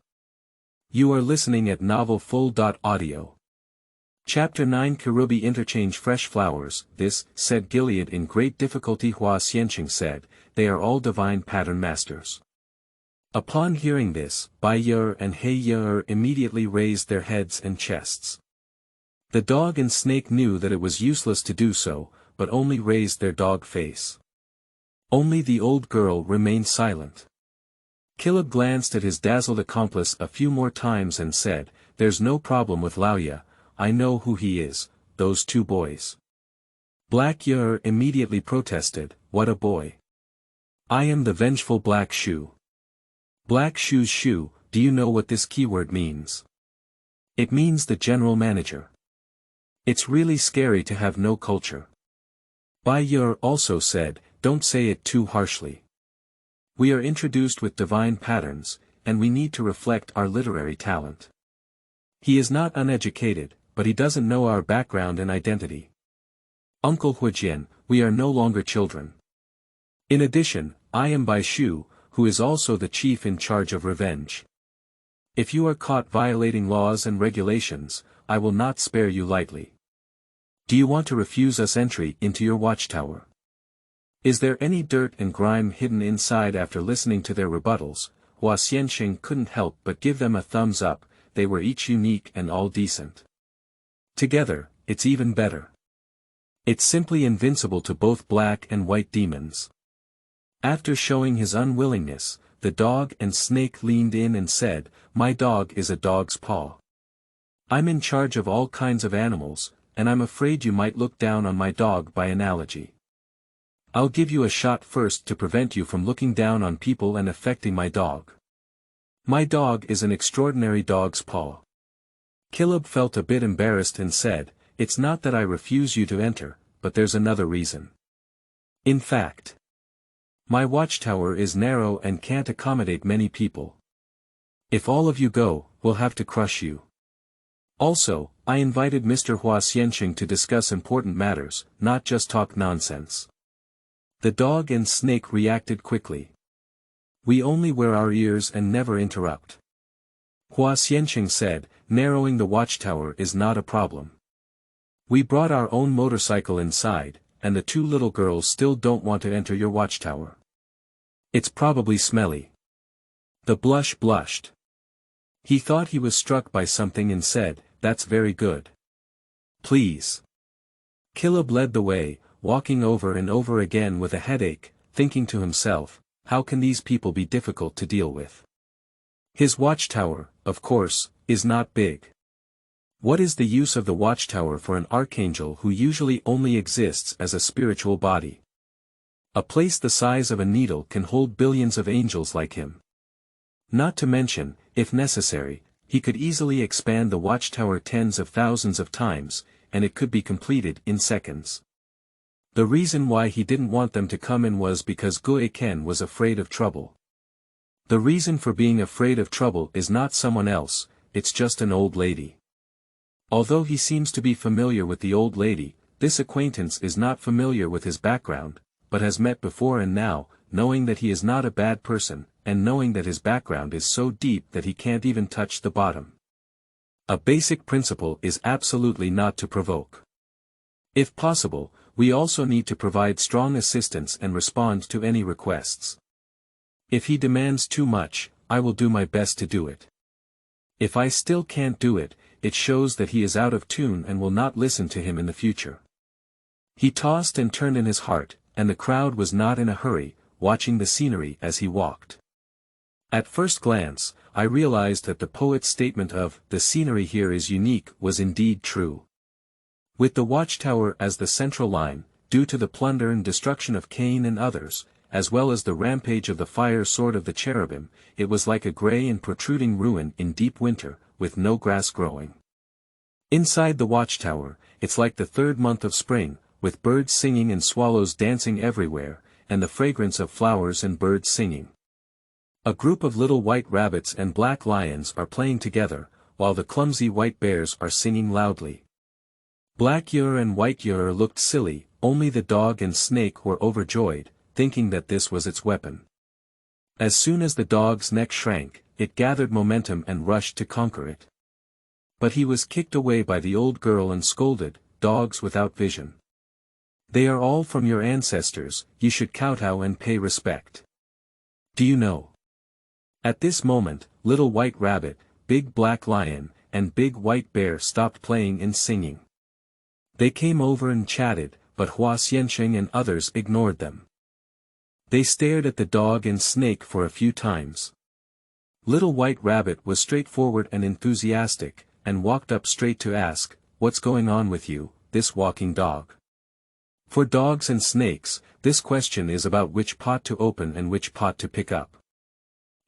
You are listening at novelfull.audio. Chapter 9 Kirubi Interchange Fresh Flowers. "This," said Gilead in great difficulty. Hua Xianqing said, "They are all divine pattern masters." Upon hearing this, Bai Yer and He Yer immediately raised their heads and chests. The dog and snake knew that it was useless to do so, but only raised their dog face. Only the old girl remained silent. Kirubi glanced at his dazzled accomplice a few more times and said, "There's no problem with Laoya, I know who he is, those two boys." Black Yer immediately protested, "What a boy! I am the vengeful Black Shoe." "Black Shoe's shoe, do you know what this keyword means?" "It means the general manager. It's really scary to have no culture." Bai Yer also said, "Don't say it too harshly. We are introduced with divine patterns, and we need to reflect our literary talent. He is not uneducated, but he doesn't know our background and identity. Uncle Huijian, we are no longer children. In addition, I am Bai Shu, who is also the chief in charge of revenge. If you are caught violating laws and regulations, I will not spare you lightly. Do you want to refuse us entry into your watchtower? Is there any dirt and grime hidden inside?" After listening to their rebuttals, Hua Xianqing couldn't help but give them a thumbs up. They were each unique and all decent. Together, it's even better. It's simply invincible to both black and white demons. After showing his unwillingness, the dog and snake leaned in and said, "My dog is a dog's paw. I'm in charge of all kinds of animals, and I'm afraid you might look down on my dog by analogy. I'll give you a shot first to prevent you from looking down on people and affecting my dog. My dog is an extraordinary dog's paw." Kirubi felt a bit embarrassed and said, "It's not that I refuse you to enter, but there's another reason. In fact, my watchtower is narrow and can't accommodate many people. If all of you go, we'll have to crush you. Also, I invited Mr. Hua Xianqing to discuss important matters, not just talk nonsense." The dog and snake reacted quickly. "We only wear our ears and never interrupt." Hua Xianqing said, "Narrowing the watchtower is not a problem. We brought our own motorcycle inside, and the two little girls still don't want to enter your watchtower. It's probably smelly." The blush blushed. He thought he was struck by something and said, "That's very good. Please." Kirubi led the way, walking over and over again with a headache, thinking to himself, how can these people be difficult to deal with? His watchtower, of course, is not big. What is the use of the watchtower for an archangel who usually only exists as a spiritual body? A place the size of a needle can hold billions of angels like him. Not to mention, if necessary, he could easily expand the watchtower tens of thousands of times, and it could be completed in seconds. The reason why he didn't want them to come in was because Gue Ken was afraid of trouble. The reason for being afraid of trouble is not someone else, it's just an old lady. Although he seems to be familiar with the old lady, this acquaintance is not familiar with his background, but has met before and now, knowing that he is not a bad person, and knowing that his background is so deep that he can't even touch the bottom. A basic principle is absolutely not to provoke. If possible, we also need to provide strong assistance and respond to any requests. If he demands too much, I will do my best to do it. If I still can't do it, it shows that he is out of tune and will not listen to him in the future. He tossed and turned in his heart, and the crowd was not in a hurry, watching the scenery as he walked. At first glance, I realized that the poet's statement of, "the scenery here is unique," was indeed true. With the watchtower as the central line, due to the plunder and destruction of Cain and others, as well as the rampage of the fire sword of the cherubim, it was like a grey and protruding ruin in deep winter, with no grass growing. Inside the watchtower, it's like the third month of spring, with birds singing and swallows dancing everywhere, and the fragrance of flowers and birds singing. A group of little white rabbits and black lions are playing together, while the clumsy white bears are singing loudly. Black Yer and White Yer looked silly, only the dog and snake were overjoyed, thinking that this was its weapon. As soon as the dog's neck shrank, it gathered momentum and rushed to conquer it. But he was kicked away by the old girl and scolded, "Dogs without vision. They are all from your ancestors, you should kowtow and pay respect. Do you know?" At this moment, Little White Rabbit, Big Black Lion, and Big White Bear stopped playing and singing. They came over and chatted, but Hua Xiansheng and others ignored them. They stared at the dog and snake for a few times. Little White Rabbit was straightforward and enthusiastic, and walked up straight to ask, "What's going on with you, this walking dog?" For dogs and snakes, this question is about which pot to open and which pot to pick up.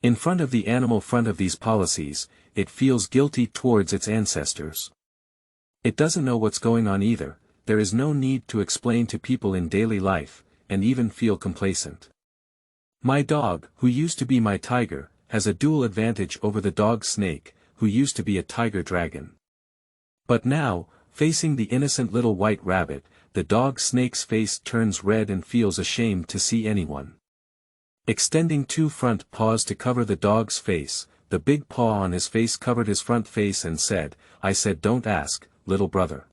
In front of the animal front of these policies, it feels guilty towards its ancestors. It doesn't know what's going on either, there is no need to explain to people in daily life, and even feel complacent. My dog, who used to be my tiger, has a dual advantage over the dog snake, who used to be a tiger dragon. But now, facing the innocent little white rabbit, the dog snake's face turns red and feels ashamed to see anyone. Extending two front paws to cover the dog's face, the big paw on his face covered his front face and said, "I said don't ask, little brother.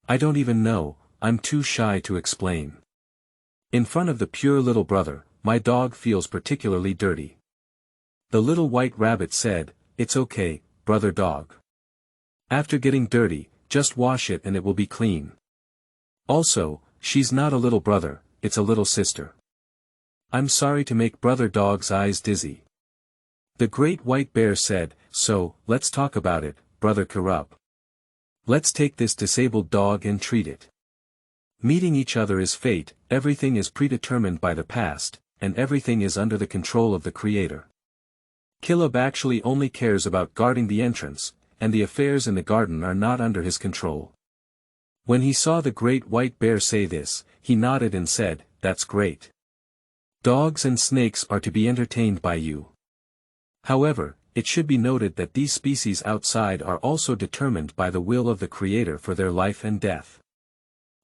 I don't even know, I'm too shy to explain." In front of the pure little brother, my dog feels particularly dirty. The little white rabbit said, "It's okay, brother dog. After getting dirty, just wash it and it will be clean. Also, she's not a little brother, it's a little sister. I'm sorry to make brother dog's eyes dizzy." The great white bear said, "So, let's talk about it, brother Kirubi. Let's take this disabled dog and treat it. Meeting each other is fate, everything is predetermined by the past, and everything is under the control of the Creator. Kirubi actually only cares about guarding the entrance, and the affairs in the garden are not under his control." When he saw the great white bear say this, he nodded and said, "That's great. Dogs and snakes are to be entertained by you. However, it should be noted that these species outside are also determined by the will of the Creator for their life and death.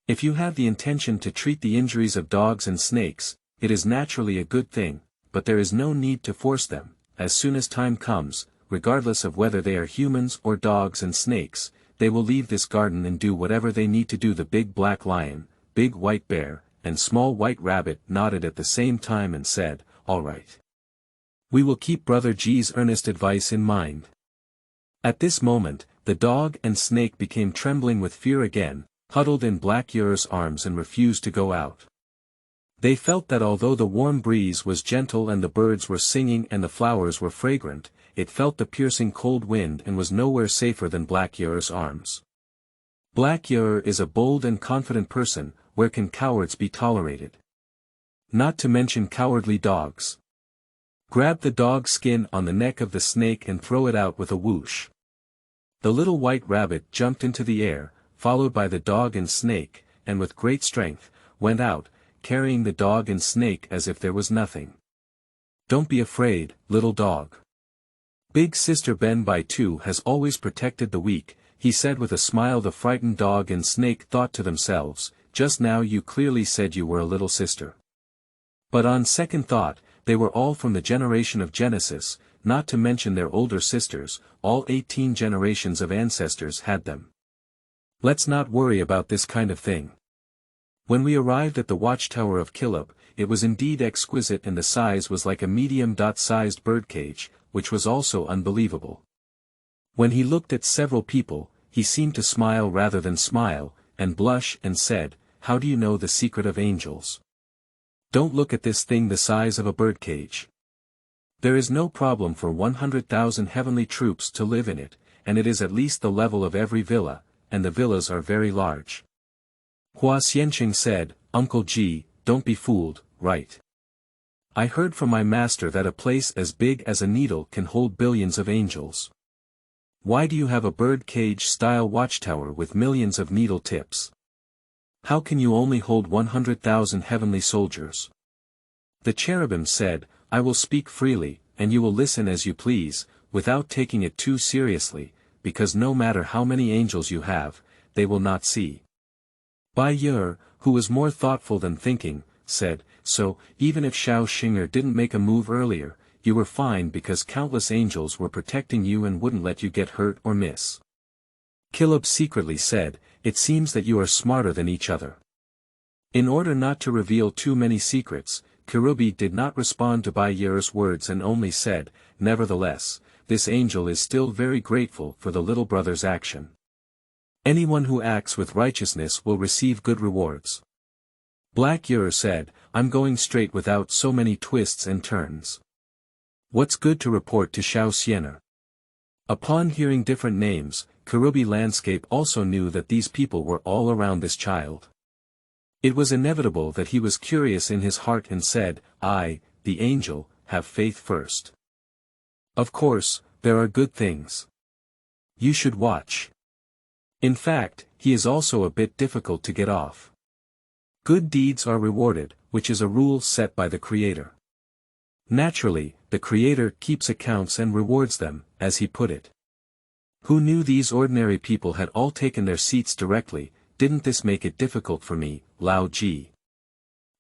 If you have the intention to treat the injuries of dogs and snakes, it is naturally a good thing, but there is no need to force them. As soon as time comes, regardless of whether they are humans or dogs and snakes, they will leave this garden and do whatever they need to do." The big black lion, big white bear, and small white rabbit nodded at the same time and said, "All right. We will keep Brother G's earnest advice in mind." At this moment, the dog and snake became trembling with fear again, huddled in Black Yer's arms and refused to go out. They felt that although the warm breeze was gentle and the birds were singing and the flowers were fragrant, it felt the piercing cold wind and was nowhere safer than Black Yer's arms. Black Yer is a bold and confident person, where can cowards be tolerated? Not to mention cowardly dogs. Grab the dog's skin on the neck of the snake and throw it out with a whoosh. The little white rabbit jumped into the air, followed by the dog and snake, and with great strength, went out, carrying the dog and snake as if there was nothing. "Don't be afraid, little dog. Big Sister Ben Bai Tu has always protected the weak," he said with a smile. The frightened dog and snake thought to themselves, "Just now you clearly said you were a little sister." But on second thought, they were all from the generation of Genesis, not to mention their older sisters, all 18 generations of ancestors had them. Let's not worry about this kind of thing. When we arrived at the watchtower of Kirubi, it was indeed exquisite and the size was like a medium-sized birdcage, which was also unbelievable. When he looked at several people, he seemed to smile rather than smile, and blush and said, "How do you know the secret of angels? Don't look at this thing the size of a birdcage. There is no problem for 100,000 heavenly troops to live in it, and it is at least the level of every villa, and the villas are very large." Hua Xianqing said, "Uncle Ji, don't be fooled, right? I heard from my master that a place as big as a needle can hold billions of angels. Why do you have a bird cage-style watchtower with millions of needle tips? How can you only hold 100,000 heavenly soldiers?" The cherubim said, "I will speak freely, and you will listen as you please, without taking it too seriously, because no matter how many angels you have, they will not see." Bai Yer, who was more thoughtful than thinking, said, "So, even if Shao Xinger didn't make a move earlier, you were fine because countless angels were protecting you and wouldn't let you get hurt or miss." Kirubi secretly said, "It seems that you are smarter than each other." In order not to reveal too many secrets, Kirubi did not respond to Bai Yer's words and only said, "Nevertheless, this angel is still very grateful for the little brother's action. Anyone who acts with righteousness will receive good rewards." Black Yer said, "I'm going straight without so many twists and turns. What's good to report to Shao Xianer?" Upon hearing different names, Kirubi Landscape also knew that these people were all around this child. It was inevitable that he was curious in his heart and said, "I, the angel, have faith first. Of course, there are good things. You should watch. In fact, he is also a bit difficult to get off. Good deeds are rewarded, which is a rule set by the Creator. Naturally, the Creator keeps accounts and rewards them, as he put it. Who knew these ordinary people had all taken their seats directly? Didn't this make it difficult for me, Lao Ji?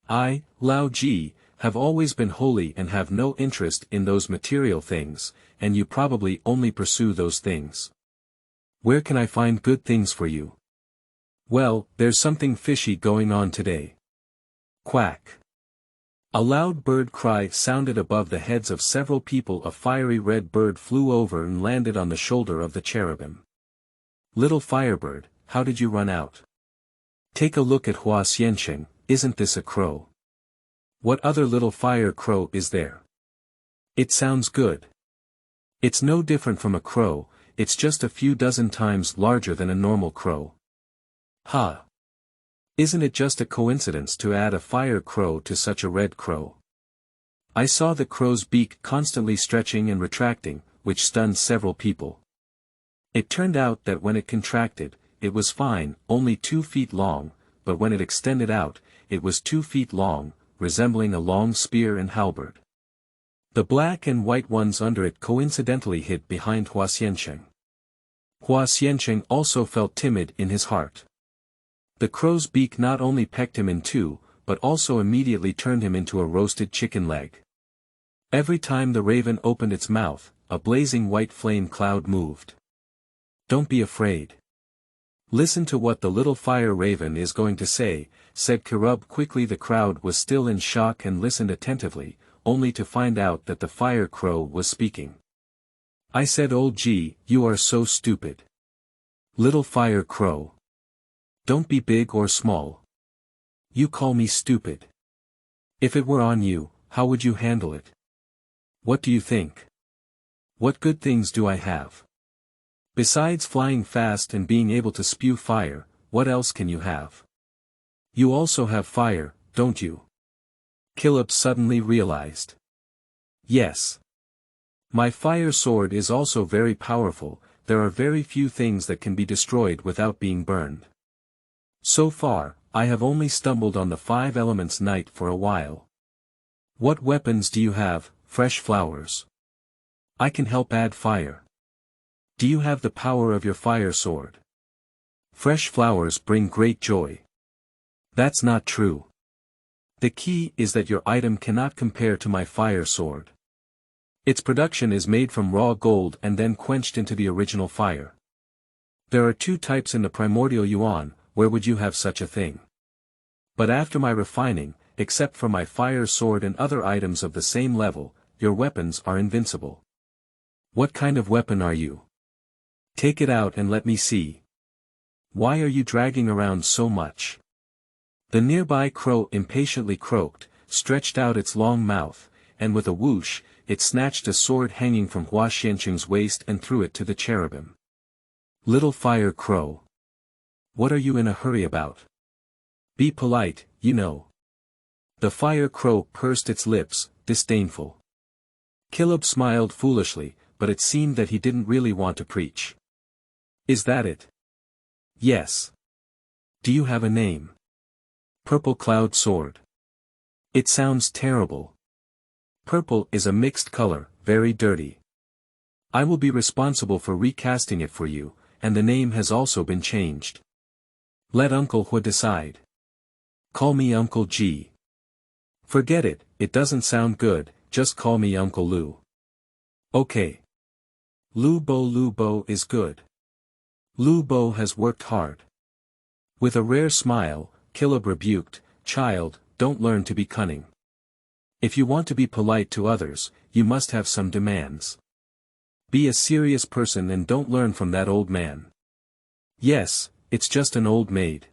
I, Lao Ji, have always been holy and have no interest in those material things, and you probably only pursue those things. Where can I find good things for you? Well, there's something fishy going on today." Quack. A loud bird cry sounded above the heads of several people. A fiery red bird flew over and landed on the shoulder of the cherubim. "Little firebird, how did you run out? Take a look at Hua Xianqing, isn't this a crow? What other little fire crow is there? It sounds good. It's no different from a crow, it's just a few dozen times larger than a normal crow. Ha! Isn't it just a coincidence to add a fire crow to such a red crow? I saw the crow's beak constantly stretching and retracting, which stunned several people. It turned out that when it contracted, it was fine, only 2 feet long, but when it extended out, it was 2 feet long, resembling a long spear and halberd. The black and white ones under it coincidentally hid behind Hua Xianqing. Hua Xianqing also felt timid in his heart. The crow's beak not only pecked him in two, but also immediately turned him into a roasted chicken leg. Every time the raven opened its mouth, a blazing white flame cloud moved. "Don't be afraid. Listen to what the little fire raven is going to say," said Kirubi quickly. The crowd was still in shock and listened attentively, only to find out that the fire crow was speaking. "I said, old G, you are so stupid. Little fire crow. Don't be big or small. You call me stupid. If it were on you, how would you handle it? What do you think? What good things do I have? Besides flying fast and being able to spew fire, what else can you have? You also have fire, don't you?" Kirubi suddenly realized. "Yes. My fire sword is also very powerful. There are very few things that can be destroyed without being burned. So far, I have only stumbled on the 5 elements night for a while. What weapons do you have? Fresh flowers. I can help add fire. Do you have the power of your fire sword? Fresh flowers bring great joy. That's not true. The key is that your item cannot compare to my fire sword. Its production is made from raw gold and then quenched into the original fire. There are 2 types in the primordial yuan. Where would you have such a thing? But after my refining, except for my fire sword and other items of the same level, your weapons are invincible. What kind of weapon are you? Take it out and let me see. Why are you dragging around so much? The nearby crow impatiently croaked, stretched out its long mouth, and with a whoosh, it snatched a sword hanging from Hua Xianqing's waist and threw it to the cherubim. Little fire crow. What are you in a hurry about? Be polite, you know. The fire crow pursed its lips, disdainful. Kirubi smiled foolishly, but it seemed that he didn't really want to preach. Is that it? Yes. Do you have a name? Purple Cloud Sword. It sounds terrible. Purple is a mixed color, very dirty. I will be responsible for recasting it for you, and the name has also been changed. Let Uncle Hua decide. Call me Uncle G. Forget it, it doesn't sound good, just call me Uncle Lu. Okay. Lu Bo is good. Lu Bo has worked hard. With a rare smile, Kirubi rebuked, Child, don't learn to be cunning. If you want to be polite to others, you must have some demands. Be a serious person and don't learn from that old man. Yes, it's just an old maid.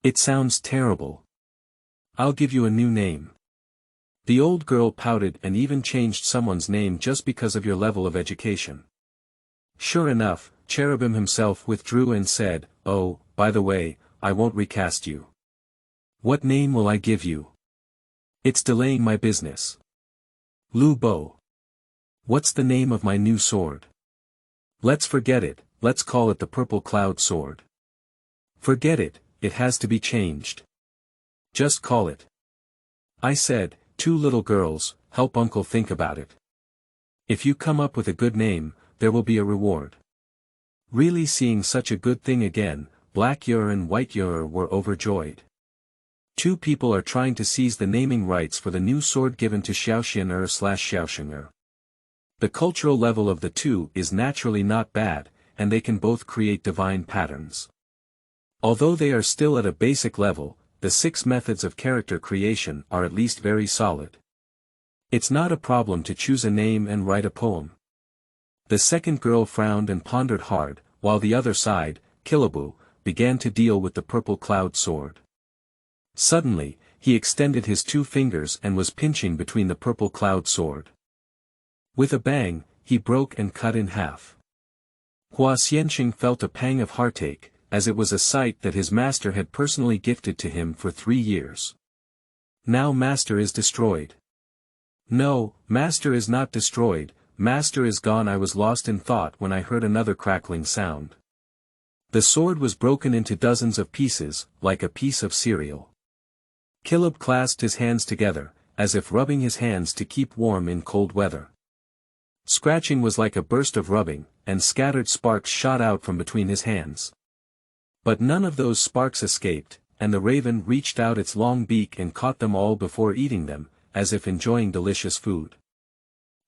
It sounds terrible. I'll give you a new name. The old girl pouted and even changed someone's name just because of your level of education. Sure enough, Cherubim himself withdrew and said, Oh, by the way, I won't recast you. What name will I give you? It's delaying my business. Lu Bo. What's the name of my new sword? Let's forget it, let's call it the Purple Cloud Sword. Forget it, it has to be changed. Just call it. I said, 2 little girls, help Uncle think about it. If you come up with a good name, there will be a reward. Really seeing such a good thing again, Black Yer and White Yer were overjoyed. 2 people are trying to seize the naming rights for the new sword given to Xiaoxianer/Xiaoxinger. The cultural level of the 2 is naturally not bad, and they can both create divine patterns. Although they are still at a basic level, the 6 methods of character creation are at least very solid. It's not a problem to choose a name and write a poem. The second girl frowned and pondered hard, while the other side, Kirubi, began to deal with the Purple Cloud Sword. Suddenly, he extended his 2 fingers and was pinching between the Purple Cloud Sword. With a bang, he broke and cut in half. Hua Xianqing felt a pang of heartache, as it was a sight that his master had personally gifted to him for 3 years. Now master is destroyed. No, master is not destroyed, master is gone. I was lost in thought when I heard another crackling sound. The sword was broken into dozens of pieces, like a piece of cereal. Kirubi clasped his hands together, as if rubbing his hands to keep warm in cold weather. Scratching was like a burst of rubbing, and scattered sparks shot out from between his hands. But none of those sparks escaped, and the raven reached out its long beak and caught them all before eating them, as if enjoying delicious food.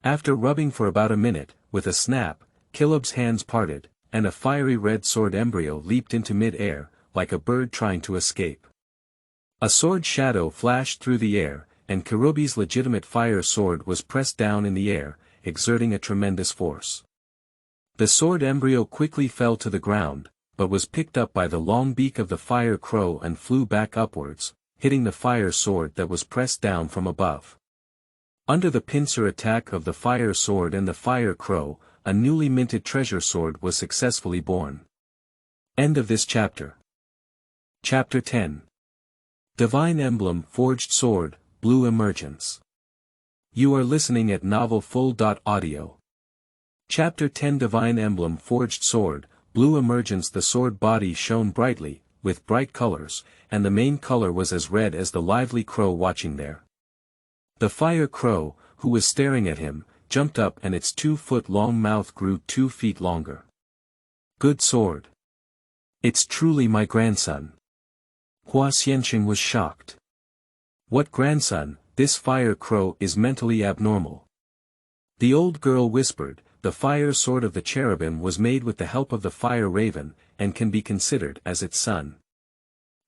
After rubbing for about a minute, with a snap, Kirubi's hands parted, and a fiery red sword embryo leaped into mid-air, like a bird trying to escape. A sword shadow flashed through the air, and Kirubi's legitimate fire sword was pressed down in the air, exerting a tremendous force. The sword embryo quickly fell to the ground, but was picked up by the long beak of the fire crow and flew back upwards, hitting the fire sword that was pressed down from above. Under the pincer attack of the fire sword and the fire crow, a newly minted treasure sword was successfully born. End of this chapter. Chapter 10. Divine Emblem Forged Sword, Blue Emergence. You are listening at novelfull.audio. Chapter 10 Divine Emblem Forged Sword, Blue Emergence. The sword body shone brightly, with bright colors, and the main color was as red as the lively crow watching there. The fire crow, who was staring at him, jumped up and its 2-foot-long mouth grew 2 feet longer. Good sword. It's truly my grandson. Hua Xianqing was shocked. What grandson? This fire crow is mentally abnormal. The old girl whispered, the fire sword of the cherubim was made with the help of the fire raven, and can be considered as its son.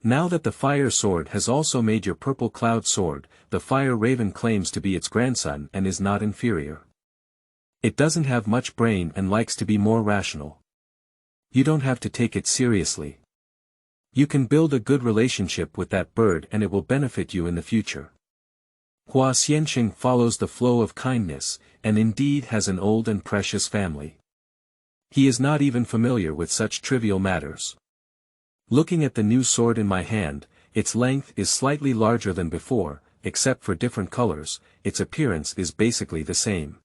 Now that the fire sword has also made your purple cloud sword, the fire raven claims to be its grandson and is not inferior. It doesn't have much brain and likes to be more rational. You don't have to take it seriously. You can build a good relationship with that bird and it will benefit you in the future. Hua Xianqing follows the flow of kindness, and indeed has an old and precious family. He is not even familiar with such trivial matters. Looking at the new sword in my hand, its length is slightly larger than before, except for different colors, its appearance is basically the same.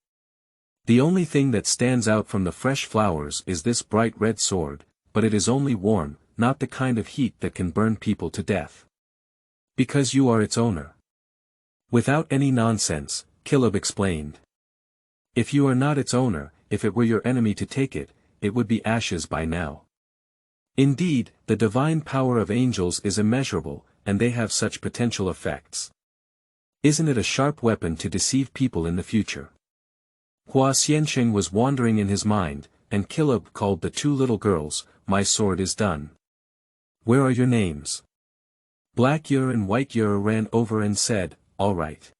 The only thing that stands out from the fresh flowers is this bright red sword, but it is only warm, not the kind of heat that can burn people to death. Because you are its owner. Without any nonsense, Kirubi explained. If you are not its owner, if it were your enemy to take it, it would be ashes by now. Indeed, the divine power of angels is immeasurable, and they have such potential effects. Isn't it a sharp weapon to deceive people in the future? Hua Xianqing was wandering in his mind, and Kirubi called the two little girls. My sword is done. Where are your names? Black Yer and White Yer ran over and said, all right.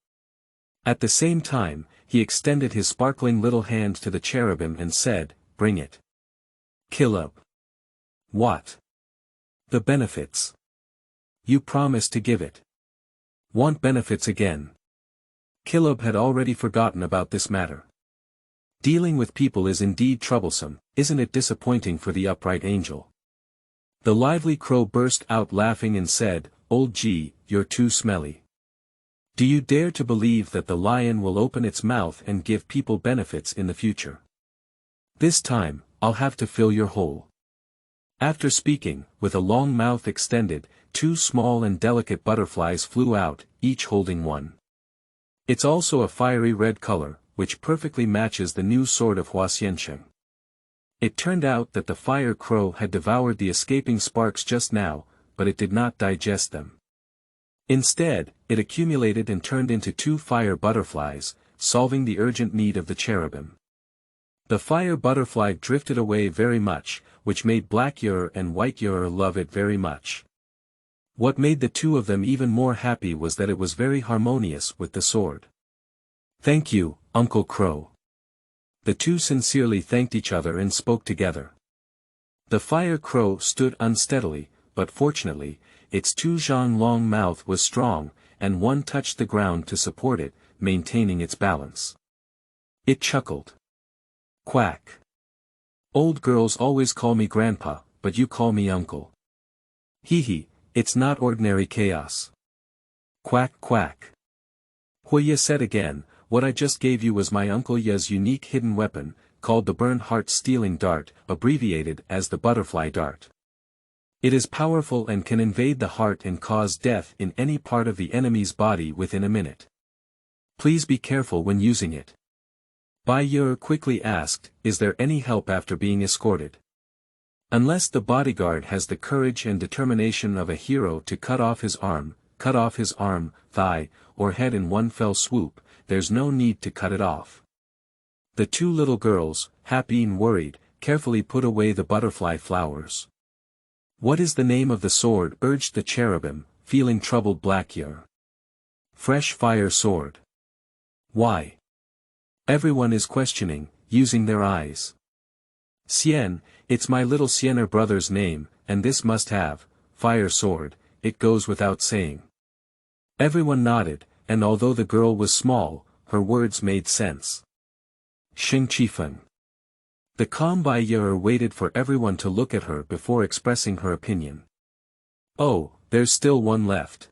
At the same time, he extended his sparkling little hand to the cherubim and said, bring it. Kirubi. What? The benefits. You promised to give it. Want benefits again? Kirubi had already forgotten about this matter. Dealing with people is indeed troublesome, isn't it disappointing for the upright angel? The lively crow burst out laughing and said, Old G, you're too smelly. Do you dare to believe that the lion will open its mouth and give people benefits in the future? This time, I'll have to fill your hole. After speaking, with a long mouth extended, two small and delicate butterflies flew out, each holding one. It's also a fiery red color, which perfectly matches the new sword of Hua Xianqing. It turned out that the fire crow had devoured the escaping sparks just now, but it did not digest them. Instead, it accumulated and turned into two fire butterflies, solving the urgent need of the cherubim. The fire butterfly drifted away very much, which made Black Yer and White Yer love it very much. What made the two of them even more happy was that it was very harmonious with the sword. Thank you, Uncle Crow. The two sincerely thanked each other and spoke together. The fire crow stood unsteadily, but fortunately, its two-zhang long mouth was strong, and one touched the ground to support it, maintaining its balance. It chuckled. Quack. Old girls always call me grandpa, but you call me uncle. Hee hee, it's not ordinary chaos. Quack quack. Huya said again, what I just gave you was my Uncle Ye's unique hidden weapon, called the Burn Heart Stealing Dart, abbreviated as the Butterfly Dart. It is powerful and can invade the heart and cause death in any part of the enemy's body within a minute. Please be careful when using it. Bai Yer quickly asked, is there any help after being escorted? Unless the bodyguard has the courage and determination of a hero to cut off his arm, thigh, or head in one fell swoop, there's no need to cut it off. The two little girls, happy and worried, carefully put away the butterfly flowers. What is the name of the sword? Urged the cherubim, feeling troubled. Black Yer. Fresh fire sword. Why? Everyone is questioning, using their eyes. Xian, it's my little Xiener brother's name, and this must have, fire sword, it goes without saying. Everyone nodded, and although the girl was small, her words made sense. Xing Qifeng. The calm Bai Yer waited for everyone to look at her before expressing her opinion. Oh, there's still one left.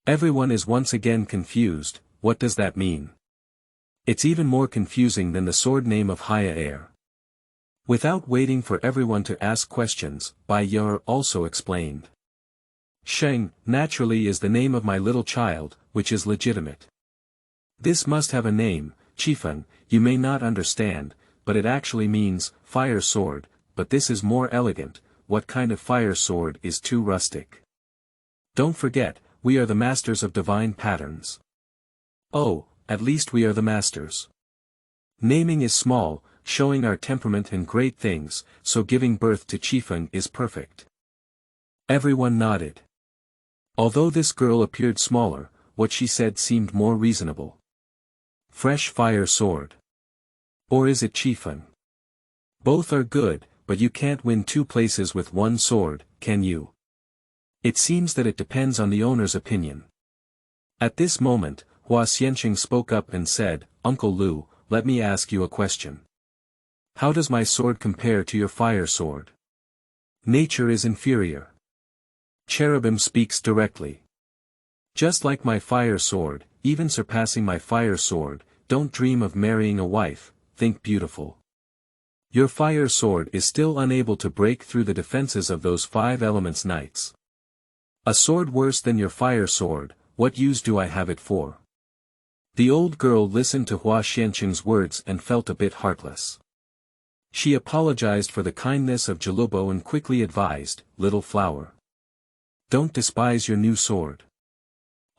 Everyone is once again confused, what does that mean? It's even more confusing than the sword name of Haya Air. Without waiting for everyone to ask questions, Bai Yer also explained. Sheng, naturally, is the name of my little child, which is legitimate. This must have a name, Qifeng, you may not understand, but it actually means, fire sword, but this is more elegant. What kind of fire sword is too rustic? Don't forget, we are the masters of divine patterns. Oh, at least we are the masters. Naming is small, showing our temperament and great things, so giving birth to Qifeng is perfect. Everyone nodded. Although this girl appeared smaller, what she said seemed more reasonable. Fresh fire sword. Or is it Qifeng? Both are good, but you can't win two places with one sword, can you? It seems that it depends on the owner's opinion. At this moment, Hua Xianqing spoke up and said, Uncle Lu, let me ask you a question. How does my sword compare to your fire sword? Nature is inferior. Cherubim speaks directly. Just like my fire sword, even surpassing my fire sword, don't dream of marrying a wife, think beautiful. Your fire sword is still unable to break through the defenses of those 5 elements knights. A sword worse than your fire sword, what use do I have it for? The old girl listened to Hua Xianqing's words and felt a bit heartless. She apologized for the kindness of Jalubo and quickly advised, Little flower. Don't despise your new sword.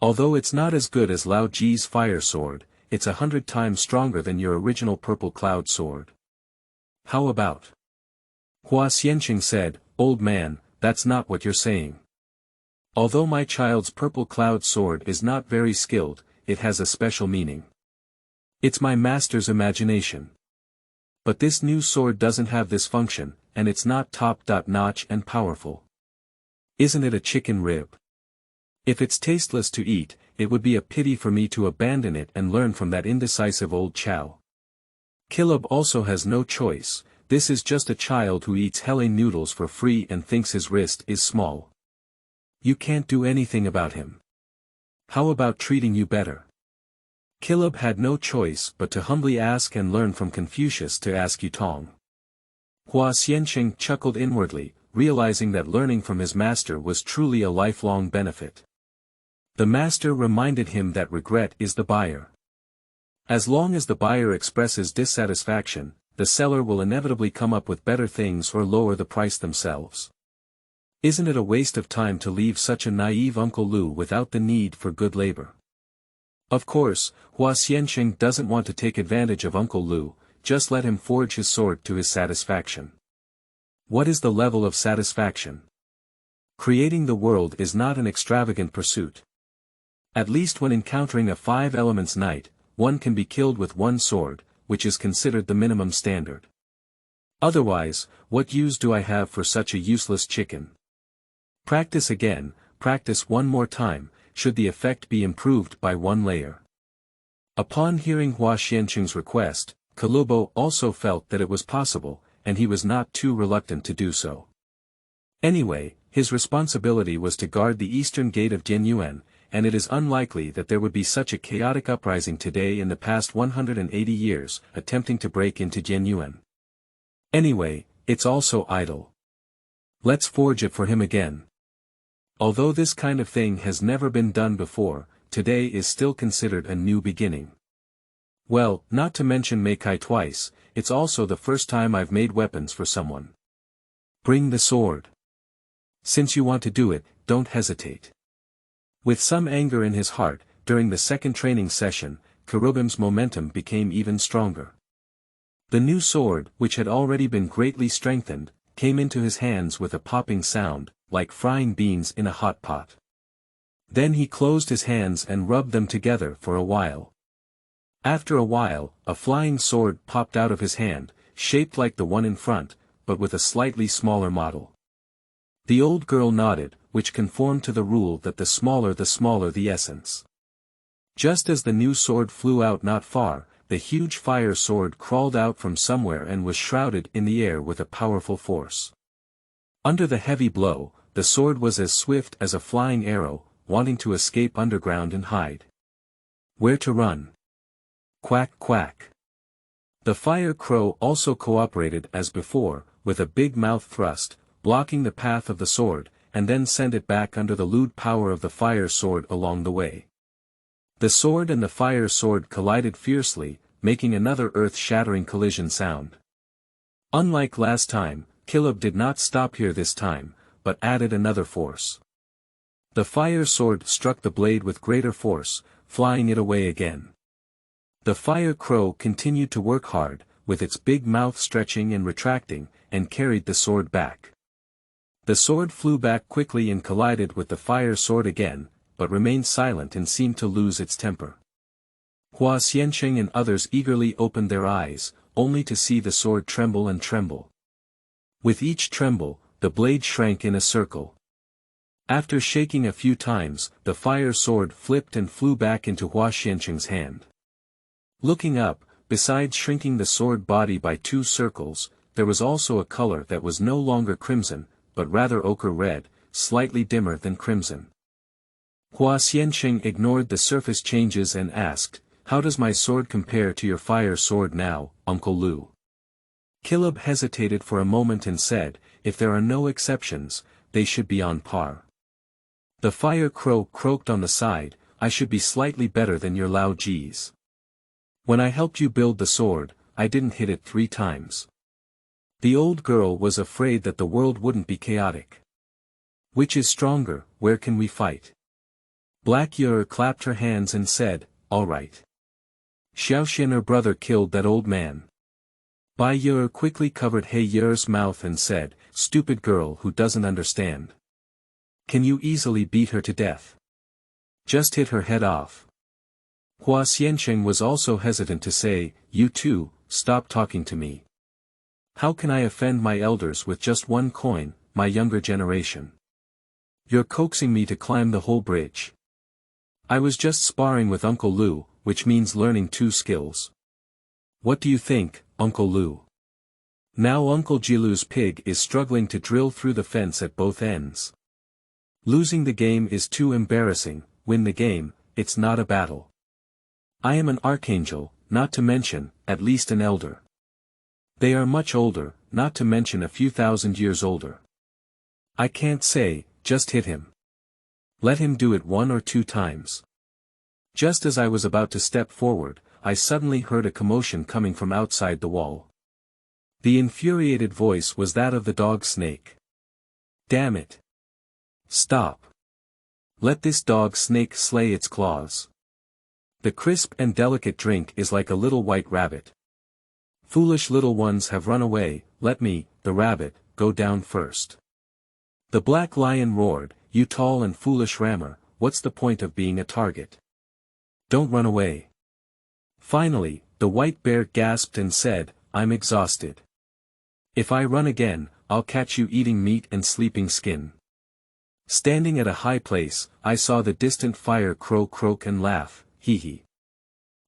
Although it's not as good as Lao Ji's fire sword, it's 100 times stronger than your original purple cloud sword. How about? Hua Xianqing said, Old man, that's not what you're saying. Although my child's purple cloud sword is not very skilled, it has a special meaning. It's my master's imagination. But this new sword doesn't have this function, and it's not top-notch and powerful. Isn't it a chicken rib? If it's tasteless to eat, it would be a pity for me to abandon it and learn from that indecisive old chow. Kirubi also has no choice, this is just a child who eats helle noodles for free and thinks his wrist is small. You can't do anything about him. How about treating you better? Kirubi had no choice but to humbly ask and learn from Confucius to ask Yutong. Hua Xianqing chuckled inwardly, realizing that learning from his master was truly a lifelong benefit. The master reminded him that regret is the buyer. As long as the buyer expresses dissatisfaction, the seller will inevitably come up with better things or lower the price themselves. Isn't it a waste of time to leave such a naive Uncle Lu without the need for good labor? Of course, Hua Xianqing doesn't want to take advantage of Uncle Lu, just let him forge his sword to his satisfaction. What is the level of satisfaction? Creating the world is not an extravagant pursuit. At least when encountering a 5 elements knight, one can be killed with one sword, which is considered the minimum standard. Otherwise, what use do I have for such a useless chicken? Practice again, practice one more time, should the effect be improved by 1 layer. Upon hearing Hua Xianqing's request, Kirubi also felt that it was possible, and he was not too reluctant to do so. Anyway, his responsibility was to guard the eastern gate of Jianyuan, and it is unlikely that there would be such a chaotic uprising today in the past 180 years, attempting to break into Jianyuan. Anyway, it's also idle. Let's forge it for him again. Although this kind of thing has never been done before, today is still considered a new beginning. Well, not to mention Meikai twice, it's also the first time I've made weapons for someone. Bring the sword. Since you want to do it, don't hesitate. With some anger in his heart, during the second training session, Kirubi's momentum became even stronger. The new sword, which had already been greatly strengthened, came into his hands with a popping sound, like frying beans in a hot pot. Then he closed his hands and rubbed them together for a while. After a while, a flying sword popped out of his hand, shaped like the one in front, but with a slightly smaller model. The old girl nodded, which conformed to the rule that the smaller the essence. Just as the new sword flew out not far, the huge fire sword crawled out from somewhere and was shrouded in the air with a powerful force. Under the heavy blow, the sword was as swift as a flying arrow, wanting to escape underground and hide. Where to run? Quack quack. The fire crow also cooperated as before, with a big mouth thrust, blocking the path of the sword, and then sent it back under the lewd power of the fire sword along the way. The sword and the fire sword collided fiercely, making another earth-shattering collision sound. Unlike last time, Kirubi did not stop here this time, but added another force. The fire sword struck the blade with greater force, flying it away again. The fire crow continued to work hard, with its big mouth stretching and retracting, and carried the sword back. The sword flew back quickly and collided with the fire sword again, but remained silent and seemed to lose its temper. Hua Xianqing and others eagerly opened their eyes, only to see the sword tremble and tremble. With each tremble, the blade shrank in a circle. After shaking a few times, the fire sword flipped and flew back into Hua Xiancheng's hand. Looking up, besides shrinking the sword body by 2 circles, there was also a color that was no longer crimson, but rather ochre red, slightly dimmer than crimson. Hua Xiancheng ignored the surface changes and asked, "How does my sword compare to your fire sword now, Uncle Lu?" Kirubi hesitated for a moment and said, "If there are no exceptions, they should be on par." The fire crow croaked on the side, "I should be slightly better than your Lao Ji's. When I helped you build the sword, I didn't hit it 3 times. The old girl was afraid that the world wouldn't be chaotic. Which is stronger, where can we fight?" Black Yer clapped her hands and said, "All right. Xiaoxian, her brother, killed that old man." Bai Yer quickly covered He Yer's mouth and said, "Stupid girl who doesn't understand. Can you easily beat her to death? Just hit her head off." Hua Xiancheng was also hesitant to say, "You too, stop talking to me. How can I offend my elders with just 1 coin, my younger generation? You're coaxing me to climb the whole bridge. I was just sparring with Uncle Lu, which means learning 2 skills. What do you think, Uncle Lu? Now Uncle Jilu's pig is struggling to drill through the fence at both ends. Losing the game is too embarrassing, win the game, it's not a battle. I am an archangel, not to mention, at least an elder. They are much older, not to mention a few thousand years older. I can't say, just hit him. Let him do it 1 or 2 times." Just as I was about to step forward, I suddenly heard a commotion coming from outside the wall. The infuriated voice was that of the dog snake. "Damn it! Stop! Let this dog snake slay its claws. The crisp and delicate drink is like a little white rabbit. Foolish little ones have run away, let me, the rabbit, go down first." The black lion roared, "You tall and foolish rammer, what's the point of being a target? Don't run away." Finally, the white bear gasped and said, "I'm exhausted. If I run again, I'll catch you eating meat and sleeping skin." Standing at a high place, I saw the distant fire crow croak and laugh, "Hee hee.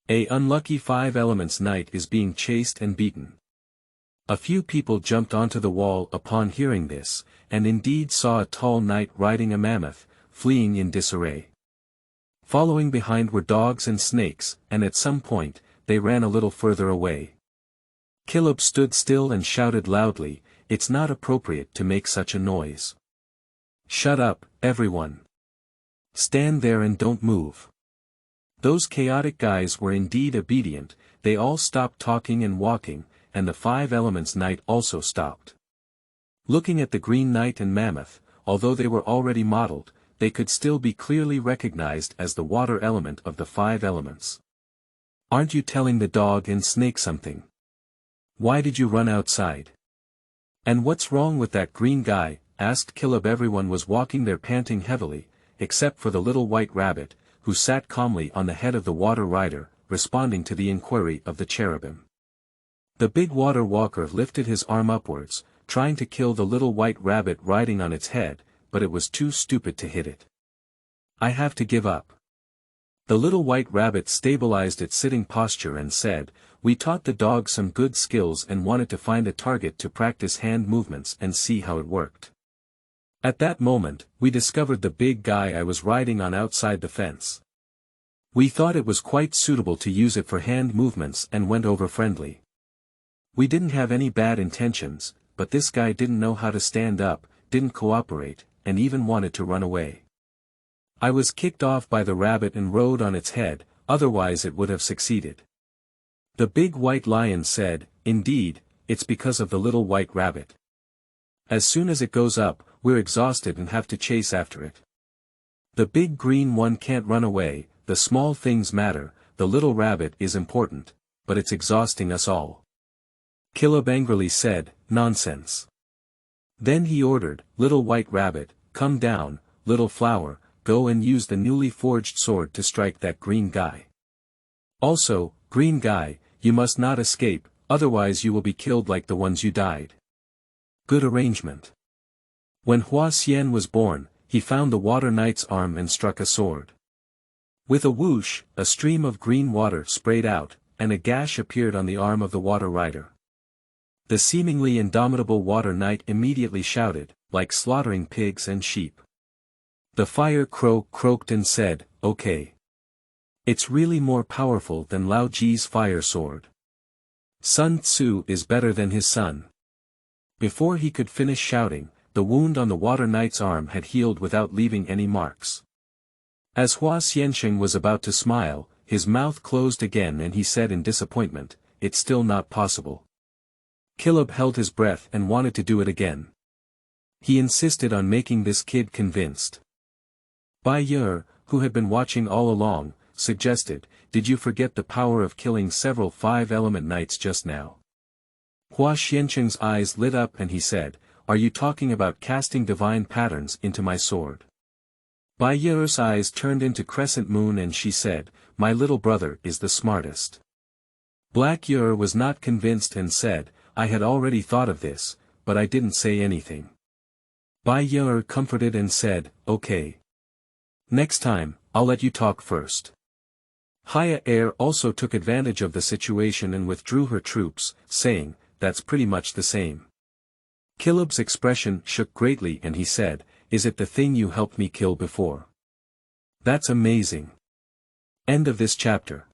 A unlucky 5 elements knight is being chased and beaten." A few people jumped onto the wall upon hearing this, and indeed saw a tall knight riding a mammoth, fleeing in disarray. Following behind were dogs and snakes, and at some point, they ran a little further away. Kirubi stood still and shouted loudly, "It's not appropriate to make such a noise. Shut up, everyone. Stand there and don't move." Those chaotic guys were indeed obedient, they all stopped talking and walking, and the 5 elements knight also stopped. Looking at the green knight and mammoth, although they were already modeled, they could still be clearly recognized as the water element of the 5 elements. "Aren't you telling the dog and snake something? Why did you run outside? And what's wrong with that green guy?" asked Kirubi. Everyone was walking there panting heavily, except for the little white rabbit, who sat calmly on the head of the water rider, responding to the inquiry of the cherubim. The big water walker lifted his arm upwards, trying to kill the little white rabbit riding on its head, but it was too stupid to hit it. "I have to give up." The little white rabbit stabilized its sitting posture and said, "We taught the dog some good skills and wanted to find a target to practice hand movements and see how it worked. At that moment, we discovered the big guy I was riding on outside the fence. We thought it was quite suitable to use it for hand movements and went over friendly. We didn't have any bad intentions, but this guy didn't know how to stand up, didn't cooperate, and even wanted to run away. I was kicked off by the rabbit and rode on its head, otherwise it would have succeeded." The big white lion said, "Indeed, it's because of the little white rabbit. As soon as it goes up, we're exhausted and have to chase after it. The big green one can't run away, the small things matter, the little rabbit is important, but it's exhausting us all." Kirubi angrily said, "Nonsense." Then he ordered, "Little white rabbit, come down, little flower, go and use the newly forged sword to strike that green guy. Also, green guy, you must not escape, otherwise you will be killed like the ones you died." Good arrangement. When Hua Xian was born, he found the Water Knight's arm and struck a sword. With a whoosh, a stream of green water sprayed out, and a gash appeared on the arm of the Water Rider. The seemingly indomitable Water Knight immediately shouted, like slaughtering pigs and sheep. The Fire Crow croaked and said, "Okay. It's really more powerful than Lao Ji's fire sword. Sun Tzu is better than his son." Before he could finish shouting, the wound on the Water Knight's arm had healed without leaving any marks. As Hua Xiansheng was about to smile, his mouth closed again and he said in disappointment, "It's still not possible." Kirubi held his breath and wanted to do it again. He insisted on making this kid convinced. Bai Yer, who had been watching all along, suggested, "Did you forget the power of killing several 5-element knights just now?" Hua Xiansheng's eyes lit up and he said, "Are you talking about casting divine patterns into my sword?" Bai Yer's eyes turned into crescent moon and she said, "My little brother is the smartest." Black Yer was not convinced and said, "I had already thought of this, but I didn't say anything." Bai Yer comforted and said, "Okay. Next time, I'll let you talk first." Haya Air also took advantage of the situation and withdrew her troops, saying, "That's pretty much the same." Kirubi's expression shook greatly and he said, "Is it the thing you helped me kill before?" "That's amazing." End of this chapter.